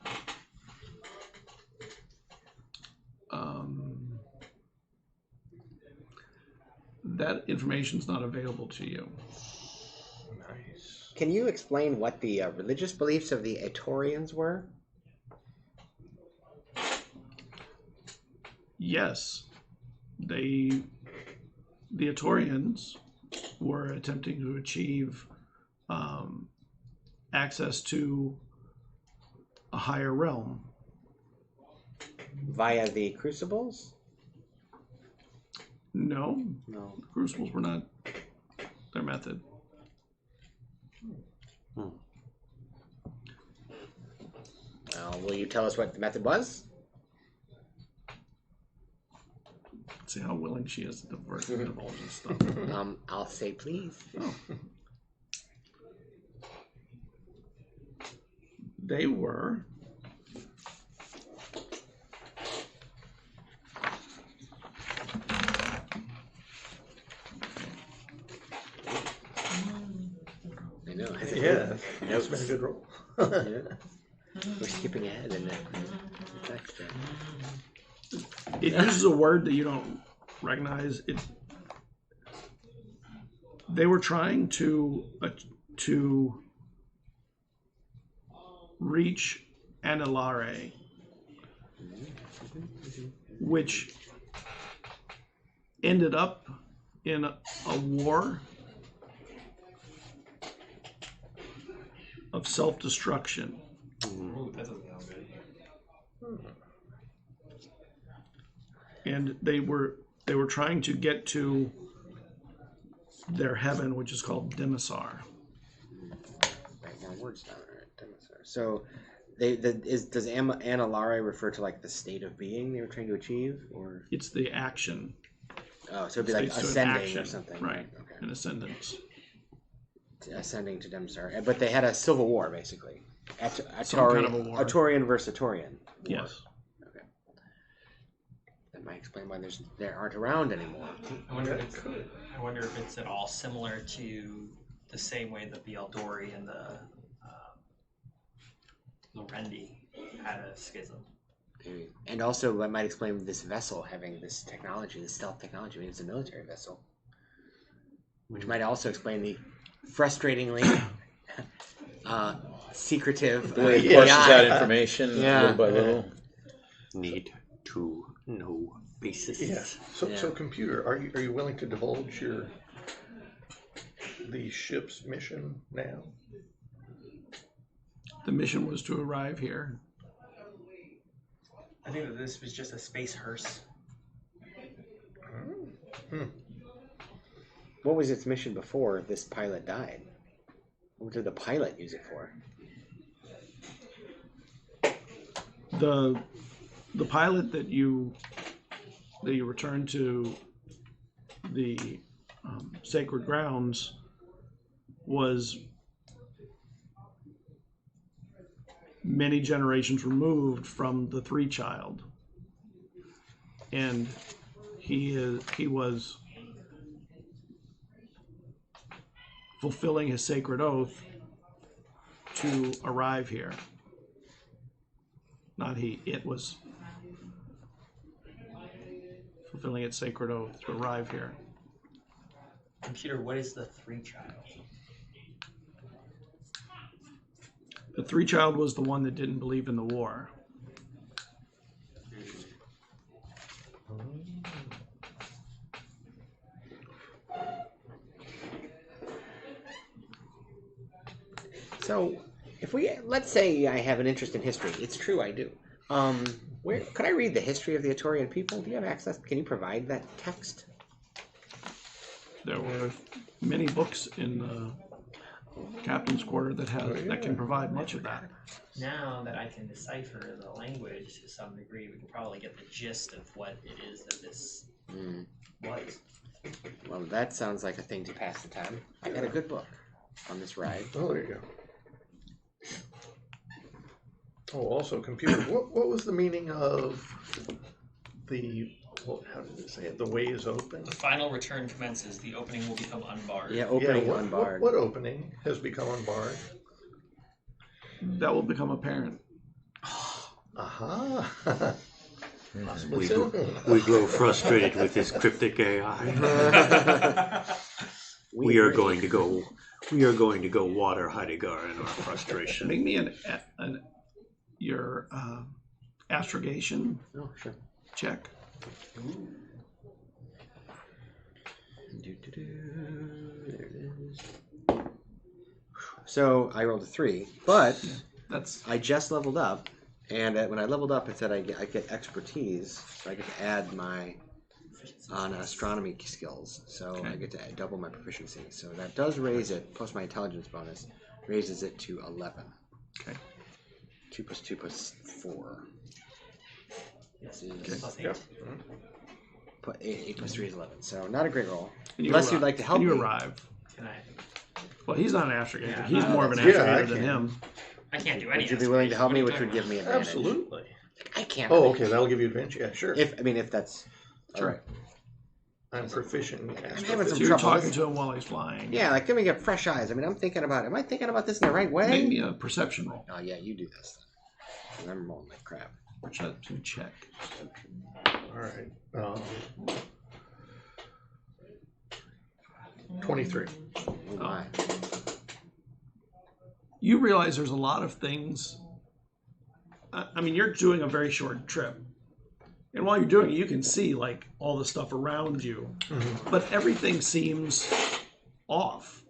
B: That information's not available to you.
G: Nice.
C: Can you explain what the religious beliefs of the Atorians were?
B: Yes, the Atorians were attempting to achieve access to a higher realm.
C: Via the crucibles?
B: No,
C: No.
B: the crucibles were not their method.
C: Will you tell us what the method was?
B: See how willing she is to divulge this stuff.
C: I'll say please.
B: Oh. They were
C: I know.
G: Yeah, that's been a good roll.
C: Yeah. We're skipping ahead in that.
B: it uses a word that you don't recognize. They were trying to reach Anilare, which ended up in a war of self-destruction.
F: Ooh, that doesn't sound good.
B: And they were trying to get to their heaven, which is called Demisar.
C: Write more words down. All right, Demisar. So, does Anilare refer to like the state of being they were trying to achieve, or
B: It's the action,
C: oh, so it'd be like
B: States to an
C: ascending
B: action,
C: or something,
B: right?
C: Okay,
B: An ascendance.
C: ascending to Demisar. But they had a civil war basically.
B: Some kind of a war.
C: Atorian versus Atorian. War.
B: Yes.
C: Okay. That might explain why they aren't around anymore.
D: I wonder if it's at all similar to the same way that the Eldori and the Lorendi had a schism.
C: Maybe. And also, that might explain this vessel having this technology, this stealth technology. I mean, it's a military vessel, which might also explain the frustratingly secretive
A: The way it parses out
C: AI.
A: information
C: Yeah.
A: little by little.
E: Need to know basis.
G: Yeah. So,
C: Yeah.
G: so computer, are you willing to divulge the ship's mission now?
B: The mission was to arrive here.
D: I think that this was just a space hearse.
C: What was its mission before this pilot died? What did the pilot use it for?
B: The pilot that you returned to the sacred grounds was many generations removed from the three child, and he was fulfilling his sacred oath to arrive here. Not he, it was fulfilling its sacred oath to arrive here.
D: Computer, what is the three child?
B: The three child was the one that didn't believe in the war.
C: So, if let's say I have an interest in history. It's true, I do. Where could I read the history of the Atorian people? Do you have access? Can you provide that text?
B: There were many books in the captain's quarter that that can provide much of that.
D: Now that I can decipher the language to some degree, we can probably get the gist of what it is that this was.
C: Well, that sounds like a thing to pass the time. I got a good book on this ride.
G: Oh, there you go. Oh, also computer. What was the meaning of the? Well, how did it say it? The way is open.
D: The final return commences. The opening will become unbarred.
C: Yeah, opening
G: what,
C: unbarred.
G: What opening has become unbarred?
B: That will become apparent.
G: Aha.
E: We grow frustrated with this cryptic AI. We are going to go water Heidegger in our frustration.
B: Make me your astrogation
C: Oh, sure.
B: check.
C: There it is. So I rolled a 3, but
B: That's
C: I just leveled up, and when I leveled up, it said I get expertise, so I get to add my on astronomy skills. So I get to double my proficiency. So that does raise it, plus my intelligence bonus, raises it to 11.
B: okay.
C: 2 plus 2 plus 4. This is
D: Plus 8.
G: Yep.
C: 8 plus 3 is 11. So not a great roll.
B: And you
C: Unless you'd
B: arrive.
C: like to help
B: And you
C: me.
B: arrive.
D: Can I?
B: Well, he's not an astrogator.
D: Yeah,
B: He's
D: no,
B: more of an
G: that's- yeah, I
B: astrogator than
G: can.
B: him.
D: I can't do any.
C: Would you be willing to help me, which would give
D: me.
C: me advantage?
G: Absolutely.
C: I can't.
G: Oh, okay. That'll give you advantage. Yeah, sure.
C: If that's all
G: Sure.
C: right.
G: I'm proficient in
C: I'm having
G: astrophysics.
B: So
C: some
B: you're
C: trouble.
B: talking to him while he's flying.
C: Yeah, like, let me get fresh eyes. I mean, I'm thinking about it. Am I thinking about this in the right way?
B: Make me a perception roll.
C: Oh, yeah, you do this. 'Cause I'm rolling like crap.
B: Perception check.
G: All right. 23.
C: Oh, my.
B: You realize there's a lot of things. I mean, you're doing a very short trip. And while you're doing it, you can see like all the stuff around you.
G: Mm-hmm.
B: But everything seems off.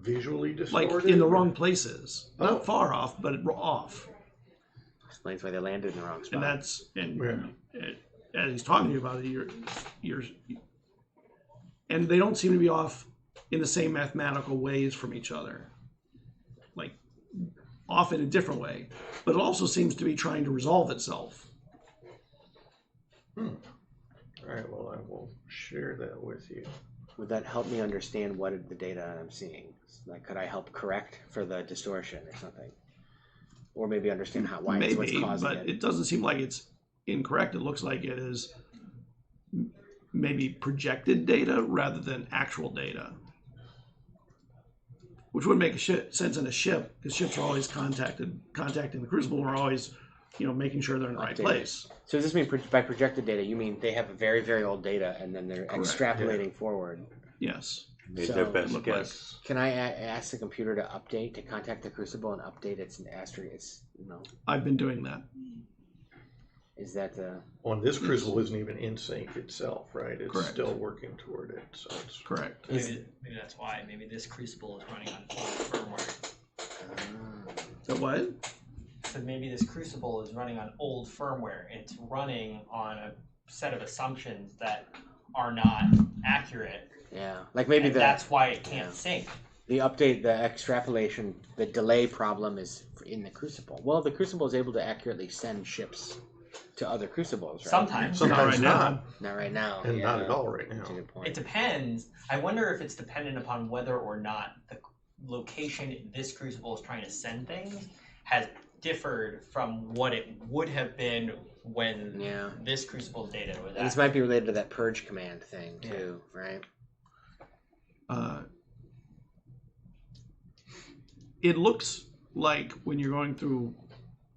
G: Visually
B: Like
G: distorted?
B: in the wrong places.
G: Oh.
B: Not far off, but off.
C: Explains why they landed in the wrong spot.
B: And that's
G: Yeah.
B: as he's talking to you about it, you're and they don't seem to be off in the same mathematical ways from each other. Like off in a different way. But it also seems to be trying to resolve itself.
G: All right, well, I will share that with you.
C: Would that help me understand what the data I'm seeing? Like, could I help correct for the distortion or something? Or maybe understand why it's what's
B: Maybe,
C: causing
B: but
C: it?
B: it doesn't seem like it's incorrect. It looks like it is maybe projected data rather than actual data. Which would make sense in a ship, because ships are always contacting the Crucible, and are always, making sure they're in the right
C: Updated.
B: place.
C: So does this mean by projected data, you mean they have very, very old data and then they're
B: Correct,
C: extrapolating forward?
B: Yes.
E: Made
C: So-
E: their best
B: Look like-
E: guess.
C: Can I ask the computer to contact the Crucible and update its
B: I've been doing that.
C: is that
G: On this crucible isn't even in sync itself, right? It's
B: Correct.
G: still working toward it. So it's
B: Correct.
D: Maybe that's why. Maybe this crucible is running on old firmware.
B: So what?
D: So maybe this crucible is running on old firmware. It's running on a set of assumptions that are not accurate.
C: yeah, like maybe
D: And that's why it can't
C: yeah.
D: sync.
C: the update, the extrapolation, the delay problem is in the Crucible. Well, the Crucible is able to accurately send ships to other Crucibles, right?
D: Sometimes.
B: Not
G: sometimes
B: right
G: not,
B: now.
C: Not right now.
G: and
C: yeah.
G: not at all right
C: That's a
G: now.
C: good point.
D: It depends. I wonder if it's dependent upon whether or not the location this crucible is trying to send things has differed from what it would have been when
C: Yeah.
D: this crucible's data was
C: And this
D: accurate.
C: might be related to that purge command thing too, right?
B: It looks like when you're going through,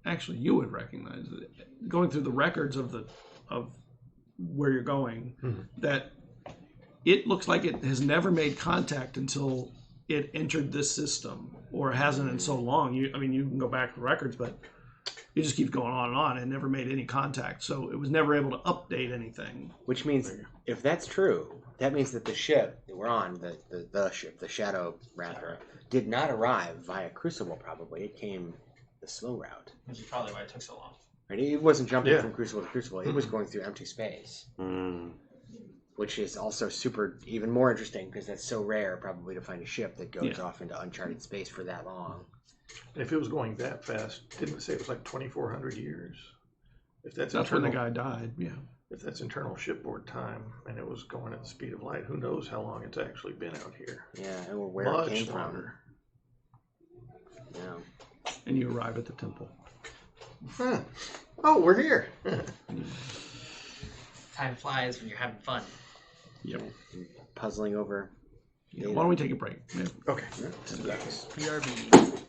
B: actually you would recognize it, going through the records of where you're going, that it looks like it has never made contact until it entered this system, or hasn't in so long. You can go back to records, but it just keeps going on and on, and never made any contact. So it was never able to update anything.
C: Which means if that's true, That means that the ship that we're on, the ship, the Shadow Raptor, did not arrive via Crucible. Probably it came the slow route.
D: Which is probably why it took so long.
C: Right? It wasn't jumping
G: Yeah.
C: from Crucible to Crucible. It was going through empty space,
E: Mm.
C: which is also even more interesting because that's so rare, probably, to find a ship that goes off into uncharted space for that long.
G: And if it was going that fast, didn't it say it was like 2,400 years? If that's
B: That's when
G: internal,
B: the guy died. Yeah.
G: if that's internal shipboard time, and it was going at the speed of light, who knows how long it's actually been out here?
C: Yeah, or where
G: Much
C: it came
G: longer.
C: from. Yeah.
B: And you arrive at the temple.
G: Huh. Oh, we're here.
D: Time flies when you're having fun.
B: Yep.
C: Puzzling over.
B: Yeah. Why don't we take a break? Yeah.
G: Okay.
D: BRB.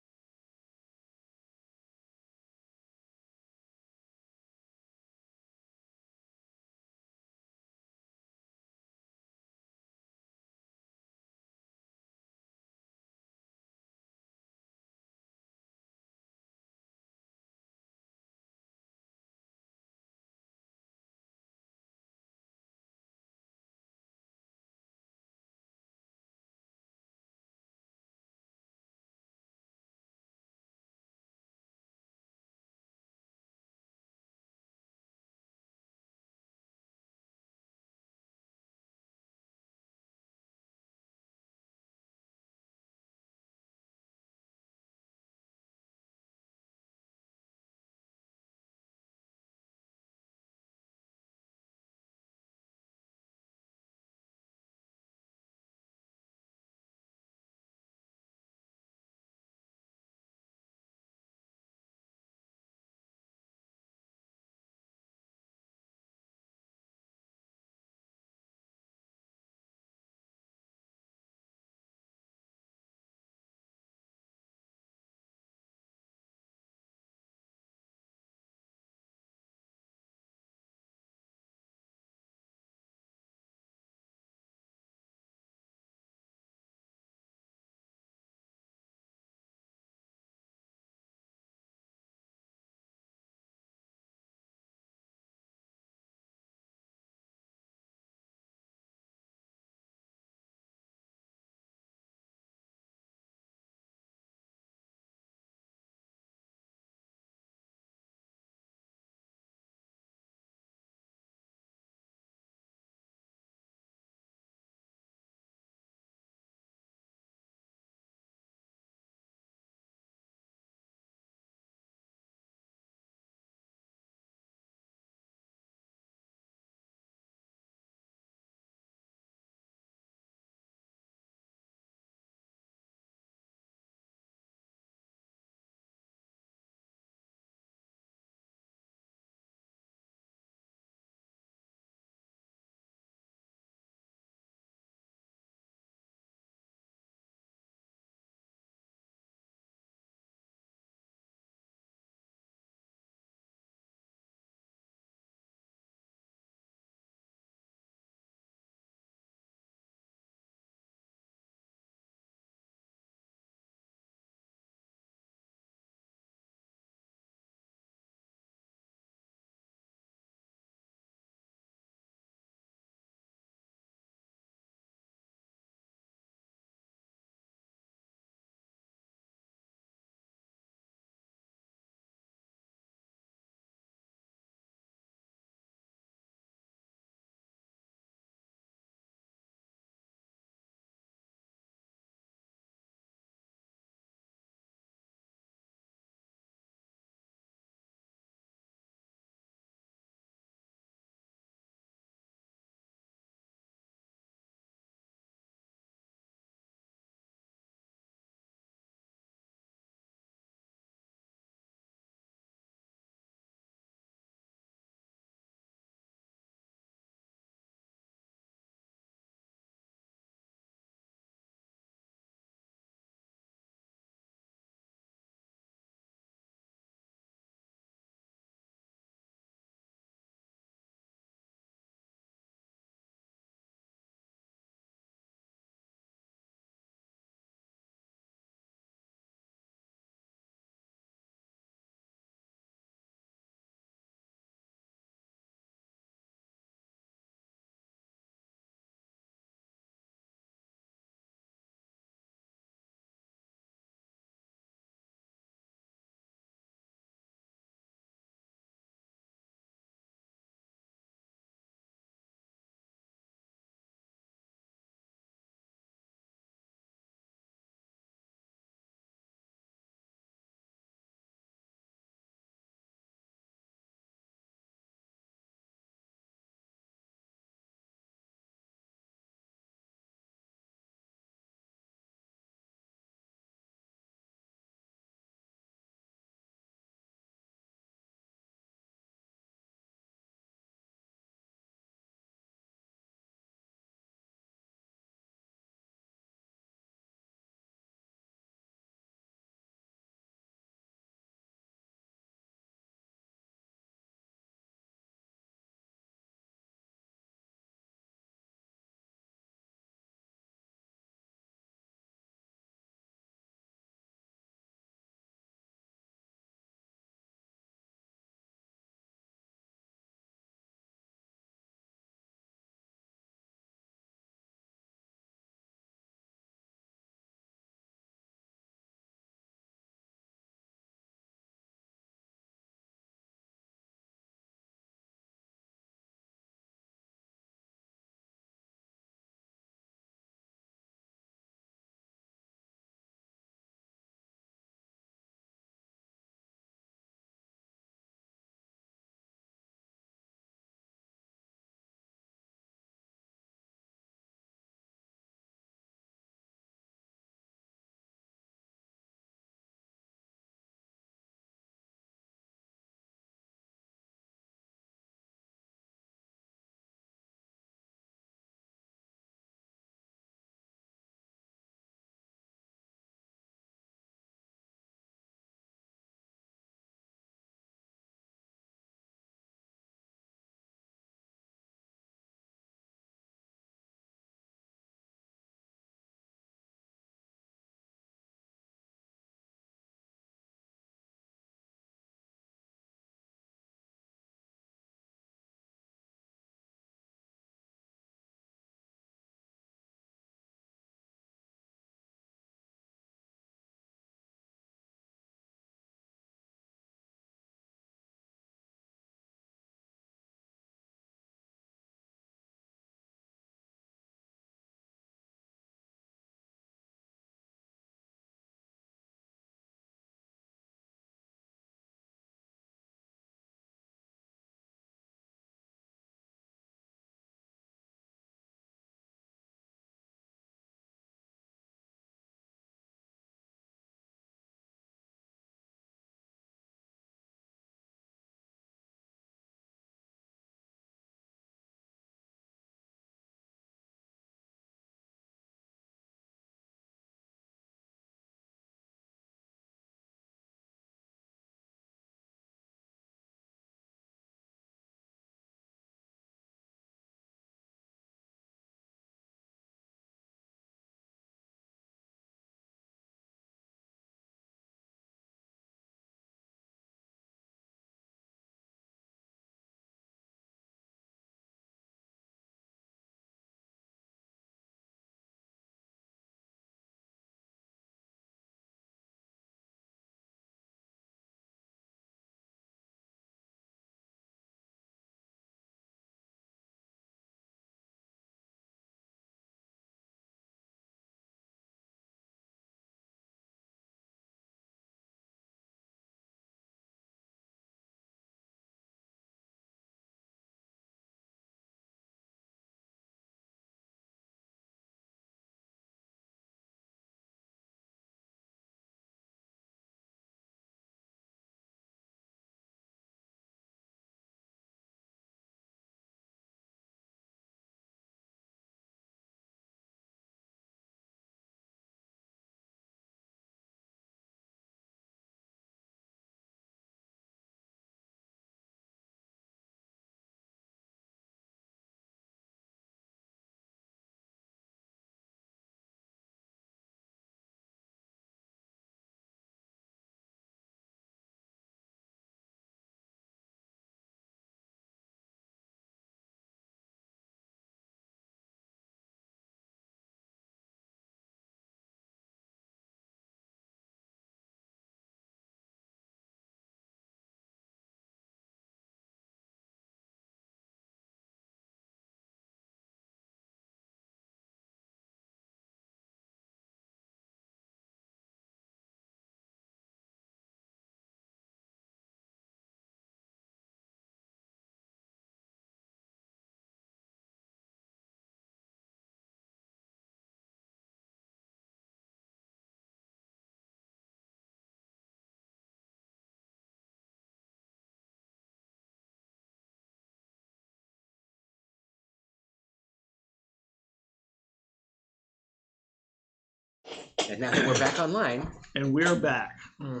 C: And now that we're back online,
B: And we're back.
D: I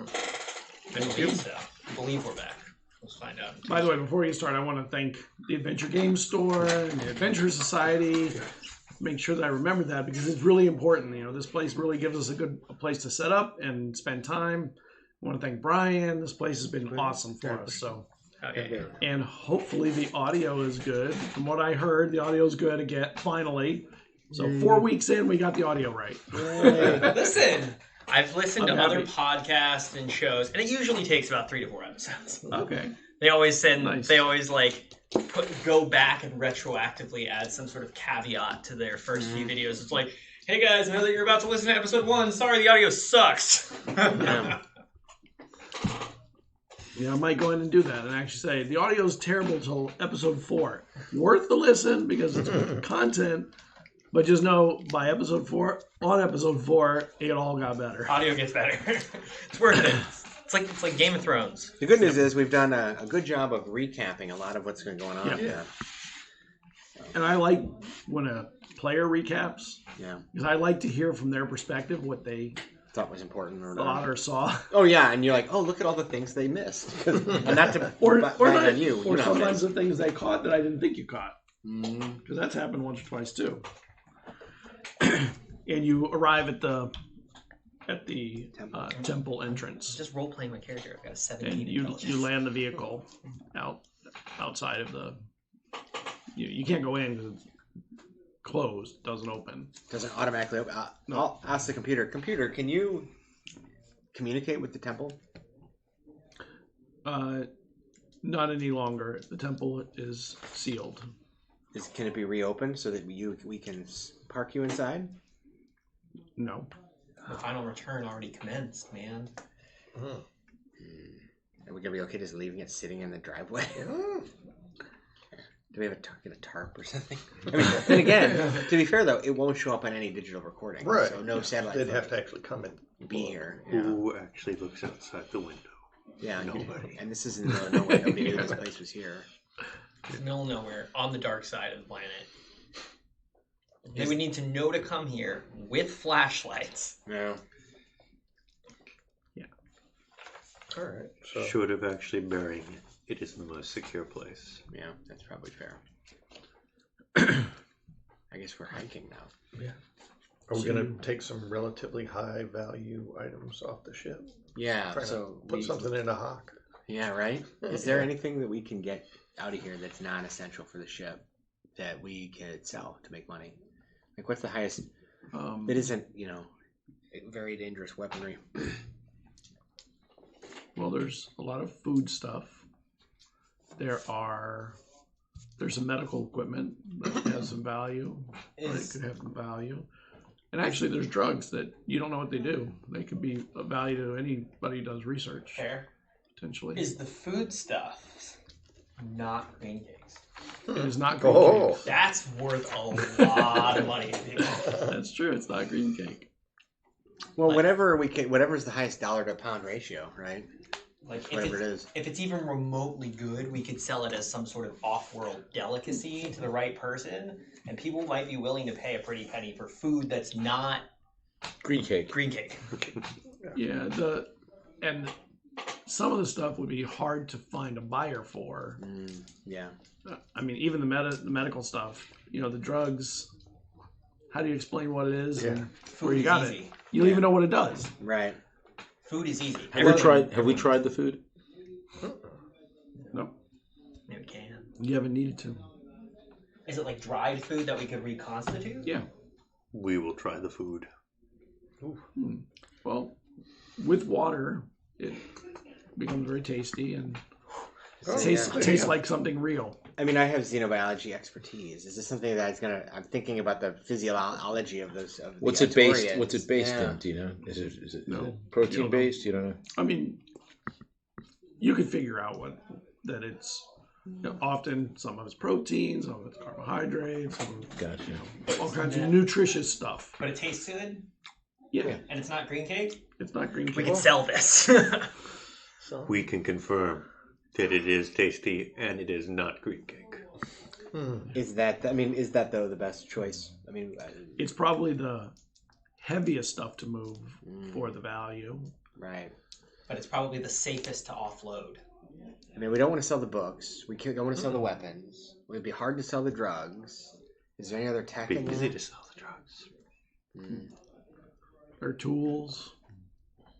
B: Thank you.
D: believe so. I believe we're back. Let's find out.
B: By the way, before we get started, I want to thank the Adventure Game Store and the Adventure Society. Make sure that I remember that because it's really important. You know, this place really gives us a place to set up and spend time. I want to thank Brian. This place has been awesome for us. So,
D: Okay.
B: and hopefully the audio is good. From what I heard, the audio is good again. Finally, so 4 weeks in, we got the audio right.
D: Listen, I've listened
B: I'm
D: to other
B: happy.
D: podcasts and shows, and it usually takes about 3 to 4 episodes.
B: Okay.
D: They always send.
B: Nice.
D: They always like go back and retroactively add some sort of caveat to their first few videos. It's like, hey guys, I know that you're about to listen to episode 1. Sorry, the audio sucks.
B: Yeah, I might go in and do that and actually say the audio is terrible till episode 4. Worth the listen because it's good content, but just know by episode 4, it all got better.
D: Audio gets better. It's worth it. It's like Game of Thrones.
C: the good news is we've done a good job of recapping a lot of what's been going on.
B: Yeah. And I like when a player recaps
C: Yeah.
B: because I like to hear from their perspective what they
C: Thought was important or
B: thought
C: not.
B: or saw,
C: Oh yeah, and you're like, oh, look at all the things they missed. And not to
B: or
C: bite
B: not,
C: on you.
B: or
C: You know.
B: sometimes the things they caught that I didn't think you caught
C: Mm,
B: because that's happened once or twice too. And you arrive at the temple entrance.
D: Just role playing my character. I've got a 17
B: And you
D: intelligence.
B: land the vehicle outside of the. You can't go in because it's closed. Doesn't open.
C: doesn't automatically open.
B: No.
C: I'll ask the computer. Computer, can you communicate with the temple?
B: Not any longer. The temple is sealed.
C: Can it be reopened so that we can park you inside?
B: No.
D: The final return already commenced, man.
C: Are we gonna be okay just leaving it sitting in the driveway? Do we have get a tarp or something? I mean, then again, to be fair though, it won't show up on any digital recording.
G: Right.
C: So no satellite.
G: They'd
C: phone
G: have to actually come and
C: be here. Yeah.
E: Who actually looks outside the window?
C: Yeah.
E: Nobody.
C: And this is in the middle of nowhere. Nobody knew this place was here.
D: Middle of nowhere, on the dark side of the planet. They would need to know to come here with flashlights.
C: Yeah.
G: all right. So
E: Short of actually burying it, it is the most secure place.
C: Yeah, that's probably fair. I guess we're hiking now.
G: are we going to take some relatively high value items off the ship?
C: Yeah.
G: Trying
C: So
G: to put something in a hawk.
C: Yeah, right. Is there anything that we can get out of here that's non-essential for the ship that we could sell to make money? Like, what's the highest that isn't, very dangerous weaponry?
B: Well, there's a lot of food stuff. There's some medical equipment that has some value. It could have some value. And actually, there's drugs that you don't know what they do. They could be of value to anybody who does research,
D: Fair.
B: potentially.
D: Is the food stuff not green cakes?
B: It is not green
G: Oh.
B: cake.
D: That's worth a lot of money to people.
B: That's true. It's not green cake.
C: Well,
D: Like-
C: whatever's the highest dollar to pound ratio, right?
D: Like if
C: Whatever
D: it's,
C: it is.
D: if it's even remotely good, we could sell it as some sort of off-world delicacy to the right person, and people might be willing to pay a pretty penny for food that's not
A: Green cake.
D: green cake.
B: Yeah. And some of the stuff would be hard to find a buyer for.
C: Yeah.
B: I mean, even the medical stuff. The drugs. How do you explain what it is and
D: Food
B: where you
D: is
B: got
D: easy.
B: it? You don't even know what it does.
C: Right.
D: Food is easy.
A: Have we tried the food?
B: No,
D: Yeah, we can.
B: you haven't needed to.
D: Is it like dried food that we could reconstitute?
B: Yeah.
E: We will try the food.
B: Well, with water, it becomes very tasty and tastes like something real.
C: I mean, I have xenobiology expertise. Is this something that's I'm thinking about the physiology of those. Of
A: What's
C: the
A: it based?
C: Artorians.
A: What's it based
C: Yeah.
A: in? Do you know? Is it
B: No. You
A: protein
B: don't know.
A: based? You don't know.
B: I mean, you could figure out that it's often some of it's protein, some of it's carbohydrates, some of
A: Gotcha.
B: all kinds of nutritious stuff.
D: But it tastes good,
B: Yeah,
D: and it's not green cake?
B: it's not green
D: We
B: cake.
D: can sell this.
G: So
E: We can confirm that it is tasty and it is not green cake.
C: Is that though the best choice? I mean,
B: It's probably the heaviest stuff to move for the value.
C: Right.
D: But it's probably the safest to offload.
C: I mean, we don't want to sell the books. We don't want to sell the weapons. It would be hard to sell the drugs. Is there any other tech
E: Be
C: in
E: easy
C: there?
E: to sell the drugs.
B: Or tools.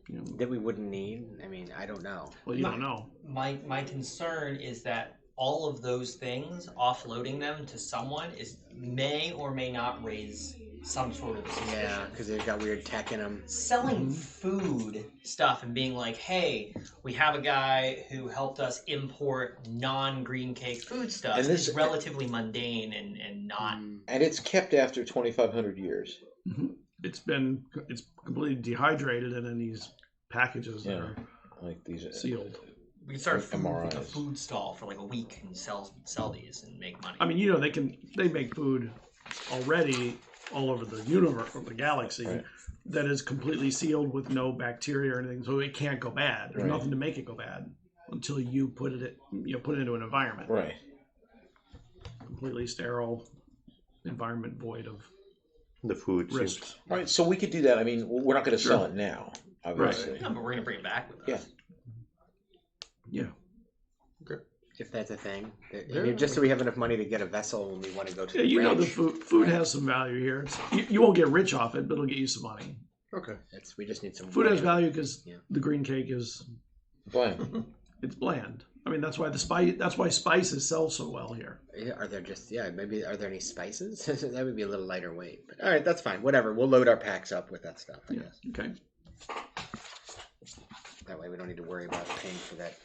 B: You know,
C: That we wouldn't need? I mean, I don't know.
B: well, you don't know.
D: My concern is that all of those things, offloading them to someone, may or may not raise some sort of suspicion.
C: Yeah, because they've got weird tech in them.
D: Selling food stuff and being like, hey, we have a guy who helped us import non-green cake food stuff
A: And this-
D: is relatively mundane and not.
A: And it's kept after 2,500 years.
B: It's completely dehydrated and in these packages that
A: Yeah.
B: are
A: Like these.
B: sealed.
D: We can start a
A: MRIs.
D: food stall for like a week and sell these and make money.
B: I mean, you know, they make food already all over the universe or the galaxy
A: Right.
B: that is completely sealed with no bacteria or anything, so it can't go bad. There's
A: Right.
B: nothing to make it go bad until you put it into an environment.
A: Right.
B: Completely sterile environment void of
E: The food seems
B: risks.
A: All right, so we could do that. I mean, we're not going to sell it now, obviously.
D: No, but we're gonna bring it back with us.
A: Yeah.
B: Yeah.
C: If that's a thing. I mean, just so we have enough money to get a vessel when we want to go to
B: Yeah,
C: the
B: you know the
C: branch.
B: food has some value here. You won't get rich off it, but it'll get you some money.
G: Okay.
C: We just need some
B: Food has value because
C: Yeah.
B: the green cake is
A: Blank.
B: it's bland. I mean, that's why spices sell so well here.
C: Are there maybe are there any spices? That would be a little lighter weight. But all right, that's fine. Whatever. We'll load our packs up with that stuff, I guess.
B: Okay.
C: That way we don't need to worry about paying for that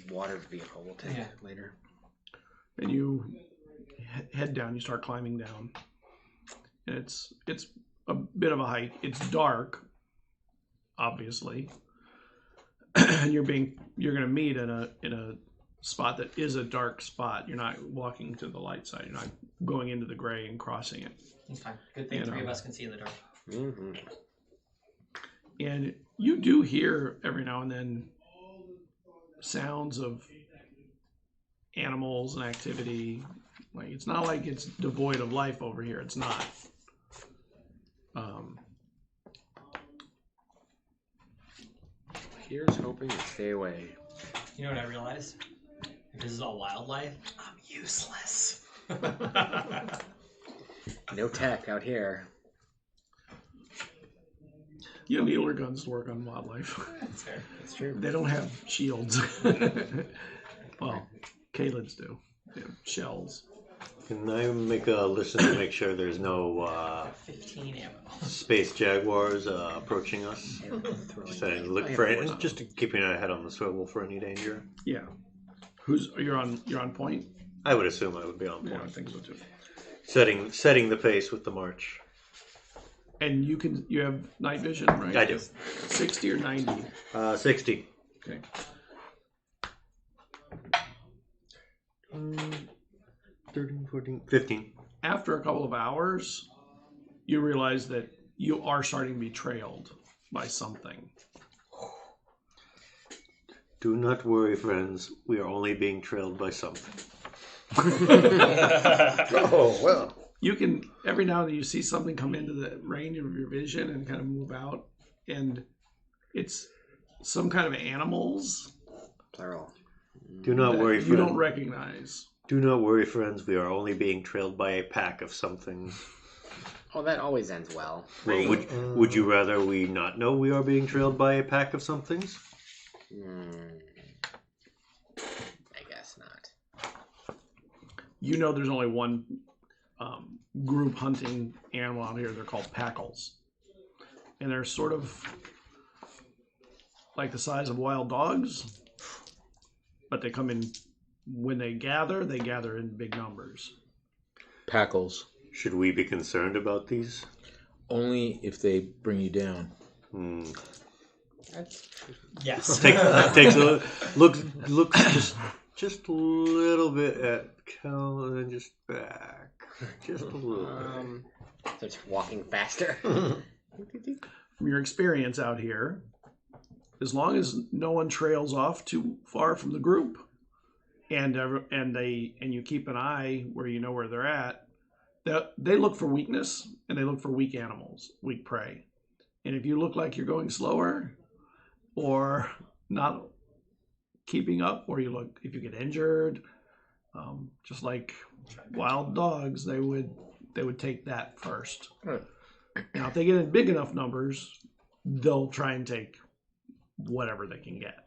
C: water vehicle we'll take later.
B: And you head down. You start climbing down. And it's a bit of a hike. It's dark, obviously. And you're going to meet in a spot that is a dark spot. You're not walking to the light side. You're not going into the gray and crossing it.
D: It's fine. Good thing
B: You
D: three
B: know.
D: of us can see in the dark.
C: Mm-hmm.
B: And you do hear every now and then sounds of animals and activity. Like, it's not like it's devoid of life over here. It's not.
C: Here's hoping to stay away.
D: You know what I realized? If this is all wildlife, I'm useless.
C: No tech out here.
B: You don't need air guns to work on wildlife.
D: That's fair.
C: That's true.
B: They don't have shields. Well, Kalids do. They have shells.
E: Can I make a listen to make sure there's no
D: 15 ammo.
E: space jaguars approaching us? Just saying, look for it, just keeping our head on the swivel for any danger.
B: Yeah. You're on point?
E: I would assume I would be on
B: Yeah, I
E: point.
B: think so too.
E: Setting the pace with the march.
B: And you have night vision, right?
E: I do.
B: 60 or 90?
E: 60.
B: Okay.
E: 13, 14, 15.
B: After a couple of hours, you realize that you are starting to be trailed by something.
E: Do not worry, friends. We are only being trailed by something.
G: Oh, well.
B: You can, every now and then you see something come into the range of your vision and kind of move out, and it's some kind of animals
C: Plural.
E: Do not
B: that
E: worry,
B: you don't
E: friends.
B: recognize.
E: Do not worry, friends. We are only being trailed by a pack of something.
C: Oh, that always ends well.
E: Well, would you rather we not know we are being trailed by a pack of somethings?
C: I guess not.
B: You know there's only one group hunting animal out here. They're called packles. And they're sort of like the size of wild dogs, but they come in, when they gather in big numbers.
A: Packles.
E: Should we be concerned about these?
A: Only if they bring you down.
D: Yes.
E: Takes a look just a little bit at Cal and then just back. Just a little bit.
C: Starts walking faster.
B: From your experience out here, as long as no one trails off too far from the group, and you keep an eye where you know where they're at, they look for weakness and they look for weak animals, weak prey. And if you look like you're going slower or not keeping up, or if you get injured, just like wild dogs, they would take that first.
A: Right.
B: Now, if they get in big enough numbers, they'll try and take whatever they can get.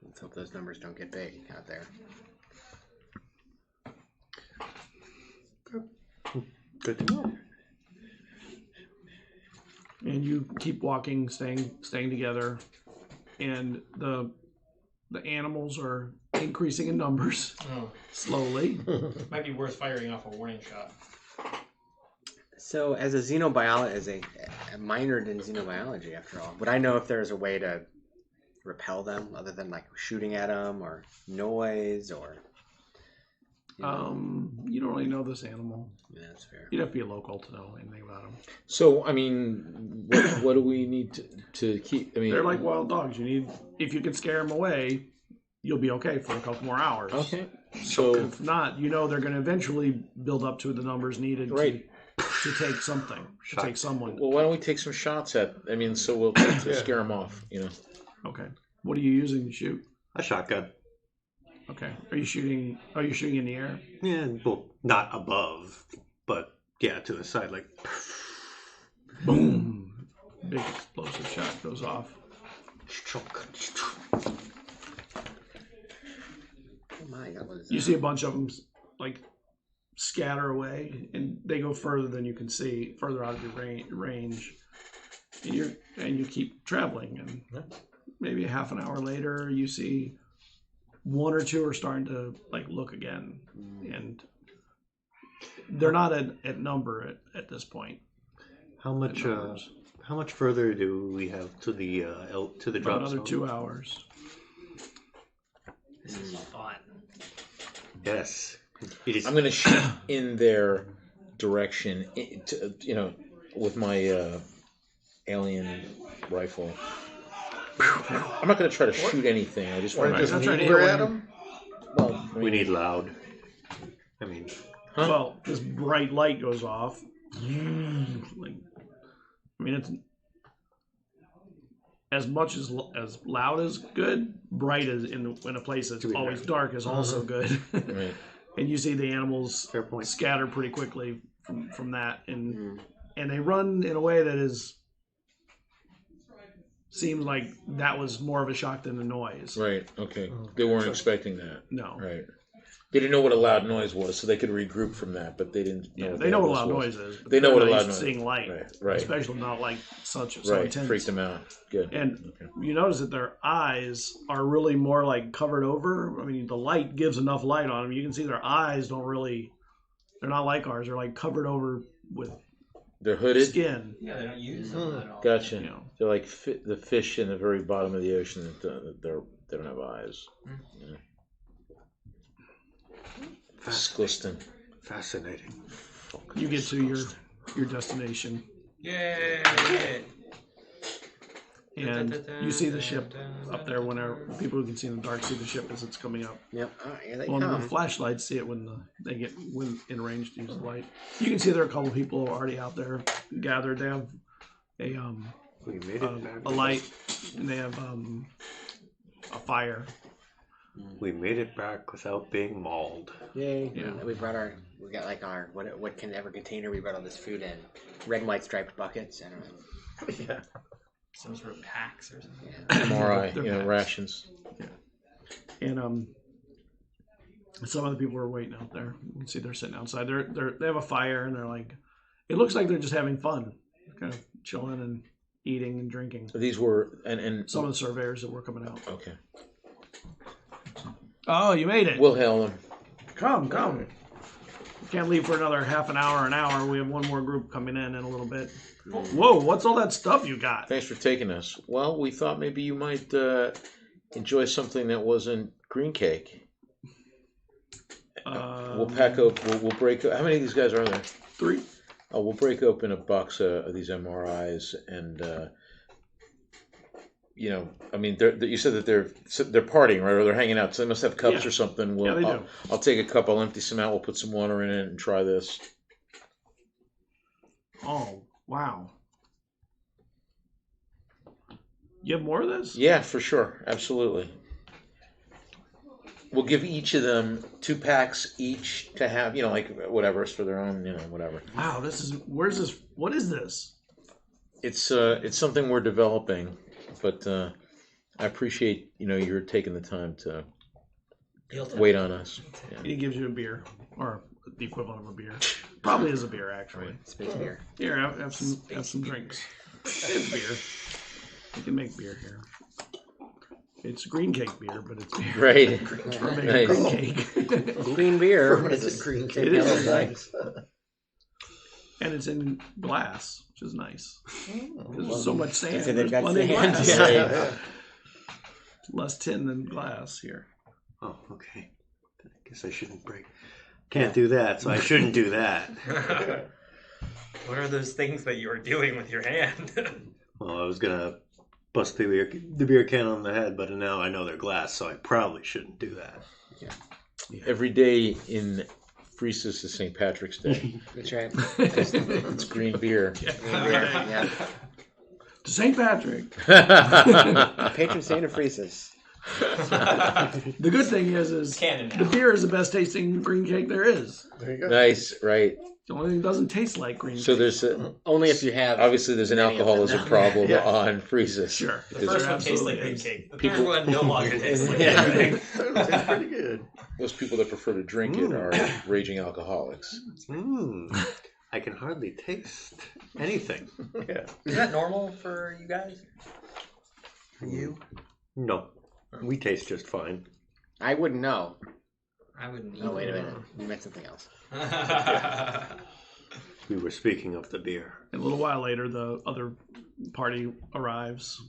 C: Let's hope those numbers don't get big out there.
E: Good to know.
B: And you keep walking, staying together, and the animals are increasing in numbers slowly.
D: Might be worth firing off a warning shot.
C: So, as a xenobiologist, a minored in xenobiology, after all, would I know if there's a way to repel them other than like shooting at them or noise or?
B: You don't really know this animal.
C: Yeah, that's fair.
B: You'd have to be a local to know anything about them.
A: So, I mean, what do we need to keep? I mean,
B: They're like wild dogs. If you can scare them away, you'll be okay for a couple more hours.
A: okay. So,
B: If not, they're going to eventually build up to the numbers needed
A: Right.
B: to take something, to take someone.
A: well, why don't we take some shots at? I mean, so we'll to scare them off.
B: Okay. What are you using to shoot?
E: A shotgun.
B: Okay. Are you shooting in the air?
E: Yeah, well, not above, but yeah, to the side, like.
B: Boom! Big explosive shot goes off.
C: Oh my God, what is that?
B: You see a bunch of them like scatter away, and they go further than you can see, further out of your range. And you keep traveling, and maybe a half an hour later, you see one or two are starting to like look again, and they're not at number at this point.
E: How much further do we have to the drop
B: Another
E: zone?
B: 2 hours.
D: This is fun.
E: Yes. It is.
A: I'm going to shoot in their direction, with my alien rifle. I'm not going to try to shoot anything. I just
G: Or
A: want
G: just
B: I'm trying to
G: needle
B: hit
G: at
B: one.
G: them?
E: We need loud. I mean,
A: Huh?
B: Well, this bright light goes off. It's as much as loud is good. Bright is in a place that's always dark is also good.
A: Right.
B: And you see the animals
E: Fair point.
B: scatter pretty quickly from that, and they run in a way that seems like that was more of a shock than the noise.
A: Right. Okay. They weren't expecting that.
B: No.
A: Right. They didn't know what a loud noise was, so they could regroup from that, but they didn't know.
B: Yeah,
A: what
B: they know what a loud
A: was.
B: noise is. But
A: They know
B: they're
A: what a
B: not
A: loud
B: used to
A: noise is.
B: seeing light,
A: Right.
B: especially not like so
A: Right.
B: intense.
A: Freaked them out. Good.
B: And you notice that their eyes are really more like covered over. I mean, the light gives enough light on them. You can see their eyes they're not like ours. They're like covered over with
A: They're hooded.
B: skin.
D: Yeah, they don't use them at all.
A: Gotcha.
B: You know.
A: They're like the fish in the very bottom of the ocean that they don't have eyes. Yeah. Disgusting.
E: fascinating.
B: You get to your destination,
D: Yay!
B: and you see the ship up there. Whenever people who can see in the dark see the ship as it's coming up.
C: Yep. Here they
B: Well, the
C: come.
B: flashlights see it when they get in range to use the light. You can see there are a couple of people already out there gathered. They have
E: We made it back.
B: a light, and they have a fire.
E: We made it back without being mauled.
C: Yay!
B: Yeah.
C: We got like our what can ever container we brought all this food in? Red and white striped buckets. I don't know.
G: Yeah.
D: Some sort of packs or something.
C: Yeah.
A: MRI,
B: They're packs.
A: rations.
B: And some of the people are waiting out there. You can see they're sitting outside. They have a fire, and they're like, it looks like they're just having fun, kind of chilling and eating and drinking.
A: These were and
B: Some of the surveyors that were coming out.
A: okay.
B: Oh, you made it!
A: We'll hail them.
B: Come. We can't leave for another half an hour. We have one more group coming in a little bit. Whoa, what's all that stuff you got?
A: Thanks for taking us. Well, we thought maybe you might enjoy something that wasn't green cake. We'll pack open. We'll break. How many of these guys are there?
B: 3.
A: Oh, we'll break open a box of these MRIs, and I mean, you said that they're partying, right? Or they're hanging out. So they must have cups
B: Yeah.
A: or something.
B: Yeah, they do.
A: I'll take a cup. I'll empty some out. We'll put some water in it and try this.
B: Oh, wow. You have more of this?
A: Yeah, for sure. Absolutely. We'll give each of them 2 packs each to have, like whatever, it's for their own, whatever.
B: Wow, this is. Where's this? What is this?
A: It's something we're developing, but I appreciate, you're taking the time to wait on us. Yeah.
B: He gives you a beer, or the equivalent of a beer. Probably is a beer, actually.
C: Space beer.
B: Here, have some drinks. It's beer. You can make beer here. It's green cake beer, but it's beer.
A: Right.
B: We're making
A: Nice.
B: green cake.
C: Green beer.
G: Fermented green cake.
B: It is
G: Nice.
B: And it's in glass, which is nice. Because there's so much sand.
C: So they've
B: There's
C: got
B: plenty of
C: sand.
B: glass.
C: Yeah.
B: Less tin than glass here.
E: Oh, okay. I guess I shouldn't break. Can't do that, so I shouldn't do that.
D: What are those things that you are doing with your hand?
E: Well, I was gonna bust the beer can on the head, but now I know they're glass, so I probably shouldn't do that.
A: Every day in Freesis is St. Patrick's Day.
C: That's right.
A: It's green beer.
C: Yeah.
B: To St. Patrick.
C: Patron saint of Freesis.
B: The good thing is
D: Canon now.
B: the beer is the best tasting green cake there is.
G: There you go.
A: Nice, right.
B: The only thing that doesn't taste like green
A: So
B: cake.
A: there's
C: Only if you have.
A: obviously there's an
C: Many of them
A: alcoholism
C: now.
A: problem
G: Yeah.
A: on Freesis.
B: Sure.
D: The
A: Because
D: first one tastes like
B: absolutely
D: green
B: is.
D: cake. The
A: People-
D: third one no longer tastes like
C: Yeah.
D: green cake.
G: That's pretty good.
A: those people that prefer to drink it are raging alcoholics.
E: I can hardly taste anything.
G: Yeah.
D: Is that normal for you guys? For you?
E: No, we taste just fine.
C: I wouldn't know.
D: I wouldn't
C: Oh, wait a
D: either.
C: minute. You meant something else.
E: We were speaking of the beer.
B: And a little while later, the other party arrives.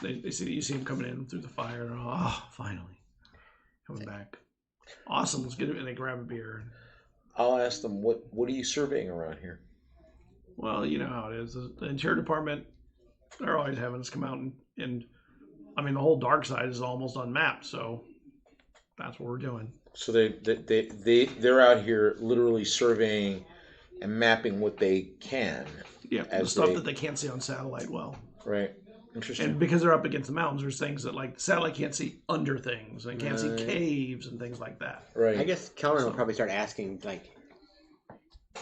B: They see you see him coming in through the fire. Oh, finally, coming back. Awesome. Let's get it. And they grab a beer.
A: I'll ask them, what are you surveying around here?
B: Well, you know how it is. The interior department, they're always having us come out and I mean, the whole dark side is almost unmapped. So that's what we're doing.
A: So they're out here literally surveying and mapping what they can,
B: Yeah, the
A: As
B: stuff
A: they-
B: that they can't see on satellite well.
A: right? Interesting.
B: And because they're up against the mountains, there's things that like the satellite can't see under things and can't see
A: Right.
B: caves and things like that.
A: Right.
C: I guess Kelleran will probably start asking like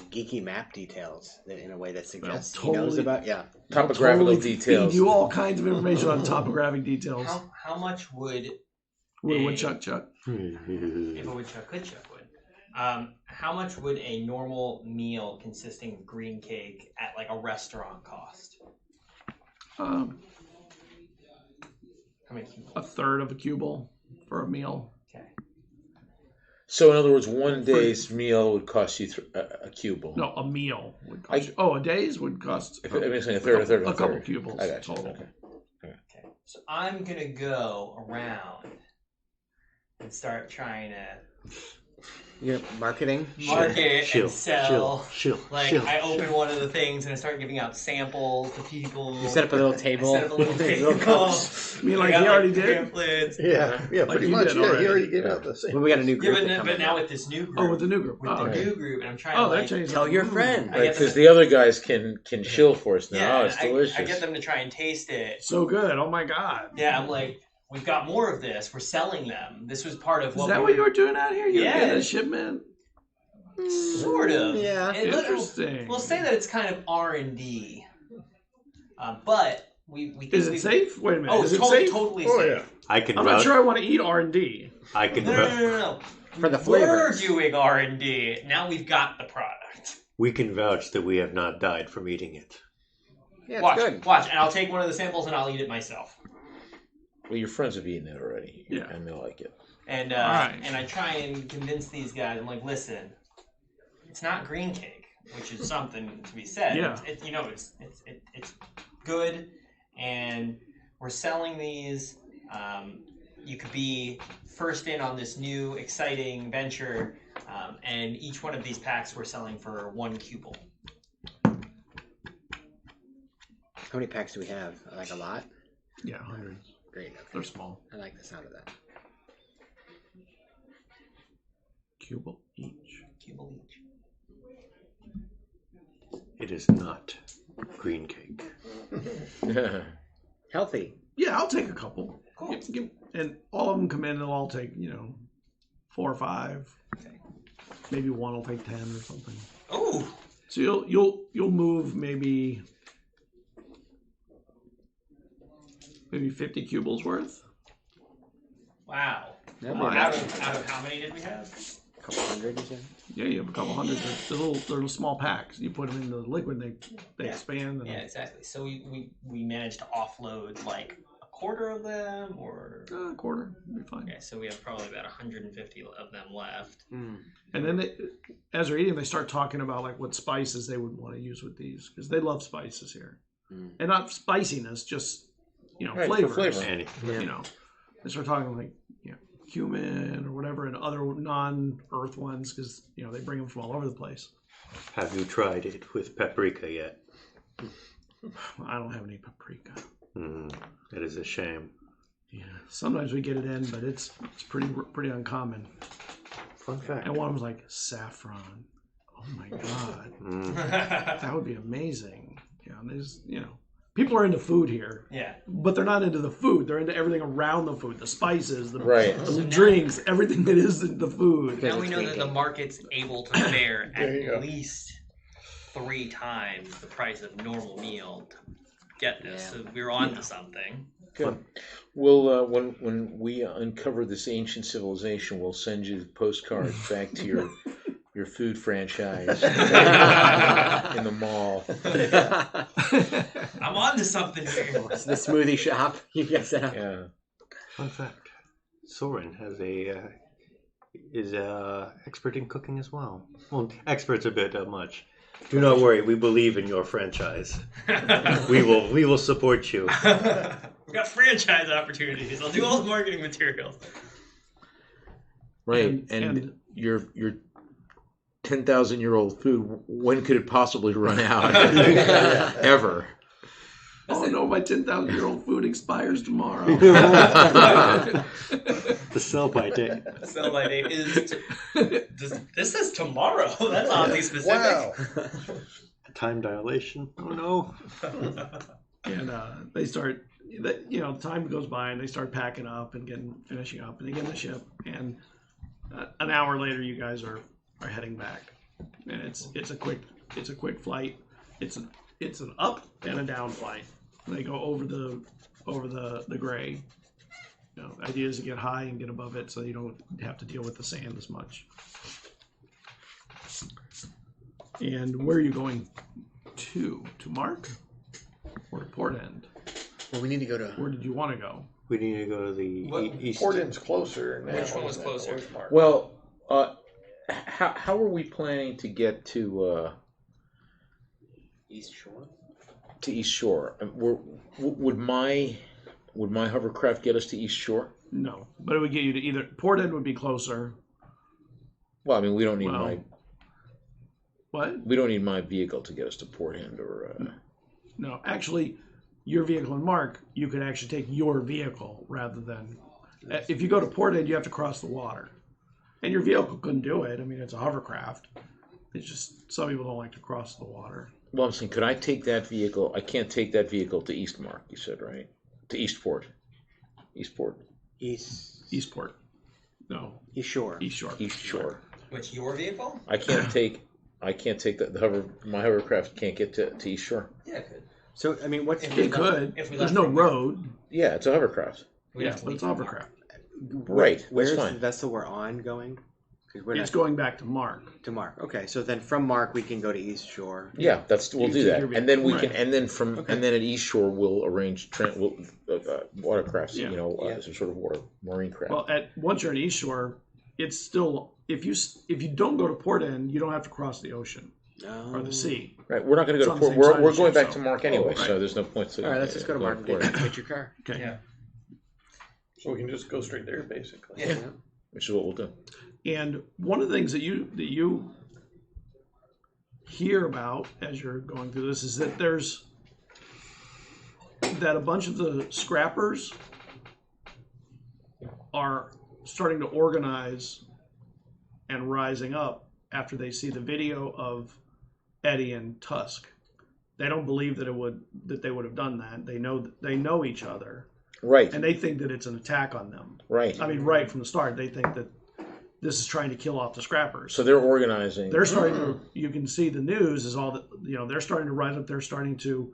C: geeky map details that in a way that suggests he knows
B: totally.
C: about. Yeah.
A: Topographical
B: Totally
A: details.
B: Feed you all kinds of information on topographic details.
D: How much would
B: Woodchuck chuck.
D: if a woodchuck could chuck wood? How much would a normal meal consisting of green cake at like a restaurant cost? How many people?
B: A third of a cubel for a meal.
D: Okay.
A: So in other words, one day's meal would cost you a cubel.
B: No, a meal would cost. A day's would cost.
A: If it makes a third,
B: a couple cubels
A: I got you.
B: total.
A: Okay.
D: Okay. So I'm gonna go around and start trying to
C: You're marketing.
D: market
E: Chill,
D: and sell.
E: chill.
D: Like I open one of the things and I start giving out samples to people.
C: You set up a little table.
D: I set up a little
C: Little
D: table.
C: cups.
B: I mean,
D: I
B: like
D: got,
B: he already
D: like,
B: did.
D: pamphlets.
G: Yeah.
B: Like
G: Pretty
B: you
G: much.
B: did
G: Yeah.
B: already.
G: He already gave out the same.
C: Well, we got a new
D: Yeah,
C: group.
D: but,
C: that come
D: but
C: in.
D: now with this new group.
B: Oh, with the new group.
D: with
B: Oh,
D: the
B: okay.
D: new group, and I'm trying
B: Oh,
D: to
B: that
D: like
B: changed.
C: Tell your
B: Mm.
C: friend.
D: I get
A: Because
D: them-
A: the other guys can shill for us now.
D: yeah,
A: Oh, it's delicious.
D: I get them to try and taste it.
B: So good. Oh my god.
D: Yeah, I'm like, we've got more of this. We're selling them. This was part of
B: Is
D: what
B: that
D: we
B: what you were doing out here? You were
D: Yeah.
B: getting a shipment?
D: sort of.
C: Yeah.
D: It look-
B: Interesting.
D: we'll say that it's kind of R&D, but we think
B: Is it
D: we-
B: safe? Wait a minute.
D: Oh,
B: is
D: it's
B: it safe?
D: totally
G: Oh,
D: safe.
G: yeah.
E: I can
B: I'm not
E: vouch.
B: sure I want to eat R&D.
E: I can.
D: No, no.
C: For the
D: We're
C: flavors.
D: doing R&D. Now we've got the product.
E: We can vouch that we have not died from eating it.
C: Yeah, it's
D: Watch,
C: good.
D: watch, and I'll take one of the samples and I'll eat it myself.
A: Well, your friends have eaten it already.
B: Yeah.
A: And they like it.
D: And
B: Alright.
D: and I try and convince these guys. I'm like, listen, it's not green cake, which is something to be said.
B: Yeah.
D: It's good, and we're selling these. You could be first in on this new exciting venture, and each one of these packs we're selling for 1 cubel.
C: How many packs do we have? Like a lot?
B: Yeah, hundreds.
C: Great.
B: They're small.
C: I like the sound of that.
B: Cubel each.
D: Cubel each.
E: It is not green cake.
C: Healthy.
B: Yeah, I'll take a couple.
D: Cool.
B: And all of them come in, and they'll all take 4 or 5.
D: Okay.
B: Maybe one will take 10 or something.
D: Oh,
B: So you'll move maybe 50 cubibles worth.
D: wow.
C: That'd
B: Wow.
C: be
D: Out
C: nice.
D: of how many did we have?
C: A couple hundred, you said?
B: Yeah, you have a couple hundred. They're little small packs. You put them in the liquid, they
D: Yeah.
B: expand. And
D: Yeah, exactly. So we managed to offload like a quarter of them, or
B: a quarter would be fine.
D: okay. So we have probably about 150 of them left.
C: Mm.
B: And then as they're eating, they start talking about like what spices they would want to use with these because they love spices here, and not spiciness, just
A: Right, for
B: flavors.
A: flavor.
E: Anything.
B: They start talking like cumin or whatever, and other non-earth ones because they bring them from all over the place.
E: Have you tried it with paprika yet?
B: I don't have any paprika.
E: It is a shame.
B: Yeah, sometimes we get it in, but it's pretty uncommon.
G: Fun fact.
B: And one was like saffron. Oh my god, that would be amazing. And there's people are into food here,
D: Yeah.
B: but they're not into the food. They're into everything around the food, the spices, the
A: Right.
B: the drinks, everything that is the food.
D: Now we know that the market's able to bear
G: There you go.
D: at least 3 times the price of normal meal to get this.
C: Yeah.
D: So we're on to something.
A: Good. We'll when we uncover this ancient civilization, we'll send you postcards back to your food franchise in the mall.
D: I'm on to something here.
C: The smoothie shop. You guys set up.
A: Yeah.
E: Fun fact: Soren is expert in cooking as well. Well, expert's a bit much. Do not worry, we believe in your franchise. We will support you.
D: We've got franchise opportunities. I'll do all the marketing materials.
A: Right. And your 10,000-year-old food, when could it possibly run out? Ever.
B: Oh no, my 10,000-year-old food expires tomorrow.
E: The sell-by date.
D: Sell by date is this is tomorrow. That's oddly specific.
G: Wow.
E: Time dilation. Oh no.
B: And they start, time goes by and they start packing up and finishing up, and they get in the ship. And an hour later, you guys are heading back, and it's a quick flight. It's an up and a down flight. They go over the gray. The idea is to get high and get above it, so you don't have to deal with the sand as much. And where are you going to? To Mark or to Port End?
C: Well, we need to go to.
B: Where did you want to go?
E: We need to go to the east.
G: Portland's closer now.
D: Which one was closer?
G: Where's Mark?
A: Well, how are we planning to get to
C: East Shore?
A: to East Shore? Would my hovercraft get us to East Shore?
B: No, but it would get you to either Port End would be closer.
A: Well, I mean, we don't need
B: What?
A: we don't need my vehicle to get us to Port End or.
B: No, actually, your vehicle and Mark, you could actually take your vehicle rather than. If you go to Port End, you have to cross the water, and your vehicle couldn't do it. I mean, it's a hovercraft. It's just some people don't like to cross the water.
A: Well, I'm saying, could I take that vehicle? I can't take that vehicle to Eastmark. You said, right? To Eastport. Eastport.
B: Eastport. No,
C: East Shore.
B: East Shore.
A: East Shore.
D: Which your vehicle?
A: I can't take my hovercraft can't get to East Shore.
D: Yeah, it could.
C: So, I mean, what's
B: It could.
D: If we
B: There's
D: left
B: no
D: from-
B: road.
A: Yeah, it's a hovercraft.
D: We'd
B: Yeah,
D: have to
B: but
D: leave
B: it's a
D: from
B: hovercraft.
A: Right.
C: Where's
A: That's
C: the
A: fine.
C: vessel we're on going? Because we're
B: It's
C: not
B: going back to Mark.
C: to Mark. Okay, so then from Mark we can go to East Shore.
A: Yeah, we'll
B: You
A: do
B: take
A: that,
B: your
A: and then we
B: vehicle.
A: can, and then and then at East Shore we'll arrange watercrafts.
B: Yeah.
A: Some sort of marine craft.
B: Well, once you're in East Shore, it's still if you don't go to Port End, you don't have to cross the ocean or the sea.
A: Right, we're not going to
B: It's
A: go
B: on
A: to
B: the
A: Port.
B: same side
A: We're
B: of the
A: going
B: ship,
A: back
B: so-
A: to Mark anyway,
B: right.
A: so there's no point to.
C: All right, let's just go to Mark and
A: going to Port.
C: get your car.
B: Okay.
D: Yeah.
G: So we can just go straight there, basically.
D: Yeah.
A: Which is what we'll do.
B: And one of the things that you hear about as you're going through this is that a bunch of the scrappers are starting to organize and rising up after they see the video of Eddie and Tusk They don't believe that they would have done that. They know each other,
A: Right.
B: and they think that it's an attack on them.
A: Right.
B: I mean, right from the start, they think that this is trying to kill off the scrappers.
A: So they're organizing.
B: They're starting to. You can see the news is all that they're starting to rise up. They're starting to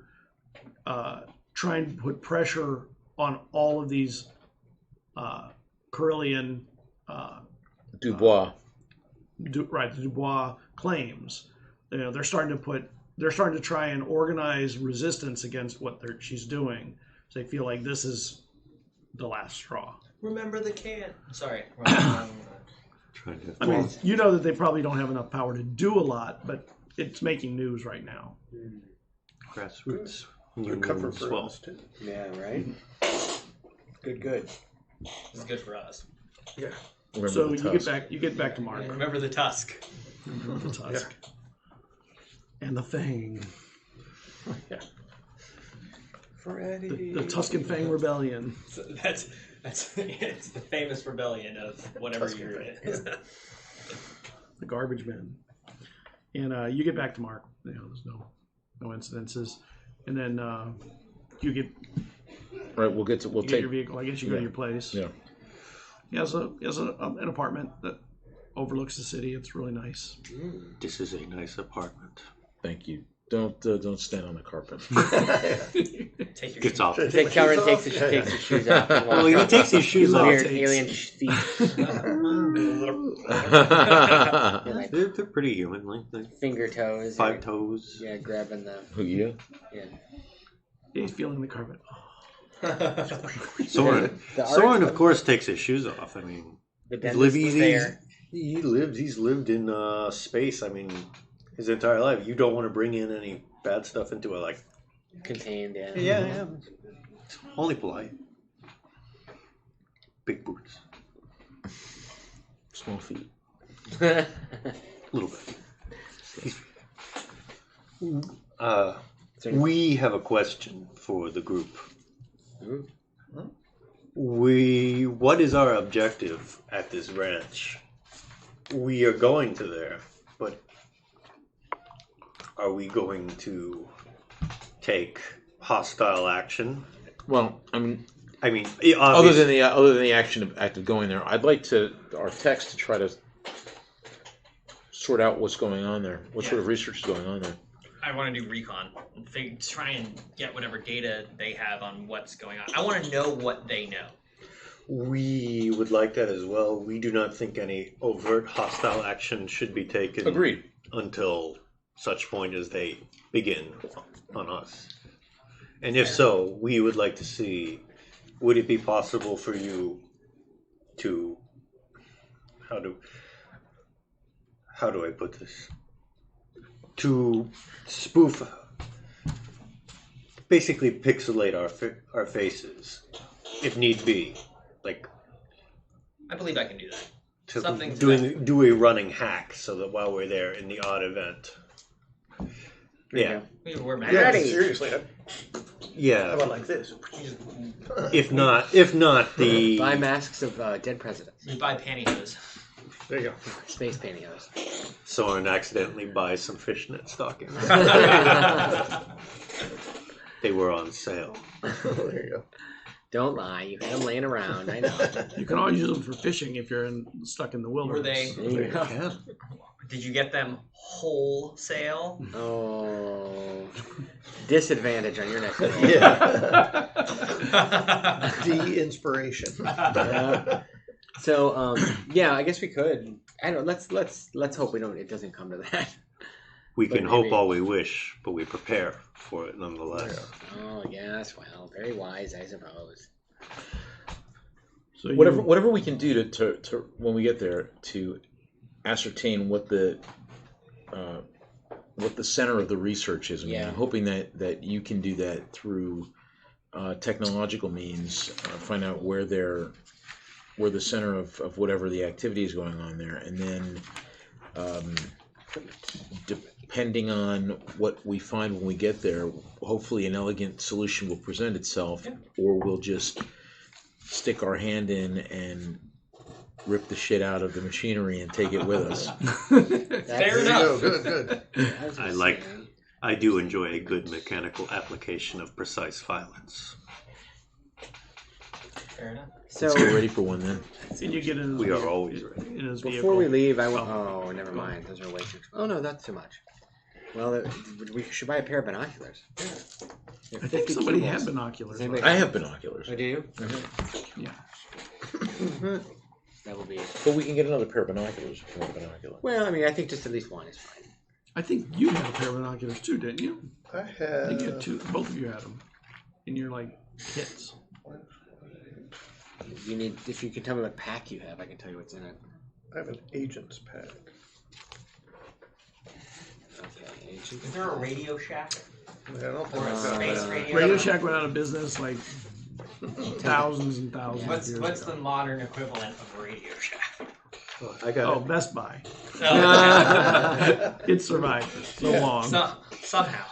B: try and put pressure on all of these Carillion
A: Dubois.
B: the Dubois claims. They're starting to try and organize resistance against what she's doing. So they feel like this is the last straw.
D: Remember the can. Sorry.
B: I mean, you know that they probably don't have enough power to do a lot, but it's making news right now.
E: Grassroots.
G: Good cover
E: as
G: for
E: well.
G: us too.
C: Yeah, right? Good.
D: This is good for us.
G: Yeah.
A: Remember
B: So
A: the
B: you get back to Mark.
D: Remember the tusk.
B: The tusk. And the Fang.
C: For Eddie.
B: The Tuscan Fang Rebellion.
D: So that's it's the famous rebellion of whatever year it is.
B: The Garbage Men. And you get back to Mark. There's no incidences. And then you get
A: Right. We'll
B: get your vehicle. I guess you go to your place.
A: Yeah.
B: He has an apartment that overlooks the city. It's really nice.
E: This is a nice apartment.
A: Thank you. Don't stand on the carpet.
D: Take your
E: Gets off.
C: Cameron takes his shoes off.
E: Well, he takes his shoes off.
C: Weird alien feet.
E: They're pretty human, like
C: Finger toes.
E: 5 toes.
C: Yeah, grabbing the.
A: Who you?
C: Yeah.
B: He's feeling the carpet.
E: Soren, of course, takes his shoes off. I mean,
C: The dentist was there.
E: he's lived in space. I mean, his entire life. You don't want to bring in any bad stuff into it, like.
C: Contained, yeah.
E: Yeah. It's only polite. Big boots.
A: Small feet.
E: A little bit. We have a question for the group. What is our objective at this ranch? We are going to there, but are we going to take hostile action?
A: Well, I mean,
E: other
A: other than the act of going there, I'd like our text to try to sort out what's going on there. What sort of research is going on there?
D: I want to do recon. Try and get whatever data they have on what's going on. I want to know what they know.
E: We would like that as well. We do not think any overt hostile action should be taken.
A: Agreed.
E: Until such point as they begin on us. And if so, we would like to see, would it be possible for you to, how do I put this? To spoof, basically pixelate our faces, if need be, like.
D: I believe I can do that.
E: Do a running hack so that while we're there in the odd event. Yeah.
D: We're mad.
G: Yeah, seriously.
E: Yeah.
G: How about like this?
E: If not the.
C: Buy masks of dead presidents.
D: We buy pantyhose.
G: There you go.
C: Space pantyhose.
E: Soren accidentally buys some fishnet stockings. They were on sale.
G: There you go.
C: Don't lie. You had them laying around. I know.
B: You can always use them for fishing if you're stuck in the wilderness.
D: Were they? Did you get them wholesale?
C: Oh, disadvantage on your next roll.
G: Yeah. De-inspiration.
C: Yeah. So, yeah, I guess we could. I don't know. Let's hope it doesn't come to that.
E: We can hope all we wish, but we prepare for it nonetheless.
G: Yeah.
C: Oh yes, well, very wise, I suppose.
A: So whatever we can do to when we get there to ascertain what the center of the research is. I mean, I'm hoping that you can do that through technological means. Find out where the center of whatever the activity is going on there, and then depending on what we find when we get there, hopefully an elegant solution will present itself, or we'll just stick our hand in and rip the shit out of the machinery and take it with us.
D: Fair enough.
G: Good.
E: I do enjoy a good mechanical application of precise violence.
D: Fair enough.
C: So
A: Let's get ready for one then.
B: And you get in his
E: We are
B: vehicle-
E: always ready.
B: in his
C: before
B: vehicle.
C: we leave, I want.
B: Oh.
C: Oh, never mind. Those are way too. Oh no, that's too much. Well, we should buy a pair of binoculars.
B: I think somebody had binoculars.
C: Does anybody-
A: I have binoculars,
C: Oh, do you?
B: Yeah.
C: That will be.
A: but we can get another pair of binoculars if you want a binocular.
C: Well, I mean, I think just at least one is fine.
B: I think you had a pair of binoculars too, didn't you?
G: I
B: I think you had
G: have.
B: two. Both of you had them. In your like kits.
C: You need. If you can tell me what pack you have, I can tell you what's in it.
G: I have an agent's pack.
C: Okay. Agent.
D: Is there a Radio Shack?
G: I don't think
D: Or a
G: I've got
D: space
G: that.
D: radio?
B: Radio Shack went out of business like thousands and thousands
D: What's
B: of years
D: what's
B: ago.
D: the modern equivalent of a Radio Shack?
E: I got
B: Oh, Best Buy.
D: Oh,
B: It survived so long.
D: somehow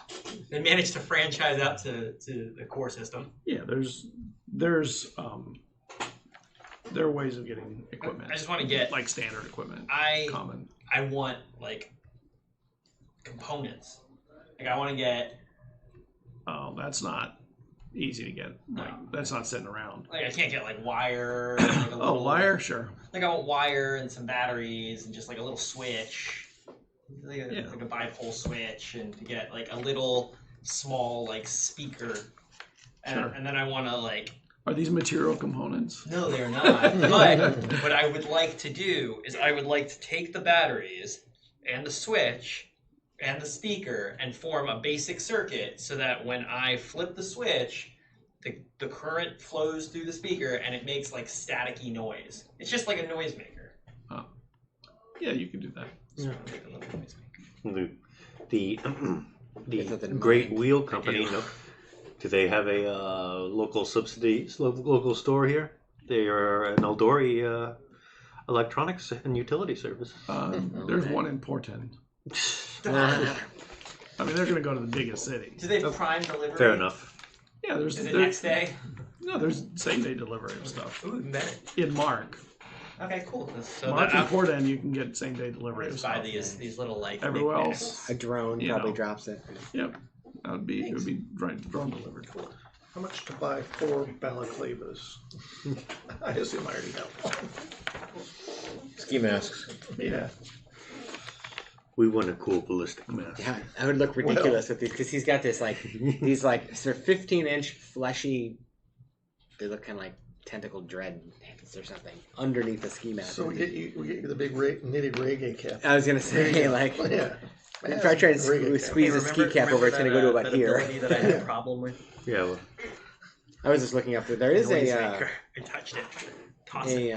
D: they managed to franchise out to the core system.
B: Yeah, there are ways of getting equipment.
D: I just want to get
B: like standard equipment.
D: I
B: Common.
D: I want like components. Like I want to get
B: Oh, that's not easy to get. Like that's not sitting around.
D: like I can't get like wire. Like a
B: Oh,
D: little,
B: wire, sure.
D: Like I want wire and some batteries and just like a little switch, like a bipole switch, and to get like a little small like speaker. And,
B: Sure.
D: and then I want to like.
B: Are these material components?
D: No, they're not. But what I would like to do is I would like to take the batteries and the switch and the speaker and form a basic circuit so that when I flip the switch, the current flows through the speaker and it makes like staticky noise. It's just like a noisemaker.
B: Oh. Yeah, you can do that.
E: the
C: It's not that
E: Great
C: annoying.
E: Wheel Company. No, do they have a local local store here? They are an Eldori electronics and utility service.
B: There's one in Portland. I mean, they're going to go to the biggest city.
D: Do they have prime delivery?
E: Fair enough.
B: Yeah, there's
D: Is it next day?
B: no, there's same day delivery of stuff
D: Ooh, better.
B: in Mark.
D: Okay, cool. So
B: Mark
D: that,
B: and Portland, you can get same day delivery of
D: just buy
B: stuff.
D: these little like
B: Everywhere
D: knickknacks.
B: else,
C: A drone
B: You
C: probably
B: know.
C: drops it.
B: yep, that would be it would be drone delivered.
G: How much to buy 4 balaclavas? I assume I already have one.
A: Ski masks.
B: Yeah,
E: We want a cool ballistic mask.
C: Yeah, that would look ridiculous with these because he's got this like these like sort of 15-inch fleshy. They look kind of like tentacle dread or something underneath the ski mask.
G: So we get you the big knitted reggae cap.
C: I was gonna say like
G: Yeah.
C: if I try to squeeze a ski cap over, it's gonna go to about here.
D: That I had a problem with.
E: Yeah, well,
C: I was just looking up there. There is
D: Noisemaker. I touched it. Toss it.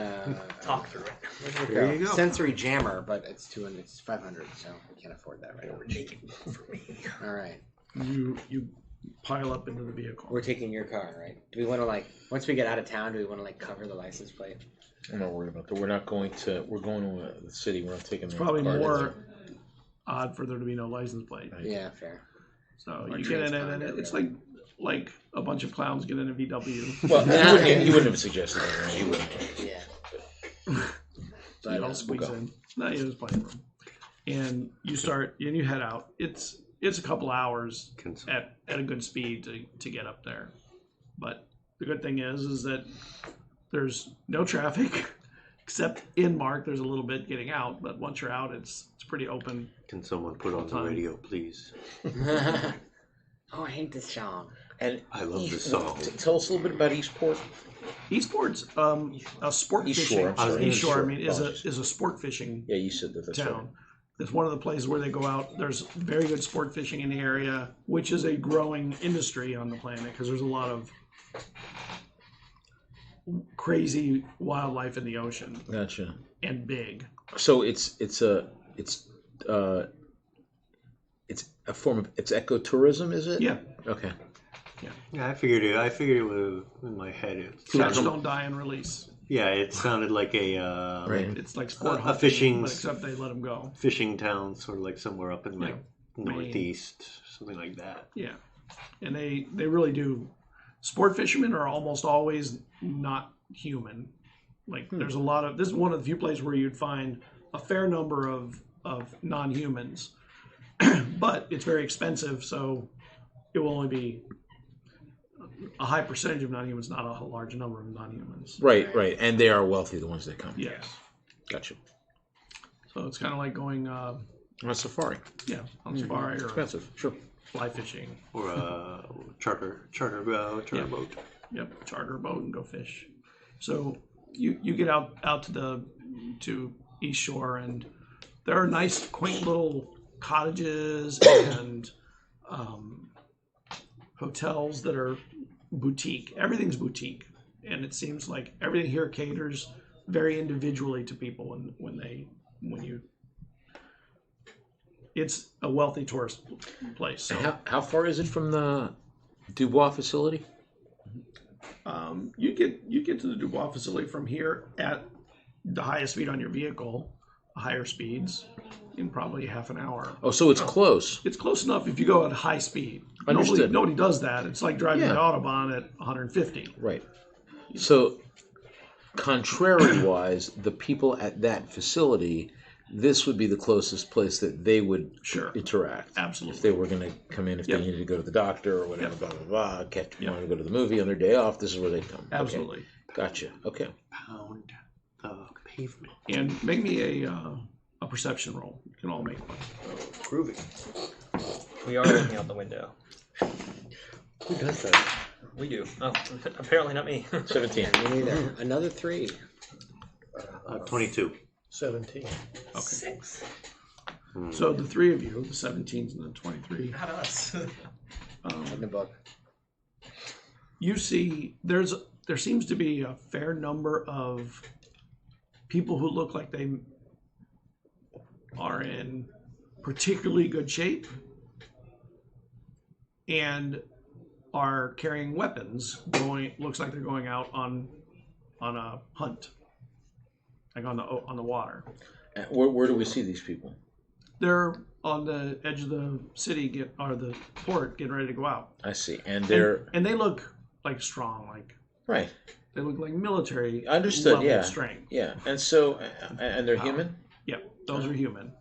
D: Talk through it.
E: There you go.
C: Sensory jammer, but it's 200. It's 500, so we can't afford that right now.
D: Make it for me.
C: All right,
B: you pile up into the vehicle.
C: we're taking your car, right? Do we want to like once we get out of town? Do we want to like cover the license plate?
A: I'm not worried about that. We're going to the city. We're not taking
B: It's
A: the
B: probably
A: car to
B: more odd for there to be no license plate.
A: Right.
C: Yeah, fair.
B: So
C: Or
B: you get in it, and
C: transponder,
B: it's
C: really.
B: like a bunch of clowns get in a VW.
A: Well, you wouldn't have suggested that, right? You wouldn't.
C: Yeah.
B: So
C: But,
B: you all squeeze
A: we'll go.
B: in. No, yeah, there's plenty of room. And you start and you head out. It's a couple hours at a good speed to get up there. But the good thing is that there's no traffic except in Mark. There's a little bit getting out, but once you're out, it's pretty open.
E: Can someone put on the
B: Time.
E: radio, please?
C: Oh, I hate this song.
A: And
E: I love this song.
A: Tell us a little bit about Eastport.
B: Eastport's a sport
A: East
B: fishing.
A: Shore, I'm sorry.
B: East Shore, I
A: Shore,
B: mean,
A: apologies.
B: is a sport fishing
A: Yeah, you said that. That's
B: town. It's one of the places where they go out. There's very good sport fishing in the area, which is a growing industry on the planet because there's a lot of crazy wildlife in the ocean
A: right. Gotcha.
B: and big.
A: So it's a form of ecotourism, is it?
B: Yeah,
A: Okay.
E: Yeah, I figured it was in my head.
B: fish don't die and release.
E: Yeah, it sounded like a
A: Right.
B: It's like sport
E: A
B: hunting,
E: fishing-
B: but except they let them go.
E: fishing town, sort of like somewhere up in like
B: Maine.
E: northeast, something like that.
B: Yeah, and they really do. Sport fishermen are almost always not human. Like there's a lot of this is one of the few places where you'd find a fair number of non-humans, but it's very expensive, so it will only be a high percentage of non-humans, not a large number of non-humans.
A: Right. And they are wealthy, the ones that come.
B: Yes.
A: Gotcha.
B: So it's kind of like going,
A: On a safari.
B: on safari or
A: Expensive. Sure.
B: fly fishing.
E: Or a charter boat.
B: Yep, charter a boat and go fish. So you get out to East Shore, and there are nice, quaint little cottages and hotels that are boutique. Everything's boutique, and it seems like everything here caters very individually to people it's a wealthy tourist place. So
A: How far is it from the Dubois facility?
B: you get to the Dubois facility from here at the highest speed on your vehicle, higher speeds, in probably half an hour.
A: Oh, so it's close.
B: It's close enough if you go at high speed.
A: Understood.
B: Nobody does that. It's like driving the
A: Yeah.
B: Autobahn at 150.
A: Right. So, contrary-wise, the people at that facility, this would be the closest place that they would
B: Sure.
A: interact.
B: Absolutely.
A: If they were going to come in, if
B: Yep.
A: they needed to go to the doctor or whatever,
B: Yep.
A: blah, blah, blah,
B: Yep.
A: want to go to the movie on their day off, this is where they'd come.
B: Absolutely.
A: Okay. Gotcha. Okay.
E: Pound the pavement.
B: And make me a perception roll. You can all make one.
H: Groovy.
F: We are looking out the window.
H: Who does that?
F: We do. Oh, apparently not me.
A: 17.
C: Me neither. Another 3.
E: 22.
G: 17.
B: Okay.
F: 6.
B: So the three of you, the 17s and the 23,
F: Not us.
C: In the book.
B: you see there seems to be a fair number of people who look like they are in particularly good shape and are carrying weapons. Looks like they're going out on a hunt, like on the water.
A: Where do we see these people?
B: They're on the edge of the city, or the port, getting ready to go out.
A: I see. And they're...
B: And they look like strong, like
A: Right.
B: they look like military
A: Understood,
B: level
A: yeah.
B: strength.
A: Yeah. And so... And they're human?
B: Yep, those are human.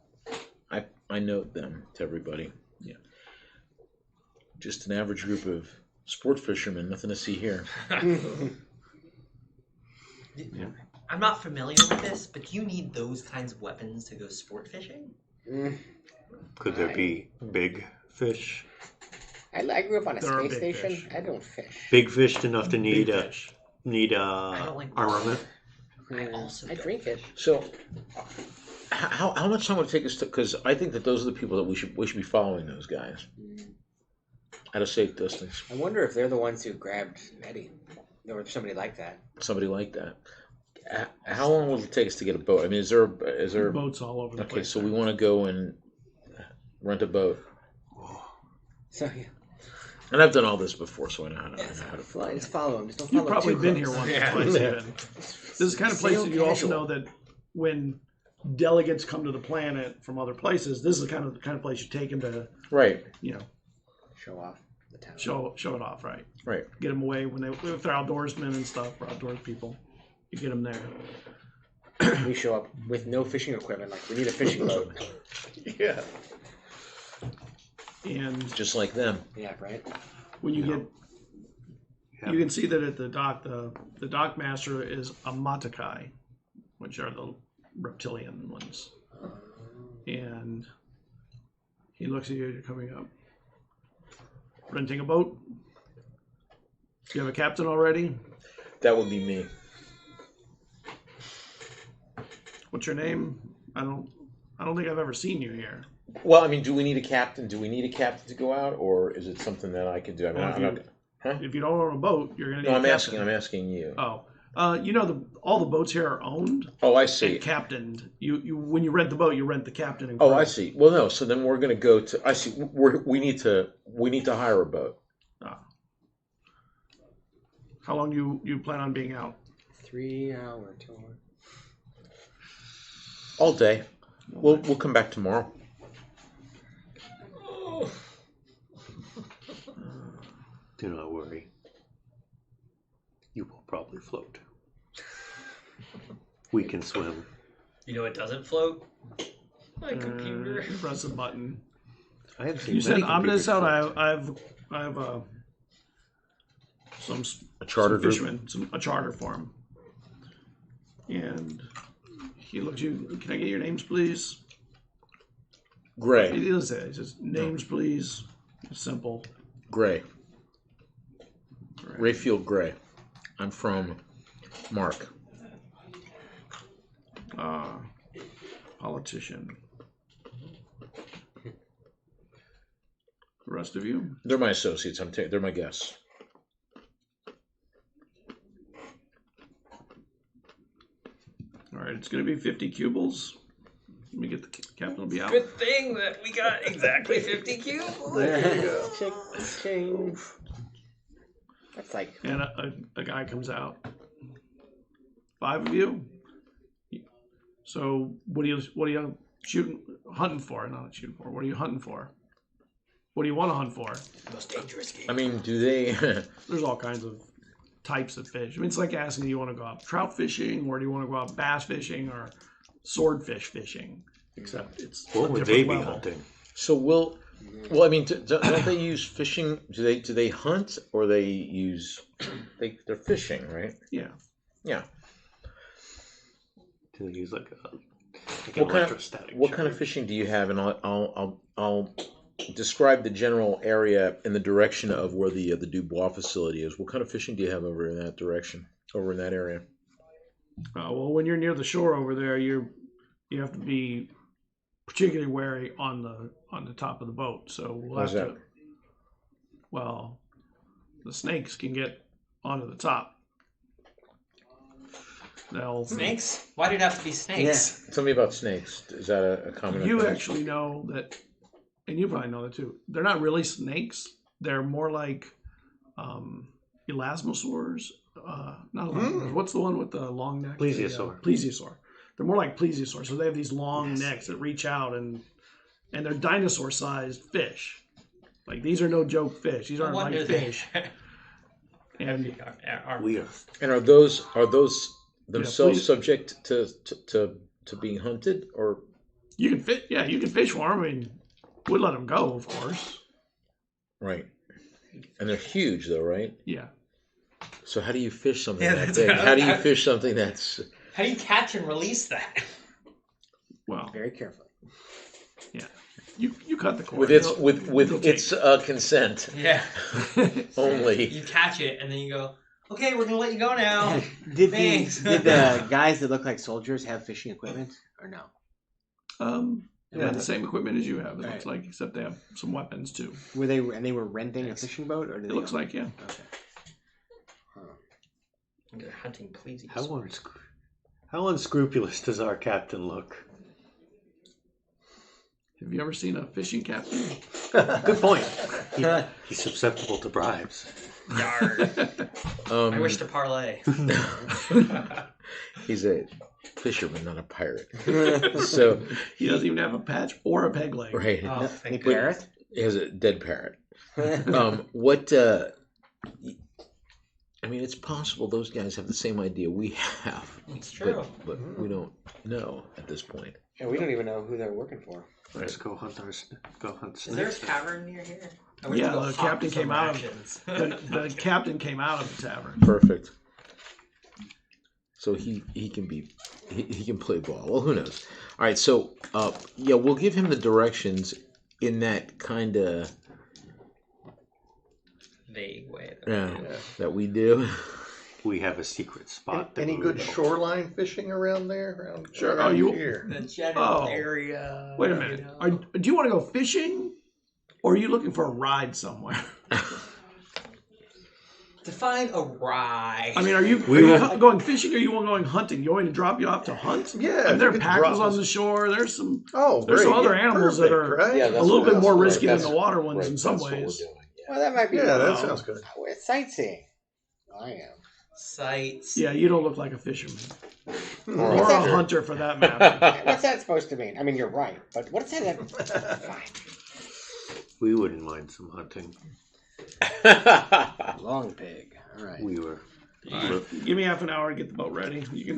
A: I note them to everybody.
B: Yeah.
A: Just an average group of sport fishermen. Nothing to see here.
D: I'm not familiar with this, but do you need those kinds of weapons to go sport fishing?
E: Could there be big fish?
C: I grew up on a
B: There are
C: space
B: big
C: station.
B: fish.
C: I don't fish.
E: Big fish enough to need
B: Big
E: a
B: fish.
D: don't like
E: armament?
D: I also
C: I
D: don't.
C: drink it.
A: So, how much time would it take us to? Because I think that those are the people that we should be following. Those guys at a safe distance.
C: I wonder if they're the ones who grabbed Eddie, or somebody like that.
A: Somebody like that. How long will it take us to get a boat? I mean, is there?
B: Boats all over the
A: Okay,
B: place.
A: so we want to go and rent a boat.
C: So yeah,
A: And I've done all this before, so I know how to
C: well,
A: follow.
C: just follow him. Just don't follow
B: You've
C: him
B: probably
C: too
B: been
C: close.
B: here once
F: Yeah.
B: or twice even. This is the kind of place
C: Sail
B: that you also
C: casual.
B: know that when delegates come to the planet from other places, this is the kind of place you take them to,
A: Right,
C: Show off the town.
B: show it off, right?
A: right.
B: Get them away if they're outdoorsmen and stuff, or outdoors people. You get them there.
C: We show up with no fishing equipment. Like we need a fishing boat.
G: Yeah.
B: And
A: Just like them.
C: Yeah, right.
B: when you
E: Yeah.
B: you can see that at the dock, the dock master is a Matakai, which are the reptilian ones. And he looks at you as you're coming up. Renting a boat? Do you have a captain already?
A: That would be me.
B: What's your name? I don't think I've ever seen you here.
A: Well, I mean, do we need a captain? Do we need a captain to go out, or is it something that I could do? I mean,
B: Well,
A: I'm not. Huh?
B: If you don't own a boat, you're gonna need
A: No,
B: a
A: I'm
B: captain.
A: asking you.
B: Oh, all the boats here are owned
A: Oh, I
B: and
A: see.
B: captained. You when you rent the boat, you rent the captain and
A: Oh,
B: crew.
A: I see. Well, no. So then we're going to go to. I see. We need to hire a boat.
B: How long you plan on being out?
C: 3 hour tour.
A: All day. We'll come back tomorrow.
E: Do not worry. You will probably float. We can swim.
D: You know it doesn't float? My computer.
B: You press a button.
E: I have seen
B: You said
E: many
B: ominous
E: computers
B: out.
E: float.
B: I have
A: A charter
B: some
A: group?
B: fishermen, a charter for him, and he looks you. Can I get your names, please?
A: Gray.
B: He does that. He says, "Names, please." Simple.
A: Gray.
B: Right.
A: Rayfield Gray. I'm from Mark.
B: Politician. The rest of you?
A: They're my associates. They're my guests.
B: All right, it's going to be 50 cubles. Let me get the captain will be out.
D: Good thing that we got exactly 50 cubes.
C: Ching. That's like
B: And a guy comes out. 5 of you. So what are you hunting for? Not shooting for. What are you hunting for? What do you want to hunt for?
D: Most dangerous game.
A: I mean, do they?
B: There's all kinds of types of fish. I mean, it's like asking, do you want to go out trout fishing, or do you want to go out bass fishing, or swordfish fishing? Except it's
E: What
B: a
E: would
B: different
E: they be
B: level.
E: hunting?
A: So well, I mean, don't they use fishing? Do they hunt or they use? They're fishing, right?
B: Yeah.
A: Yeah.
E: Do they use like an
A: What kind of
E: electrostatic?
A: what kind of fishing do you have? And I'll describe the general area in the direction of where the Dubois facility is. What kind of fishing do you have over in that direction? Over in that area?
B: Well, when you're near the shore over there, you have to be particularly wary on the top of the boat. So we'll
A: Why's
B: have
A: that?
B: to. Well, the snakes can get onto the top. They'll
D: Snakes? Why did it have to be snakes?
A: Tell me about snakes. Is that a common?
B: You
A: occurrence?
B: actually know that, and you probably know that too. They're not really snakes. They're more like elasmosaurs. Not elasmosaurs. What's the one with the long neck?
E: Plesiosaur.
B: Plesiosaur. They're more like plesiosaurs. So they have these long necks that reach out, and they're dinosaur-sized fish. Like, these are no joke fish. These aren't like fish. And
E: We are.
A: And are those themselves
B: please.
A: subject to being hunted or?
B: you can fit. Yeah, you can fish for them. I mean, we'd let them go, of course.
A: Right. And they're huge, though, right?
B: Yeah.
A: So how do you fish something
D: Yeah,
A: that
D: that's
A: big?
D: what-
A: How do you fish something that's?
D: How do you catch and release that?
B: Well,
C: very carefully.
B: yeah. You cut the cord.
A: With its
B: They'll
A: with
B: take
A: its consent
D: Yeah.
A: only.
D: You catch it and then you go, okay, we're gonna let you go now.
C: Did
D: Thanks.
C: the guys that look like soldiers have fishing equipment or no?
B: They have the same equipment as you have. It
C: Right.
B: looks like, except they have some weapons too.
C: Were they renting a fishing boat or did
B: It
C: they
B: looks
C: own-
B: like, yeah.
C: Okay.
D: They're hunting plesiosaurs.
E: How unscrupulous does our captain look?
B: Have you ever seen a fishing captain?
E: Good point. He's susceptible to bribes.
D: Yarr. I wish to parlay.
A: He's a fisherman, not a pirate. So
B: He doesn't even have a patch or a peg leg.
A: right,
D: Oh,
C: Any
D: thank
C: parrot?
A: he has a dead parrot. What? I mean, it's possible those guys have the same idea we have,
D: It's true.
A: but we don't know at this point.
C: Yeah, we don't even know who they're working for.
E: Let's go hunt snakes.
D: Is there a tavern near here? I wish
B: Yeah,
D: to go
B: the
D: hop
B: captain
D: some
B: came out.
D: rations.
B: The captain came out of the tavern.
A: Perfect. So he can play ball. Well, who knows? All right. So yeah, we'll give him the directions in that kind of
D: Vague way.
A: that we do.
E: We have a secret spot.
G: Any
E: that we
G: good
E: would go.
G: shoreline fishing around there? Around,
B: Sure.
G: around
B: Oh, you-
G: here.
D: The general
B: Oh.
D: area.
B: Wait a minute.
D: you know.
B: Do you want to go fishing, or are you looking for a ride somewhere?
D: Define a rye.
B: I mean, are you going fishing, or you want going hunting? You want me to drop you off to hunt?
G: Yeah,
B: I mean,
G: if
B: there
G: you
B: are
G: could
B: packers
G: drop
B: on
G: us-
B: the shore. There's some
G: Oh,
B: There's
G: great.
B: some other
G: Yeah,
B: animals that
G: perfect,
B: are
G: right?
A: Yeah,
B: a
A: that's
B: little
A: what
B: bit
A: else-
B: more
A: right,
B: risky than
A: that's-
B: the water ones
A: right,
B: in some
A: that's what we're
B: ways.
A: doing,
C: Well, that might be.
G: Yeah, that
B: Well,
G: sounds good.
C: It's sightseeing. I am.
D: Sites.
B: Yeah, you don't look like a fisherman
G: Hmm.
B: or
C: What's
B: a
C: that?
B: hunter for that matter.
C: What's that supposed to mean? I mean, you're right, but what's that? Fine.
E: We wouldn't mind some hunting.
C: Long pig. All right.
E: We were.
B: Give me half an hour to get the boat ready. You can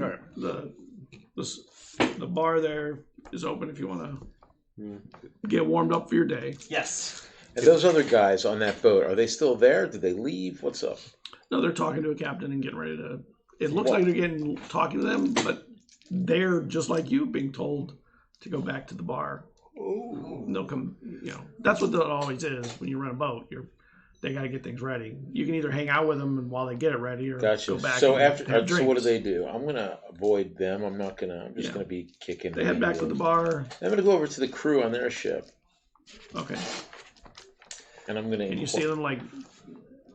B: the bar there is open if you want to get warmed up for your day.
D: Yes.
A: And those other guys on that boat, are they still there? Did they leave? What's up?
B: No, they're talking to a captain and getting ready to. It looks like they're talking to them, but they're just like you, being told to go back to the bar. They'll come. That's what that always is when you run a boat. They got to get things ready. You can either hang out with them while they get it ready, or go back.
A: So
B: and have
A: so what do
B: drinks.
A: they do? I'm gonna avoid them. I'm just gonna be kicking.
B: They head back to the bar.
A: I'm gonna go over to the crew on their ship.
B: Okay.
A: And I'm gonna.
B: And you see them like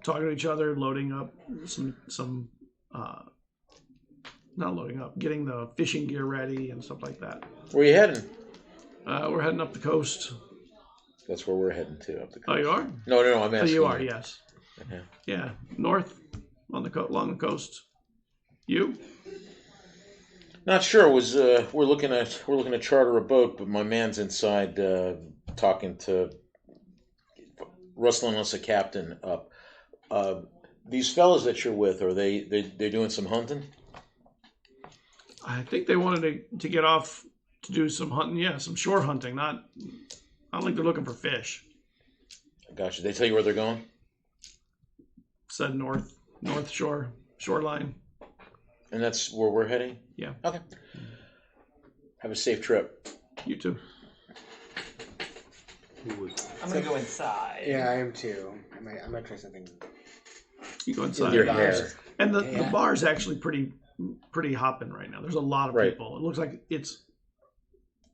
B: talking to each other, loading up not loading up, getting the fishing gear ready and stuff like that.
A: Where you heading?
B: We're heading up the coast.
A: That's where we're heading to, up the coast.
B: Oh, you are?
A: No, I'm asking.
B: Oh, you are, yes.
A: Okay.
B: Yeah, north on along the coast. You?
A: Not sure. We're looking to charter a boat, but my man's inside rustling us a captain up. These fellas that you're with, are they're doing some hunting?
B: I think they wanted to get off to do some hunting. Yeah, some shore hunting. I don't think they're looking for fish.
A: Gotcha. They tell you where they're going?
B: Said north shoreline.
A: And that's where we're heading?
B: Yeah.
A: Okay. Have a safe trip.
B: You too.
D: I'm gonna go inside.
C: Yeah, I am too. I might try something.
B: You go inside.
A: Your hair.
B: And the bar's actually pretty hopping right now. There's a lot of people. It looks like it's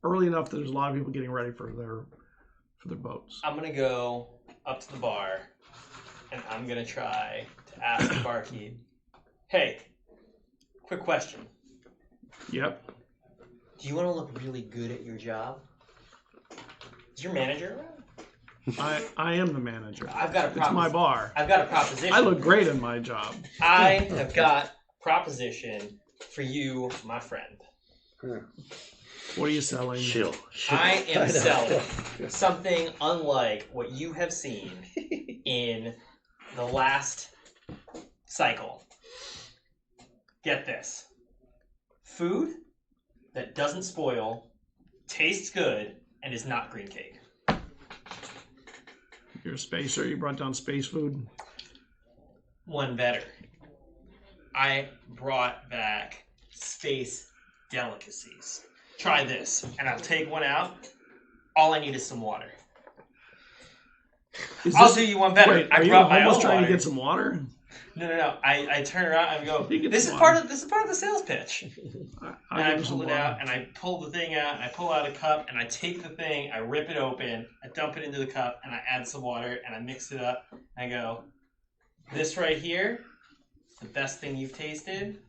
B: early enough that there's a lot of people getting ready for their boats.
D: I'm gonna go up to the bar, and I'm gonna try to ask the barkeep, "Hey, quick question.
B: Yep.
D: Do you want to look really good at your job? Is your manager around?
B: I am the manager.
D: I've got a
B: It's my bar.
D: I've got a proposition.
B: I look great in my job.
D: I have got proposition for you, my friend.
B: What are you selling?
E: Chill.
D: I am selling something unlike what you have seen in the last cycle. Get this. Food that doesn't spoil, tastes good, and is not green cake.
B: You're a spacer. You brought down space food.
D: One better. I brought back space delicacies. Try this, and I'll take one out. All I need is some water. I'll do you one better.
B: Wait,
D: I
B: are you
D: brought my
B: almost
D: own
B: trying
D: water.
B: to get some water?
D: No. I turn around and go,
B: You get
D: this
B: some
D: is part
B: water.
D: of the sales pitch. And I pull it out, and I pull the thing out, and I pull out a cup, and I take the thing, I rip it open, I dump it into the cup, and I add some water, and I mix it up, and I go, this right here, the best thing you've tasted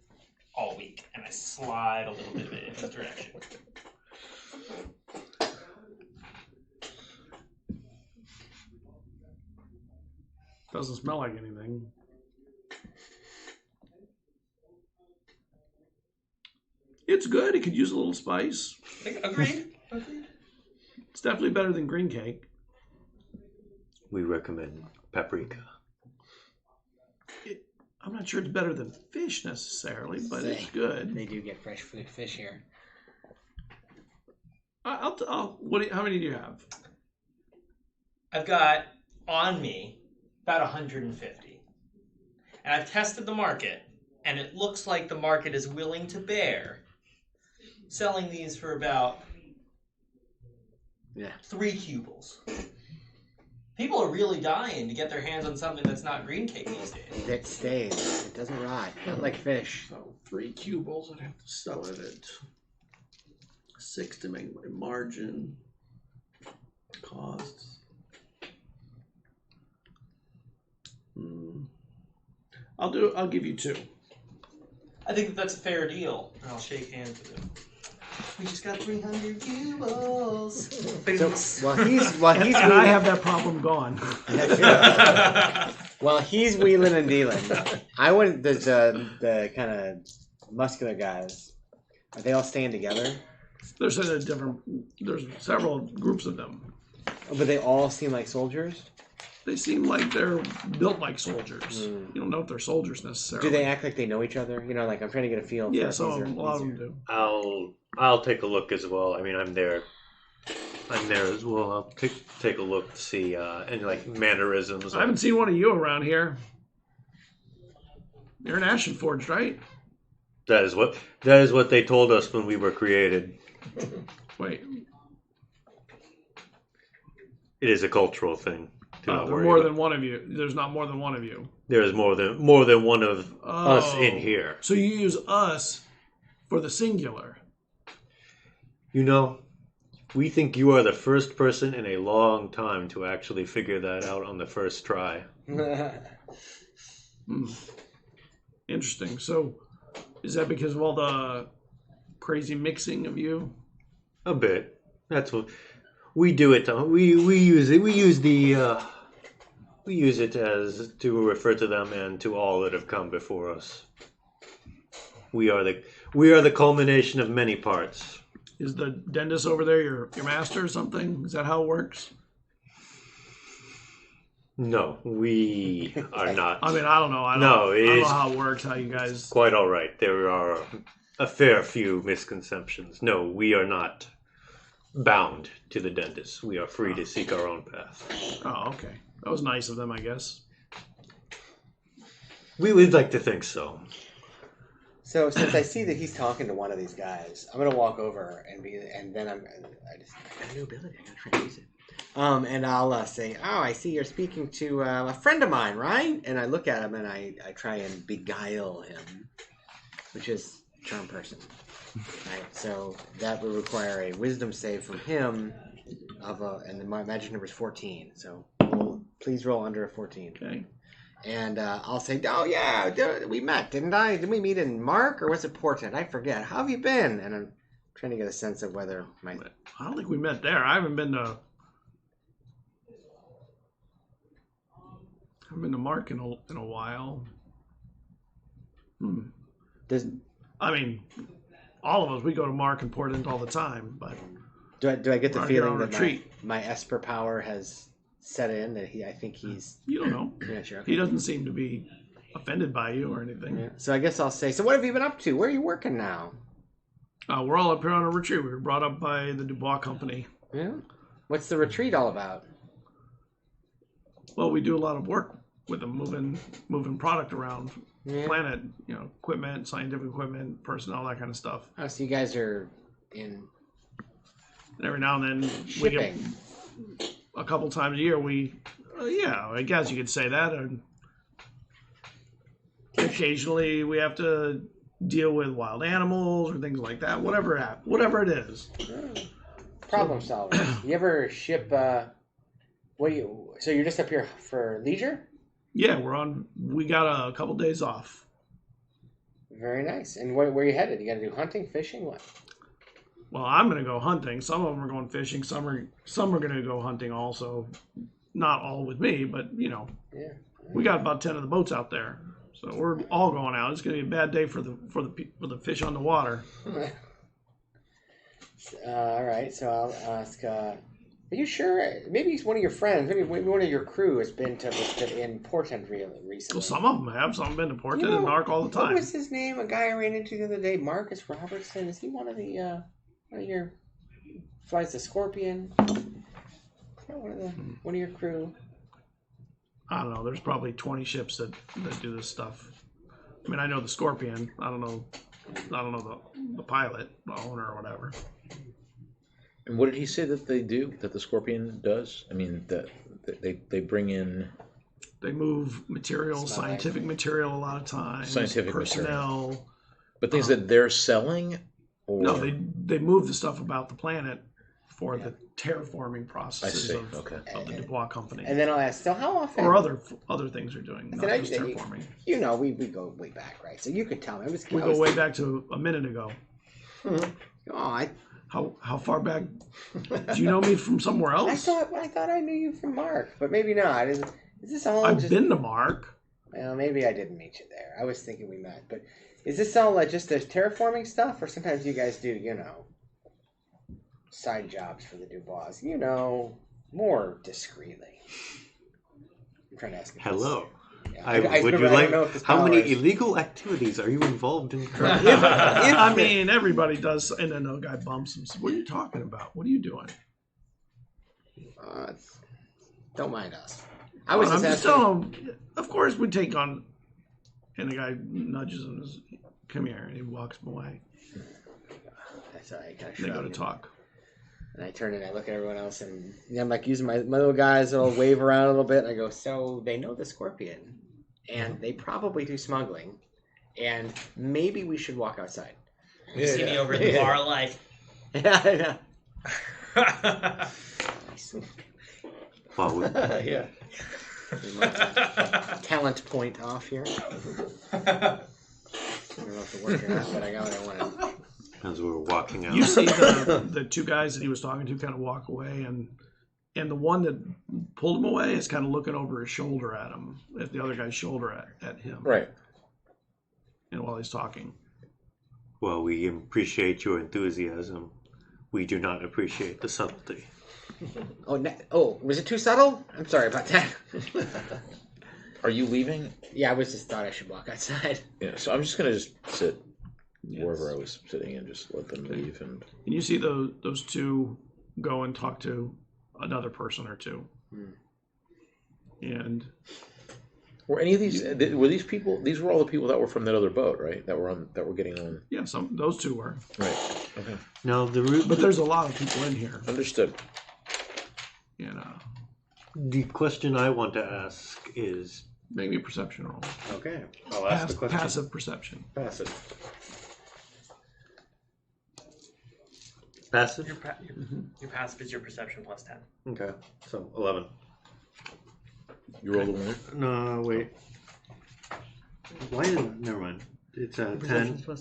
D: all week. And I slide a little bit of it in his direction.
B: Doesn't smell like anything. It's good. It could use a little spice.
D: Agreed.
B: It's definitely better than green cake.
E: We recommend paprika.
B: I'm not sure it's better than fish necessarily, but it's good.
C: They do get fresh fish here.
B: How many do you have?
D: I've got on me about 150. And I've tested the market, and it looks like the market is willing to bear selling these for about 3 cubles. People are really dying to get their hands on something that's not green cake these days.
C: It stays. It doesn't rot. Not like fish.
B: So 3 cubles, I'd have to sell it at 6 to make my margin. Costs. I'll give you 2.
D: I think that's a fair deal, and I'll shake hands with him. We just got 300 cubles.
C: So, while he's
B: And I have that problem gone.
C: while he's wheeling and dealing, I went the kind of muscular guys. Are they all staying together?
B: There's several groups of them.
C: But they all seem like soldiers.
B: They seem like they're built like soldiers. You don't know if they're soldiers necessarily.
C: Do they act like they know each other? You know, like I'm trying to get a feel.
B: Yeah,
C: for
B: so
C: if
B: a lot of them do.
E: I'll take a look as well. I mean, I'm there I'm there as well. I'll take a look to see any like mannerisms.
B: I haven't seen one of you around here. You're an Ashen Forged, right?
E: That is what they told us when we were created.
B: Wait.
E: It is a cultural thing.
B: There's more than one of you. There's not more than one of you.
E: There is more than one of us in here.
B: So you use us for the singular.
E: You know, we think you are the first person in a long time to actually figure that out on the first try.
B: Interesting. So, is that because of all the crazy mixing of you?
E: A bit. That's what we do. We use it. We use it as to refer to them and to all that have come before us. We are the culmination of many parts.
B: Is the dentist over there your master or something? Is that how it works?
E: No, we are not.
B: I mean, I don't know. I don't know how it works, how you guys...
E: Quite all right. There are a fair few misconceptions. No, we are not bound to the dentist. We are free to seek our own path.
B: Oh, okay. That was nice of them, I guess.
E: We would like to think so.
C: So since I see that he's talking to one of these guys, I'm gonna walk over and then I got a new ability. I gotta try to use it. And I'll say, "Oh, I see you're speaking to a friend of mine, right?" And I look at him and I try and beguile him, which is charm person, right? So that would require a wisdom save from him and my magic number is 14. So please roll under a 14.
B: Okay.
C: And I'll say, "Oh yeah, we met, didn't I? Didn't we meet in Mark or was it Portland? I forget. How have you been?" And I'm trying to get a sense of whether
B: I don't think we met there. I haven't been to Mark in a while. I mean, all of us, we go to Mark and Portland all the time, but
C: do I get the feeling that
B: retreat.
C: my Esper power has set in? That I think he's...
B: You don't know.
C: Yeah, sure. Okay.
B: He doesn't seem to be offended by you or anything.
C: Yeah. So I guess I'll say, so what have you been up to? Where are you working now?
B: We're all up here on a retreat. We were brought up by the Dubois Company.
C: Yeah. What's the retreat all about?
B: Well, we do a lot of work with them, moving product around the planet, equipment, scientific equipment, personnel, that kind of stuff.
C: Oh, so you guys are in...
B: And every now and then,
C: shipping.
B: We get a couple times a year, I guess you could say that. And occasionally we have to deal with wild animals or things like that, whatever it is.
C: Problem solving. You ever ship, so you're just up here for leisure?
B: Yeah, we got a couple days off.
C: Very nice. And where are you headed? You got to do hunting, fishing, what?
B: Well, I'm going to go hunting. Some of them are going fishing. Some are going to go hunting also. Not all with me, but,
C: Yeah.
B: we got about 10 of the boats out there. So we're all going out. It's going to be a bad day for the fish on the water.
C: All right. So I'll ask, are you sure? Maybe one of your friends, maybe one of your crew has been in Portland recently.
B: Well, some of them have. Some have been to Portland and Mark all the time.
C: What was his name? A guy I ran into the other day, Marcus Robertson. Is he one of your flies the Scorpion? One of your crew.
B: I don't know. There's probably 20 ships that do this stuff. I mean, I know the Scorpion. I don't know the pilot, the owner, or whatever.
A: And what did he say that they do? That the Scorpion does? I mean, that they bring in.
B: They move material, scientific material, a lot of times.
A: Scientific
B: personnel.
A: Material. But things that they're selling. Or...
B: No, they move the stuff about the planet for the terraforming processes of the Dubois Company.
C: And then I'll ask, so how often...
B: Or other things are doing, not just terraforming.
C: We go way back, right? So you could tell me.
B: We go way back to a minute ago.
C: Oh,
B: How far back? Do you know me from somewhere else?
C: I thought I knew you from Mark, but maybe not. Is this all
B: I've been to Mark.
C: Well, maybe I didn't meet you there. I was thinking we met, but is this all like just the terraforming stuff, or sometimes you guys do, side jobs for the Dubois, more discreetly? I'm trying to ask.
E: Hello.
C: Yeah.
E: How many illegal activities are you involved in?
B: I mean, everybody does. And then the guy bumps him. Says, "What are you talking about? What are you doing?"
C: Don't mind us. I was
B: I'm
C: just
B: just
C: asking.
B: telling him, of course we take on. And the guy nudges him, says, come here, and he walks him away.
C: So I kind of
B: They go to
C: shrug.
B: talk.
C: And I turn and I look at everyone else, and I'm like using my little guys. I'll wave around a little bit. And I go, so they know the Scorpion, and they probably do smuggling, and maybe we should walk outside.
D: You see me over at the bar, like.
C: Yeah, I know.
E: Well,
G: Yeah.
C: Talent point off here. I don't know if it worked or not, but I got what I wanted.
E: as we were walking out.
B: You see the two guys that he was talking to kind of walk away, and the one that pulled him away is kind of looking over his shoulder at him, at the other guy's shoulder at him.
A: Right.
B: And while he's talking.
E: Well, we appreciate your enthusiasm. We do not appreciate the subtlety.
C: Oh, was it too subtle? I'm sorry about that.
A: Are you leaving?
C: Yeah, I was just thought I should walk outside.
A: Yeah. So I'm just gonna just sit
B: Yes.
A: wherever I was sitting and just let them leave. And
B: And you see those two go and talk to another person or two. And
A: were any of these? Were these people? These were all the people that were from that other boat, right? That were getting on.
B: yeah, those two were.
A: Right. Okay.
E: Now, the route,
B: But there's a lot of people in here.
A: Understood.
B: And
E: the question I want to ask is,
B: make me a perception roll.
E: okay, I'll ask the question.
B: Passive perception.
E: Passive. Passive?
D: Your passive is your perception plus 10.
E: Okay, so 11.
A: You rolled a one.
E: No, wait. Why did never mind. It's 10,
F: Perception's plus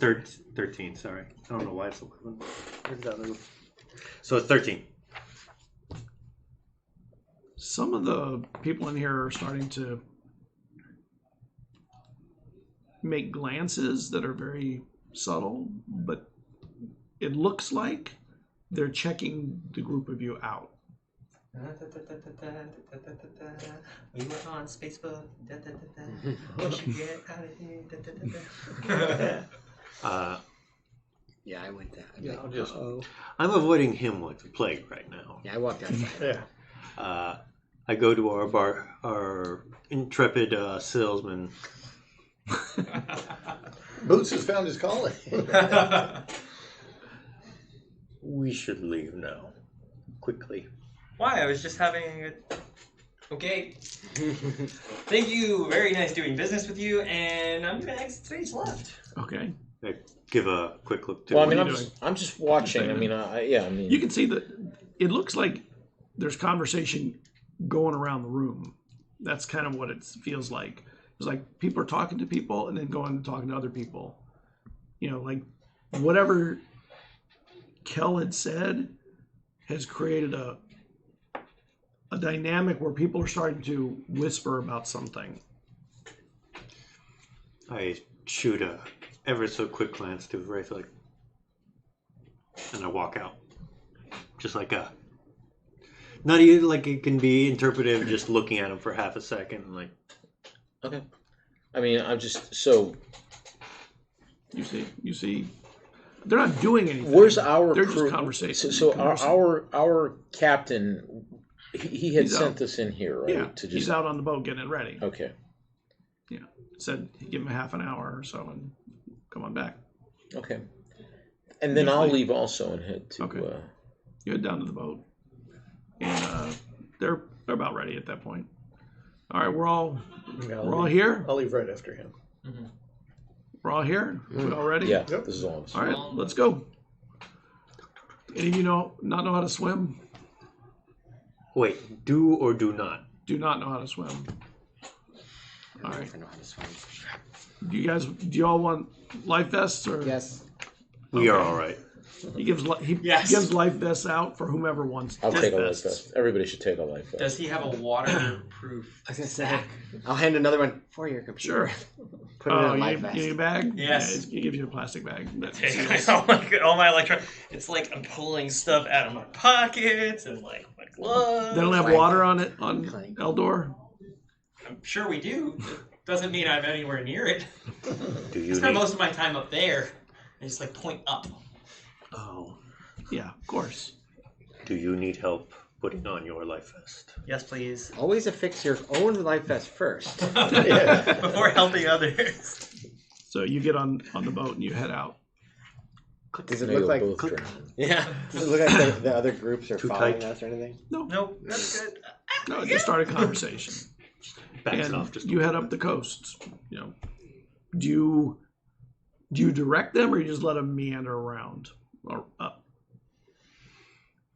E: 13, sorry. I don't know why it's 11. Where's that move? So it's 13.
B: Some of the people in here are starting to make glances that are very subtle, but it looks like they're checking the group of you out.
D: We were on Facebook. We should get out of here.
C: Yeah, I went there.
G: Yeah, I'll just.
E: I'm avoiding him like the plague right now.
C: Yeah, I walked outside.
G: Yeah.
E: I go to our intrepid salesman.
G: Boots has found his calling.
E: We should leave now. Quickly.
D: Why? I was just having a... Okay. Thank you. Very nice doing business with you, and I'm going to exit stage left.
B: Okay.
E: I give a quick look to
A: Well, I
B: What
A: mean,
B: are you
A: I'm just watching. I mean, yeah. I mean,
B: You can see that it looks like there's conversation going around the room. That's kind of what it feels like. It's like people are talking to people and then going and talking to other people. You know, like whatever Kel had said has created a dynamic where people are starting to whisper about something.
E: I shoot a ever so quick glance to Wraith, like, and I walk out. Just like a, not even like it can be interpretive. Just looking at him for half a second, like,
A: okay. I mean, I'm just so.
B: You see, they're not doing anything.
A: Where's our
B: They're
A: crew?
B: just conversation.
A: So
B: conversing.
A: our captain, he had
B: He's
A: sent
B: out.
A: us in here, right?
B: Yeah,
A: To just
B: he's out on the boat getting it ready.
A: Okay.
B: Yeah, said give him a half an hour or so and come on back.
A: Okay. And then I'll leave also and head to.
B: Okay. You head down to the boat, and they're about ready at that point. All right, we're all here.
G: I'll leave right after him.
B: We're all here. We all ready?
A: Yeah.
G: Yep.
A: This is all of us.
B: All right, let's go. Any of you not know how to swim?
E: wait, do or do not?
B: Do not know how to swim. All right.
C: I know how to swim.
B: Do you all want life vests or?
C: Yes.
E: We are
B: Okay.
E: all right.
B: He gives
D: Yes.
B: gives life vests out for whomever wants.
A: I'll take a life
B: vests.
A: vest. Everybody should take a life vest.
D: Does he have a waterproof
C: I was gonna say, I'll hand another one for your computer.
B: Sure.
C: Put it in a
B: you
C: life
B: need
C: vest.
B: a bag?
D: Yes.
B: Yeah, he gives you a plastic bag.
D: all my electron. It's like I'm pulling stuff out of my pockets and like my gloves.
B: They don't have
C: Clank.
B: water on it on
C: Clank.
B: Eldor.
D: I'm sure we do. Doesn't mean I'm anywhere near it.
E: Do
D: I
E: you
D: spend
E: need?
D: most of my time up there. I just like point up.
E: Oh,
B: Yeah, of course.
E: do you need help putting on your life vest.
D: Yes, please.
C: Always affix your own life vest first.
D: Before helping others.
B: So you get on the boat and you head out.
C: Does it
A: Now
C: look
A: you'll
C: like?
A: both drown.
C: Yeah. Does it look like the other groups are
E: Too
C: following
E: tight.
C: us or anything?
D: Nope, that's good.
B: No, just start a conversation.
E: Backs
B: And
E: off just
B: you head up the coast. You know, do you direct them or you just let them meander around or up?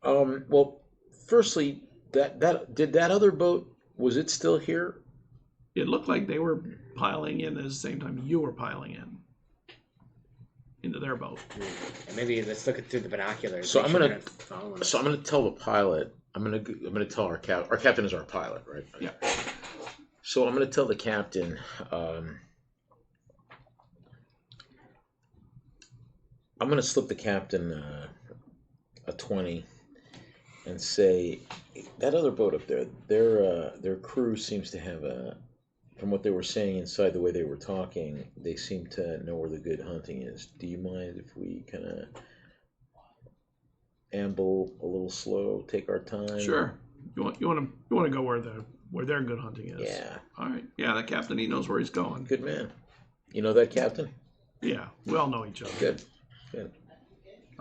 A: Well, firstly, that other boat, was it still here?
B: It looked like they were piling in at the same time you were piling in into their boat.
C: And maybe let's look it through the binoculars.
A: So
C: Make
A: I'm
C: sure
A: gonna-
C: they're not following us.
A: So I'm going to tell the pilot. I'm going to tell our captain is our pilot, right?
B: Yeah.
A: So I'm going to tell the captain. I'm going to slip the captain a 20 and say that other boat up there, their crew seems to have from what they were saying inside, the way they were talking, they seem to know where the good hunting is. Do you mind if we kind of amble a little slow, take our time?
B: Sure. You want to go where their good hunting is.
A: Yeah.
B: All right. Yeah, the captain, he knows where he's going.
A: Good man. You know that, Captain?
B: Yeah, we all know each other.
A: Good. Good.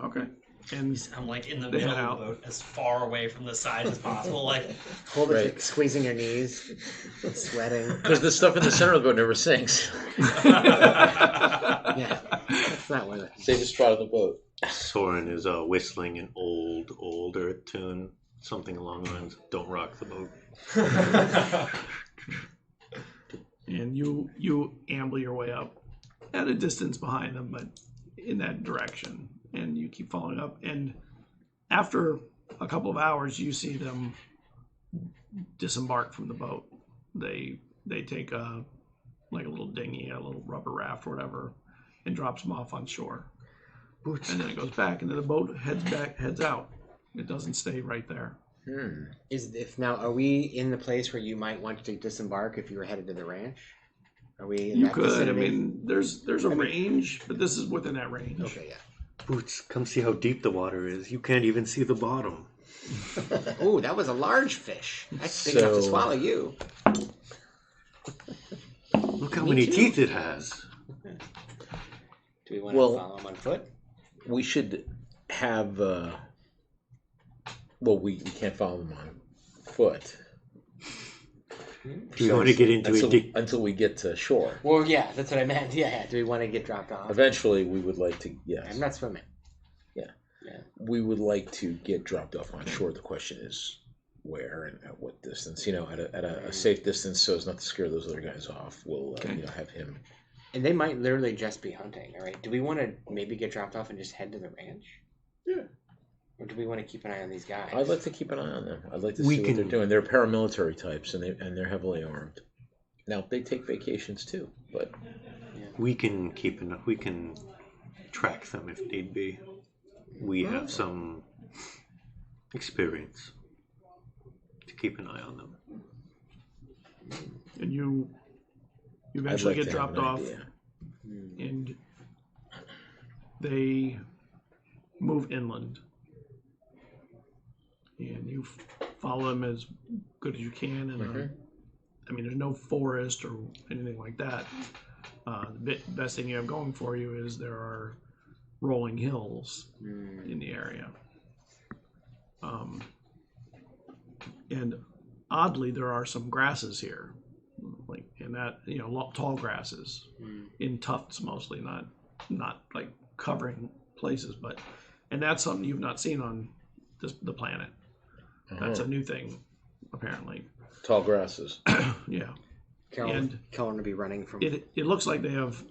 B: Okay. And
D: I'm like in the
B: They
D: middle
B: head
D: of the
B: out.
D: boat, as far away from the side as possible. Like,
C: Hold it,
A: Right.
C: squeezing your knees, sweating.
A: Because the stuff in the center of the boat never sinks.
C: Yeah, that's not one of the.
A: Safest spot of the boat.
E: Soren is whistling an older tune, something along the lines of "Don't rock the boat."
B: and you amble your way up at a distance behind them, but in that direction, and you keep following up. And after a couple of hours, you see them disembark from the boat. They take a little dinghy, a little rubber raft, or whatever, and drops them off on shore. And then it goes back, and then the boat heads out. It doesn't stay right there.
C: Are we in the place where you might want to disembark if you were headed to the ranch? Are we in
B: You
C: that
B: could. I
C: vicinity?
B: mean, there's a range, but this is within that range.
C: Okay, yeah.
E: Boots, come see how deep the water is. You can't even see the bottom.
C: Oh, that was a large fish. That's big enough to
A: So-
C: swallow you.
E: Look how
C: Me
E: many
C: too.
E: teeth it has.
C: Do we want to
A: Well-
C: follow him on foot?
A: We should have. Well, we can't follow them on foot.
E: Do you want to get into it?
A: Until we get to shore.
C: Well, yeah, that's what I meant. Yeah. Do we want to get dropped off?
A: Eventually, we would like to. Yes.
C: I'm not swimming.
A: We would like to get dropped off on shore. The question is where and at what distance. You know, at a safe distance, so as not to scare those other guys off. We'll
B: Okay.
A: have him.
C: And they might literally just be hunting, all right? Do we want to maybe get dropped off and just head to the ranch?
G: Yeah.
C: Or do we want to keep an eye on these guys?
A: I'd like to keep an eye on them. I'd like to
E: We
A: see what
E: can-
A: they're doing. They're paramilitary types, and they're heavily armed. Now they take vacations too, but
E: We can we can track them if need be. We have some experience to keep an eye on them.
B: And you
A: I'd
B: eventually
A: like
B: get
A: to have
B: dropped
A: an
B: off,
A: idea.
B: and they move inland, and you follow them as good as you can. And I mean, there's no forest or anything like that. The best thing you have going for you is there are rolling hills in the area. And oddly, there are some grasses here, tall grasses in tufts mostly, not like covering places, and that's something you've not seen on the planet. That's a new thing, apparently.
A: Tall grasses.
B: Yeah.
C: Carolyn will be running from...
B: It looks like they have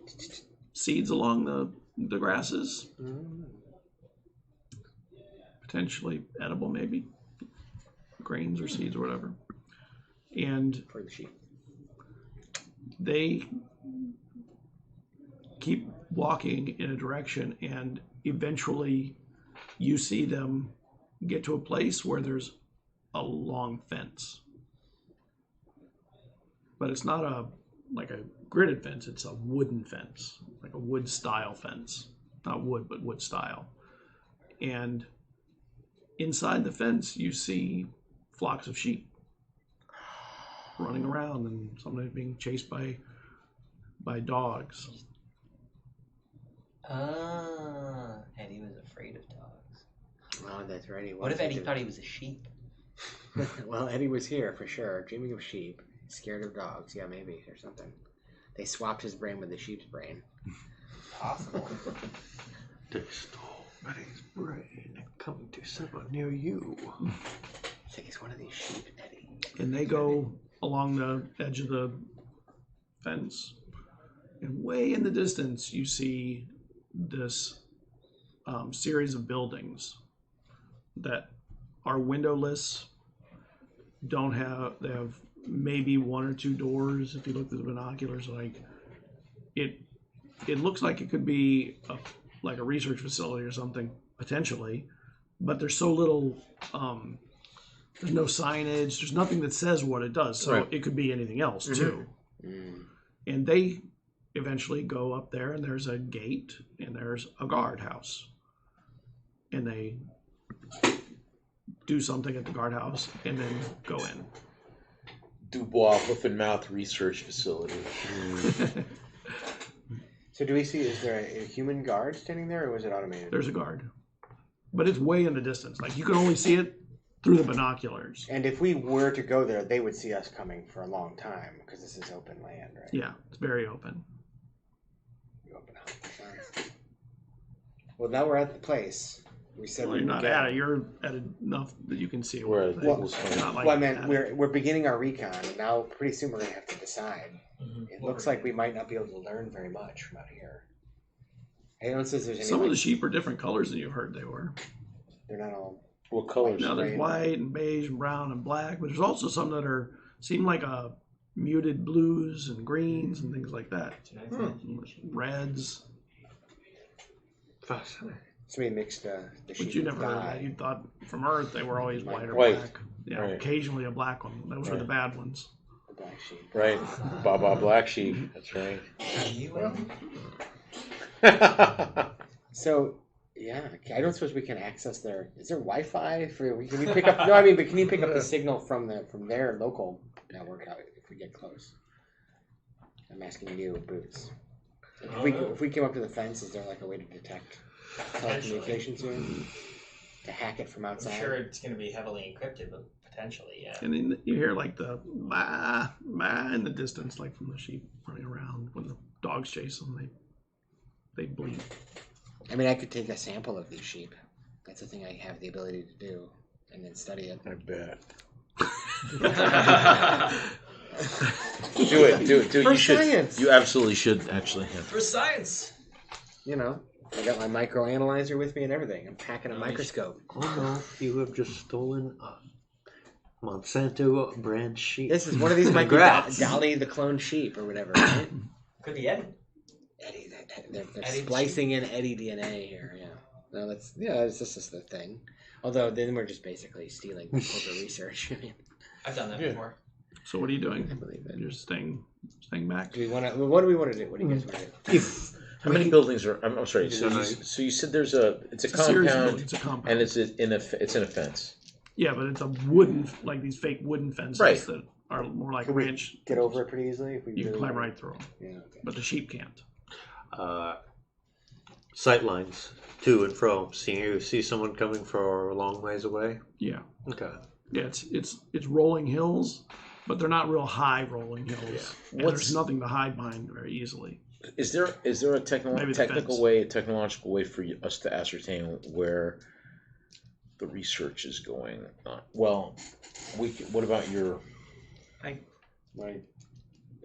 B: seeds along the grasses. Potentially edible, maybe. Grains or seeds or whatever. And
C: for the sheep.
B: they keep walking in a direction, and eventually you see them get to a place where there's a long fence. But it's not a gridded fence, it's a wooden fence, like a wood style fence. Not wood, but wood style. And inside the fence you see flocks of sheep running around, and somebody being chased by dogs.
D: Eddie was afraid of dogs.
C: Oh, that's right.
D: What if Eddie thought he was a sheep?
C: Well, Eddie was here for sure, dreaming of sheep, scared of dogs. Yeah, maybe, or something. They swapped his brain with the sheep's brain.
D: Possible.
E: They stole Eddie's brain and coming to somewhere near you.
C: I think it's one of these sheep, Eddie.
B: And they go along the edge of the fence. And way in the distance, you see this series of buildings that are windowless. They have maybe one or two doors. If you look through the binoculars, like it looks like it could be like a research facility or something potentially, but there's so little. There's no signage. There's nothing that says what it does, so it could be anything else too. Mm. And they eventually go up there, and there's a gate, and there's a guardhouse, and they do something at the guardhouse, and then go in.
A: Dubois Hoof and Mouth Research Facility.
C: So do we see, is there a human guard standing there, or was it automated?
B: There's a guard. But it's way in the distance. Like, you can only see it through the binoculars.
C: And if we were to go there, they would see us coming for a long time, because this is open land, right?
B: Yeah, it's very open.
C: Open house. Well, now we're at the place. We said
B: Well, you're not at it. You're at enough that you can see
A: We're
B: it.
A: at
C: Well,
B: Not like
C: well, I meant
B: at
C: we're beginning our recon, and now pretty soon we're going to have to decide.
D: Mm-hmm.
C: It looks like we might not be able to learn very much from out here. Anyone says there's any.
B: Some of the sheep are different colors than you heard they were.
C: They're not all.
A: What colors?
B: Now there's
C: Right.
B: white and beige and brown and black, but there's also some that seem like a muted blues and greens and things like that. Reds.
E: Fascinating.
C: Somebody mixed the sheep
B: But you
C: with
B: never heard
C: dye.
B: that. You thought from Earth they were always white or
A: White.
B: black. Yeah,
A: Right.
B: occasionally a black one. Those were the bad ones.
C: The black sheep.
A: Right. Baba Black Sheep. That's right.
C: So, yeah, I don't suppose we can access their. Is there Wi-Fi for? Can we pick up? No, I mean, but can you pick up the signal from their local network out if we get close? I'm asking you, Boots. If we came up to the fence, is there like a way to detect telecommunications here? To hack it from outside?
D: I'm sure it's going to be heavily encrypted, but potentially, yeah.
B: And then you hear like the bah, bah in the distance, like from the sheep running around. When the dogs chase them, they bleat.
C: I mean, I could take a sample of these sheep. That's the thing I have the ability to do, and then study it.
A: I bet. Do it.
C: For
A: You should.
C: science.
A: You absolutely should actually have.
D: For science!
C: You know, I got my microanalyzer with me and everything. I'm packing a microscope.
E: Oh no, you have just stolen a Monsanto brand sheep.
C: This is one of these might be
E: Congrats.
C: Dolly the cloned sheep or whatever, right?
D: Could be Eddie.
C: Eddie, they're
D: Eddie the
C: splicing in Eddie DNA here. Yeah, no, this is the thing. Although then we're just basically stealing over research. I mean,
D: I've done that before.
B: So what are you doing?
C: I believe it.
B: You're staying back.
C: Do we want to? What do we want to do? What do you guys want to do?
A: How many buildings are? I'm sorry. So you said it's a
B: It's a series of
A: compound,
B: buildings, it's a compound.
A: and it's in a fence.
B: Yeah, but it's a wooden, like these fake wooden fences
A: Right.
B: that are more like
C: Can we
B: ranch.
C: get over it pretty easily if we
B: You can
C: really
B: climb
C: wanna-
B: right through them,
C: Yeah. Okay.
B: but the sheep can't.
E: Sight lines to and fro. See someone coming from a long ways away.
B: Yeah,
E: Okay.
B: yeah. It's rolling hills, but they're not real high rolling hills. And
A: What's-
B: there's nothing to hide behind very easily.
A: Is there a
B: Maybe the
A: technological way for us to ascertain where the research is going? Well, what about your
C: My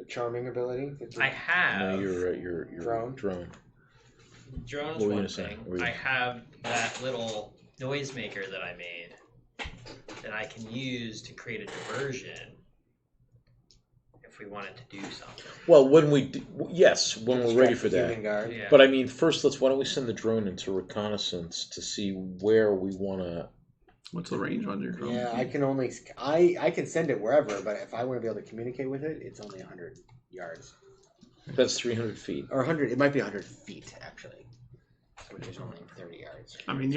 C: charming ability.
D: I have
A: your
C: Drone?
A: drone?
D: drones.
A: What were you
D: One
A: gonna say?
D: thing.
A: What were you-
D: I have that little noisemaker that I made that I can use to create a diversion if we wanted to do something.
A: Well, when we're ready for
C: Human
A: that.
C: guard.
D: Yeah.
A: But I mean, first, why don't we send the drone into reconnaissance to see where we want to.
B: What's the range on your drone?
C: Yeah, I can only I can send it wherever, but if I want to be able to communicate with it, it's only 100 yards
A: That's 300 feet.
C: or 100. It might be 100 feet actually, which is only 30 yards.
B: I mean,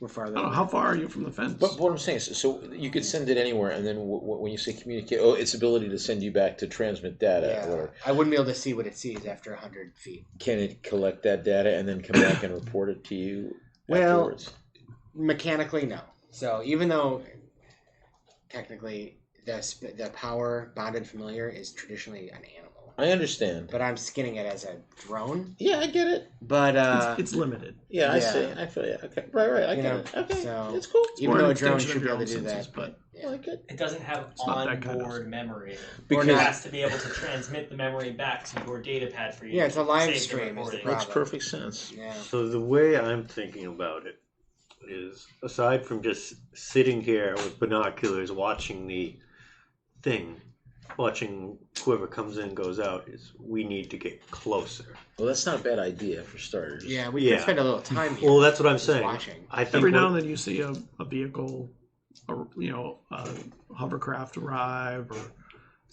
C: We're farther.
B: I don't know,
C: than
B: how
C: that.
B: far are you from the fence?
A: But what I'm saying is, so you could send it anywhere, and then when you say communicate, its ability to send you back to transmit data,
C: Yeah,
A: or
C: I wouldn't be able to see what it sees after 100 feet.
A: can it collect that data and then come back and report it to you afterwards?
C: Mechanically, no. So even though technically the power bonded familiar is traditionally an animal,
A: I understand.
C: but I'm skinning it as a drone.
A: Yeah, I get it.
C: But
B: it's limited.
A: Yeah, I
C: yeah.
A: see. I feel you. Okay, right. I
C: You
A: get
C: know,
A: it. Okay,
C: so-
A: it's cool.
C: even
B: more
C: though
B: an
C: a drone
B: extension
C: should
B: of
C: be
B: your
C: able to
B: own
C: do
B: senses,
C: that,
B: but
A: I like it.
D: It doesn't have
B: not that kind of
D: onboard memory.
A: Because-
D: It has to be able to transmit the memory back to your data pad for you.
C: Yeah, it's a live
D: to save the
C: stream is the
D: recording.
C: problem.
A: Makes perfect sense.
C: yeah.
E: So the way I'm thinking about it is, aside from just sitting here with binoculars watching the thing, watching whoever comes in goes out, is we need to get closer.
A: Well, that's not a bad idea for starters.
C: Yeah, we
E: Yeah.
C: could spend a little time here.
E: Well, that's what I'm
C: just
E: saying.
C: watching.
E: I think
B: Every now
E: what-
B: and then you see a vehicle, a hovercraft arrive,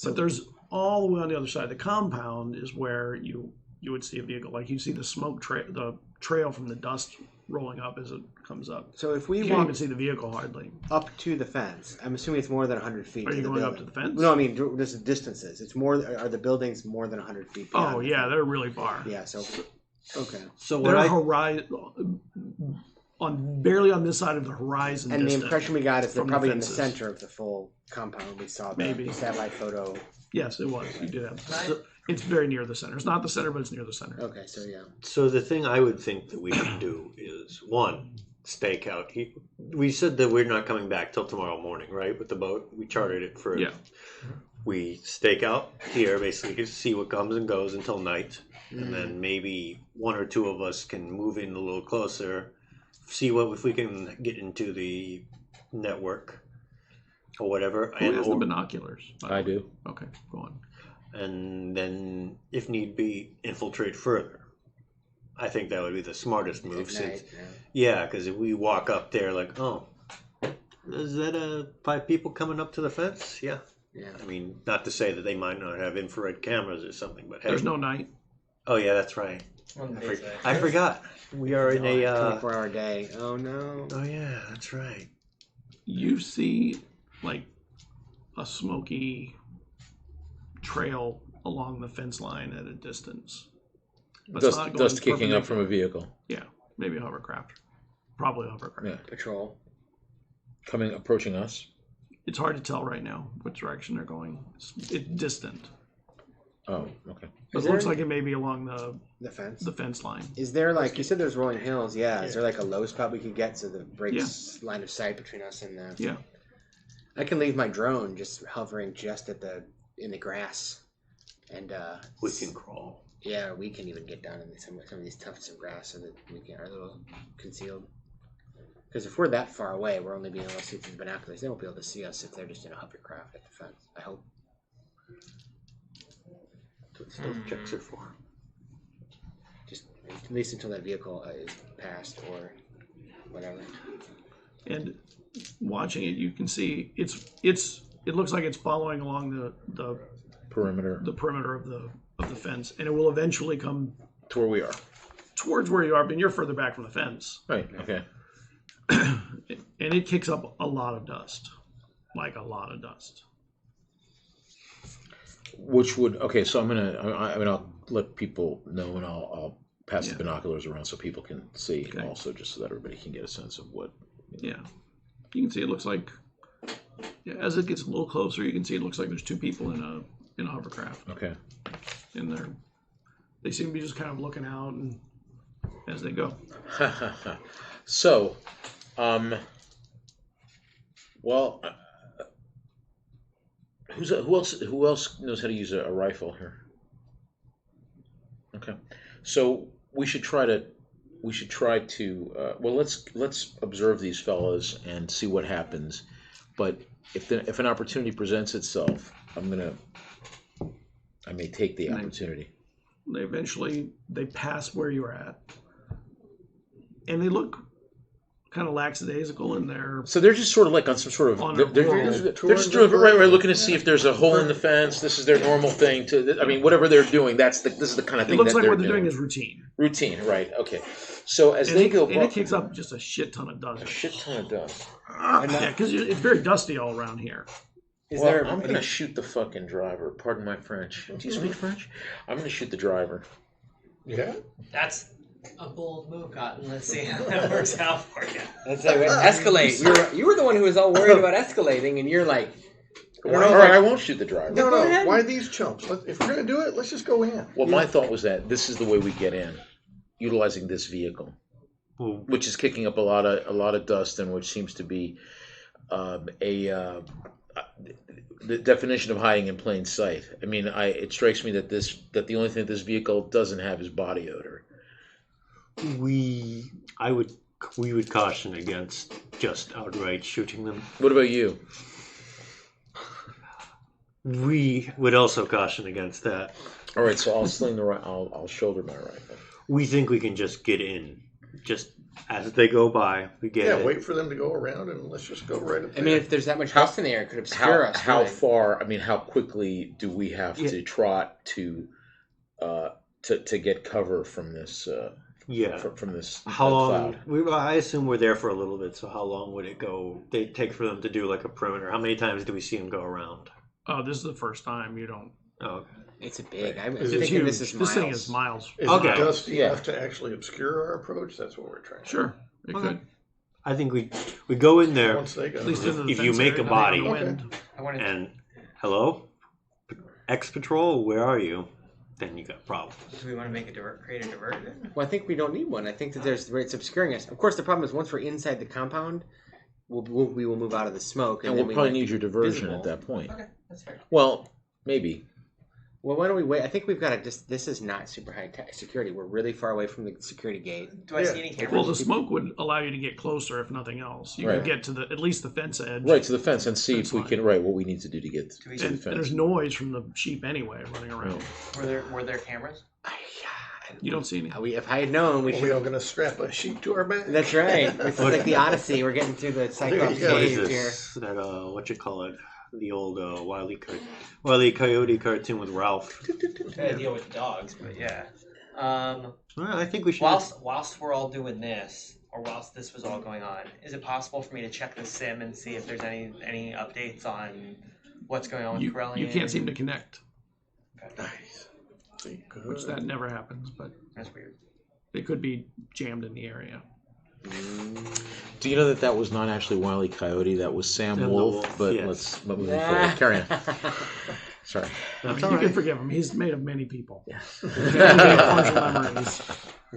B: but there's all the way on the other side of the compound is where you would see a vehicle. Like you see the smoke the trail from the dust rolling up as it comes up.
C: So if
B: You
C: we
B: can't
C: walk
B: even see the vehicle hardly.
C: up to the fence, I'm assuming it's more than 100 feet.
B: Are
C: to
B: you
C: the
B: going up
C: building.
B: to the fence?
C: No, I mean there's distances. It's more. Are the buildings more than 100 feet? beyond
B: Oh
C: the
B: yeah,
C: fence?
B: they're really far.
C: Yeah. So okay.
E: So what
B: They're
E: I
B: barely on this side of the horizon.
C: And the
B: distant.
C: impression we got is they're
B: from the
C: probably in the
B: fences.
C: center of the full compound. We saw the
B: Maybe.
C: satellite photo.
B: Yes, it was. You did have. It's very near the center. It's not the center, but it's near the center.
C: Okay, so yeah.
E: So the thing I would think that we should do is, one, stake out. We said that we're not coming back till tomorrow morning, right? With the boat, we chartered it for.
B: Yeah.
E: We stake out here, basically, to see what comes and goes until night, and then maybe one or two of us can move in a little closer, see if we can get into the network or whatever.
B: Who has the binoculars?
A: I do.
B: Okay, go on.
E: And then, if need be, infiltrate further. I think that would be the smartest move.
C: At
E: Since,
C: night,
E: yeah, because if we walk up there like, oh, is that 5 people coming up to the fence? Yeah.
C: yeah.
E: I mean, not to say that they might not have infrared cameras or something, but hey.
B: There's no night.
E: Oh yeah, that's right.
D: One
E: I,
D: day,
E: I forgot. We are in a.
C: 24-hour day. Oh no.
E: Oh yeah, that's right.
B: You see, like, a smoky trail along the fence line at a distance. But it's not going
A: Dust kicking up from a
B: perpendicular.
A: vehicle.
B: Yeah, maybe a hovercraft. Probably a hovercraft.
A: Yeah.
C: Patrol.
A: Approaching us.
B: It's hard to tell right now what direction they're going. It's distant.
A: Oh, okay.
B: But
C: Is
B: it looks
C: there-
B: like it may be along
C: The fence.
B: the fence line.
C: Is there like you said? There's rolling hills. Yeah. Is there like a low spot we could get so that breaks line of sight between us and the?
B: Yeah.
C: I can leave my drone just hovering just in the grass, and
E: We can crawl.
C: yeah, we can even get down in some of these tufts of grass so that we can are a little concealed. Because if we're that far away, we're only being able to see through the binoculars. They won't be able to see us if they're just in a hovercraft at the fence. I hope.
E: That's what stealth checks are for.
C: Just at least until that vehicle is passed or whatever.
B: And watching it, you can see it looks like it's following along the
A: Perimeter
B: perimeter of the fence, and it will eventually come
A: to where we are.
B: towards where you are, but you're further back from the fence.
A: Right. Okay.
B: And it kicks up a lot of dust. Like a lot of dust.
A: Which would so I'll let people know, and I'll pass
B: Yeah.
A: the binoculars around so people can see
B: Okay.
A: also, just so that everybody can get a sense of what.
B: Yeah. You can see it looks like as it gets a little closer, you can see it looks like there's 2 people in a hovercraft.
A: Okay.
B: And they seem to be just kind of looking out and as they go.
A: So, who else knows how to use a rifle here? Okay, so we should try to let's observe these fellas and see what happens. But if an opportunity presents itself, I may take the opportunity.
B: They pass where you're at, and they look kind of lackadaisical in their.
A: So they're just sort of like on some sort of.
B: On
A: They're
B: a
A: just doing right, looking to see if there's a hole in the fence. This is their normal thing. Whatever they're doing, this is the kind of
B: It
A: thing
B: looks
A: that
B: like
A: they're
B: what they're doing
A: doing.
B: is routine.
A: Routine, right? Okay. So as they go,
B: and it kicks up just a shit ton of dust.
A: a shit ton of dust.
B: Yeah, because it's very dusty all around here.
A: I'm going to shoot the fucking driver. Pardon my French. Do you speak French? I'm going to shoot the driver.
G: Yeah.
D: That's a bold move, Cotton. Let's see how that works out for you.
C: Let's say escalate. You were the one who was all worried about escalating, and you're like,
A: All right, I won't shoot the driver.
G: No. Why these chumps? If we're gonna do it, let's just go in.
A: Well, my thought was that this is the way we get in, utilizing this vehicle, which is kicking up a lot of dust, and which seems to be the definition of hiding in plain sight. I mean, it strikes me that the only thing this vehicle doesn't have is body odor.
E: We would caution against just outright shooting them.
A: What about you?
E: We would also caution against that.
A: All right, so I'll sling I'll shoulder my rifle.
E: We think we can just get in, just as they go by. We get in.
G: Wait for them to go around, and let's just go right up there.
C: I mean, if there's that much dust in the air, it could obscure us.
A: How
C: really.
A: far? I mean, how quickly do we have to trot to get cover from this? From this.
E: How long?
A: Cloud?
E: I assume we're there for a little bit. So how long would it go? They take for them to do like a perimeter. How many times do we see them go around?
B: Oh, this is the first time you don't.
E: Oh,
C: It's a big. I'm
G: It's
C: thinking
B: huge.
C: this is miles.
B: This thing is miles.
G: Is
E: Okay.
G: it dusty
A: Yeah.
G: enough to actually obscure our approach? That's what we're trying to do.
B: Sure, it
E: Okay.
B: could.
E: I think we go in there,
G: Once they go.
B: At least into the
E: If you
B: fence
E: make
B: area,
E: a body-
B: not in the wind.
D: I wanted to
E: and hello, X-Patrol, where are you? Then you got a problem.
D: Do we want to create a diversion?
C: Well, I think we don't need one. I think that it's obscuring us. Of course, the problem is once we're inside the compound, we will move out of the smoke,
A: And
C: then
A: we'll probably
C: might
A: need your
C: be
A: diversion
C: visible.
A: at that point.
D: Okay, that's fair.
A: Well, maybe.
C: Well, why don't we wait? I think we've got to just. This is not super high security. We're really far away from the security gate.
D: Do I see any cameras?
B: Well, the smoke would allow you to get closer, if nothing else. You
A: Right.
B: could get to at least the fence edge.
A: Right to the fence and see
B: That's
A: if we
B: fine.
A: can. Right, what we need to do to get to
D: we-
A: the
B: And
A: fence.
B: there's noise from the sheep anyway running around.
D: Were there cameras?
B: You don't see any.
C: If I had known, we
G: Are
C: should.
G: we all going to strap a sheep to our back?
C: That's right. It's like the Odyssey. We're getting through the Cyclops
G: There you go.
E: What is
C: cave here.
E: this? That what you call it? The old Wile E. Coyote cartoon with Ralph.
D: I deal with dogs, but yeah.
E: Well, I think we should.
D: Whilst we're all doing this, or whilst this was all going on, is it possible for me to check the sim and see if there's any updates on what's going on with Corellian?
B: You can't seem to connect,
G: Nice.
B: which that never happens, but
D: That's weird.
B: it could be jammed in the area.
A: Do you know that was not actually Wile E. Coyote? That was Sam
E: Sam the
A: Wolf.
E: Wolf,
A: But
E: yes.
A: let's move forward. Carry on. Sorry.
B: I mean,
E: all
B: you
E: right.
B: can forgive him. He's made of many people.
A: Yeah.
B: Partial memories.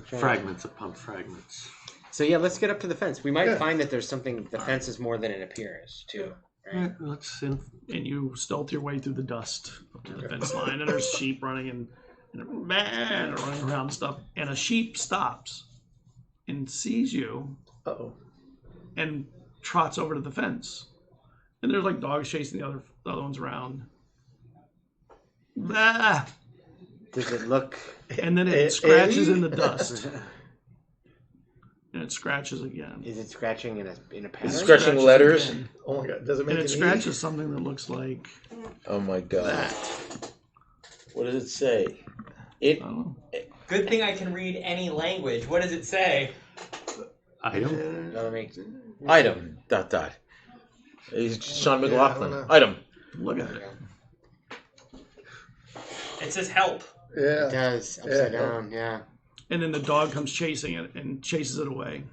E: Fragments upon fragments.
C: So yeah, let's get up to the fence. We might
G: Yeah.
C: find that there's something. The fence is more than it appears, too. Right?
E: Let's.
B: And you stealth your way through the dust up to the fence line, and there's sheep running and running around and stuff. And a sheep stops and sees you
G: Uh-oh.
B: and trots over to the fence. And there's like dogs chasing the other ones around. Ah!
C: Does it look?
B: And then it scratches in the dust. And it scratches again.
C: Is it scratching in a pattern?
A: Is it scratching
B: Scratches
A: letters?
B: again.
G: Oh my God. Does it make
B: And it
G: an E?
B: scratches something that looks like
A: Oh my God.
B: that.
A: What does it say?
B: I don't know.
D: Good thing I can read any language. What does it say?
E: Item.
C: That'll make.
A: Item. ... It's Sean
G: Yeah, I
A: McLaughlin.
G: don't know.
A: Item.
B: Look at it.
D: It says help.
C: It
G: Yeah.
C: does upside
G: Yeah.
C: down. Yeah.
B: And then the dog comes chasing it and chases it away.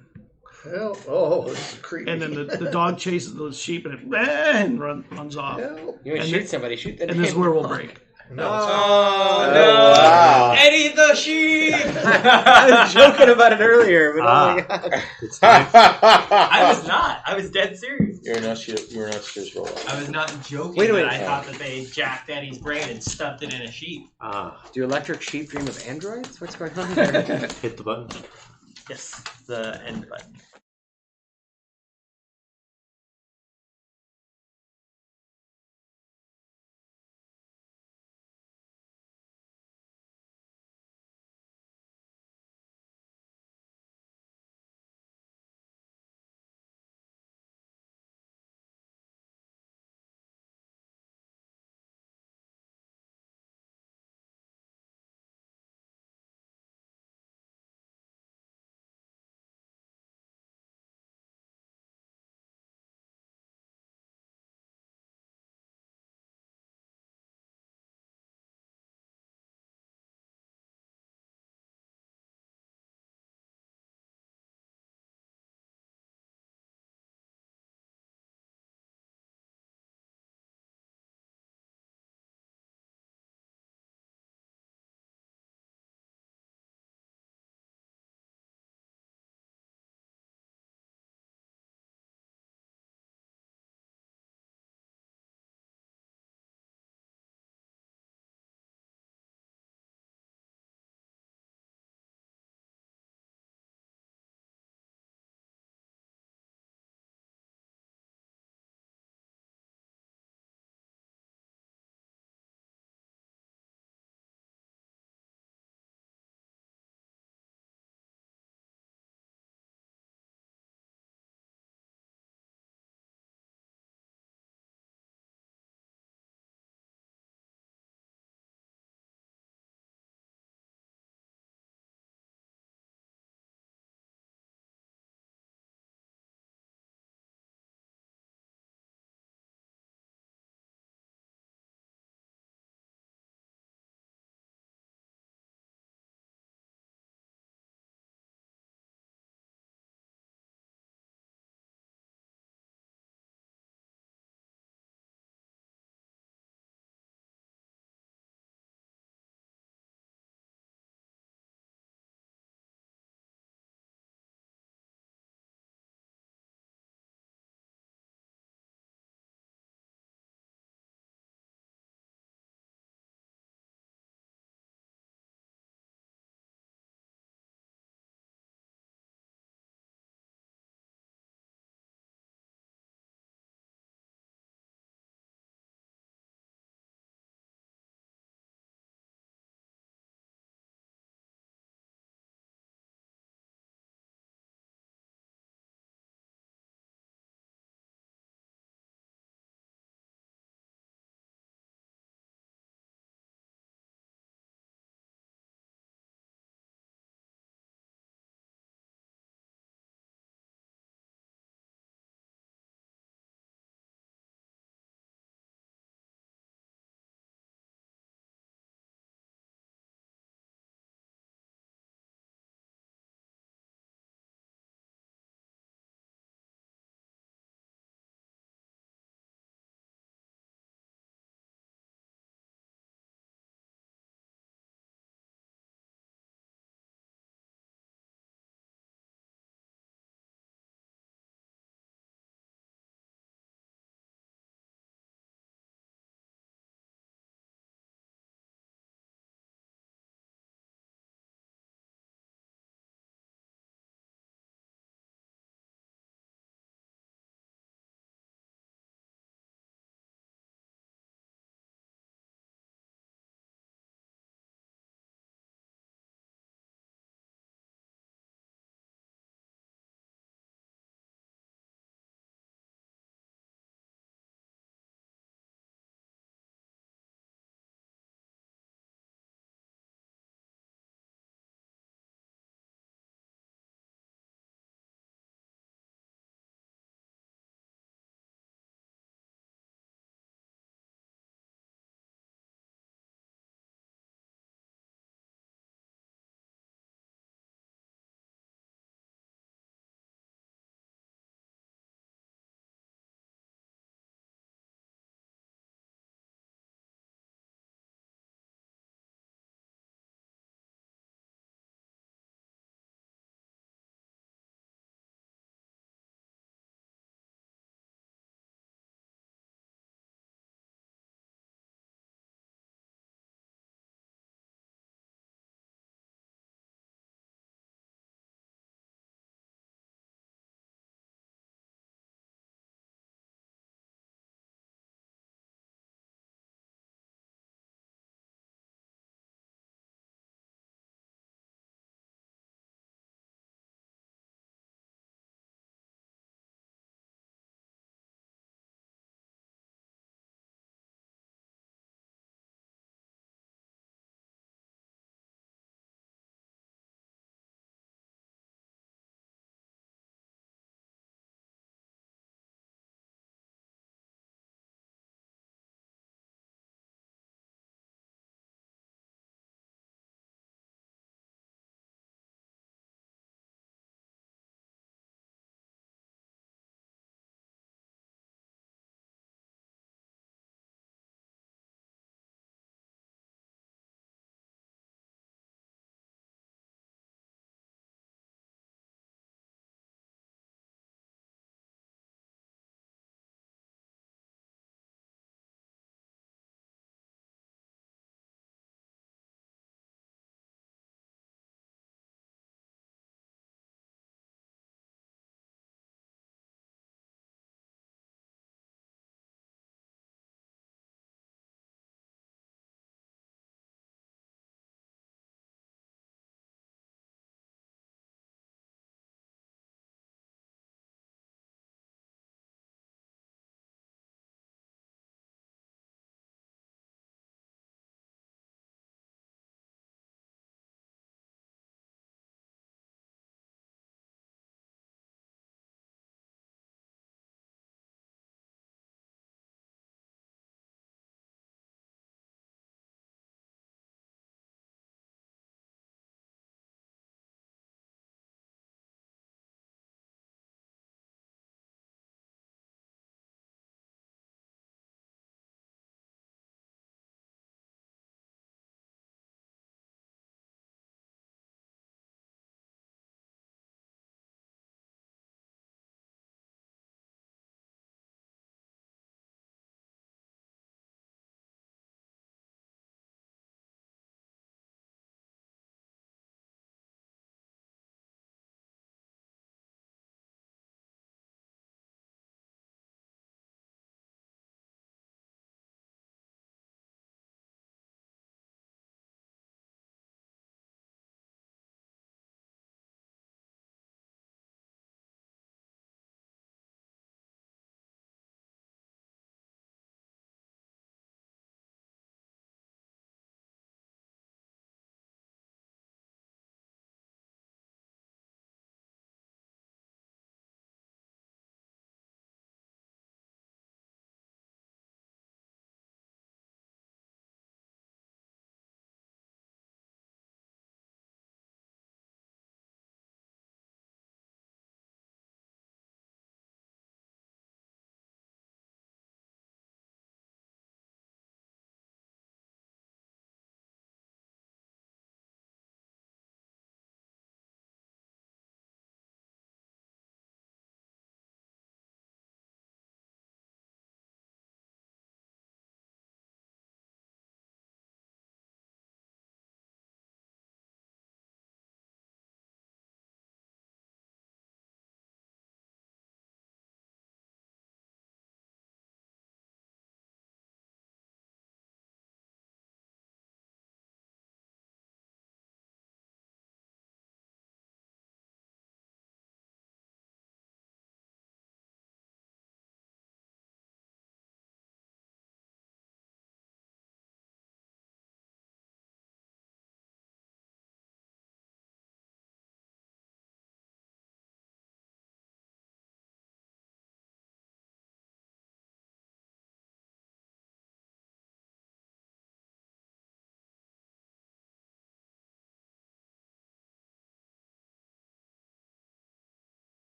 G: Help. Oh, this is creepy.
B: And then the dog chases the sheep and it runs off.
G: Help.
C: You want to
B: And
C: shoot
B: thi-
C: somebody? Shoot the.
B: And this is where we'll break.
G: No.
D: Oh,
A: Oh,
D: no!
A: wow.
D: Eddie the sheep!
C: I was joking about it earlier, but oh my god.
E: It's time.
D: I was not. I was dead serious.
A: You're not serious, roll.
D: I was not joking.
C: Wait a
D: but
C: minute.
D: I thought that they jacked Eddie's brain and stuffed it in a sheep.
C: Do electric sheep dream of androids? What's going on here?
E: Hit the button.
D: Yes, the end button.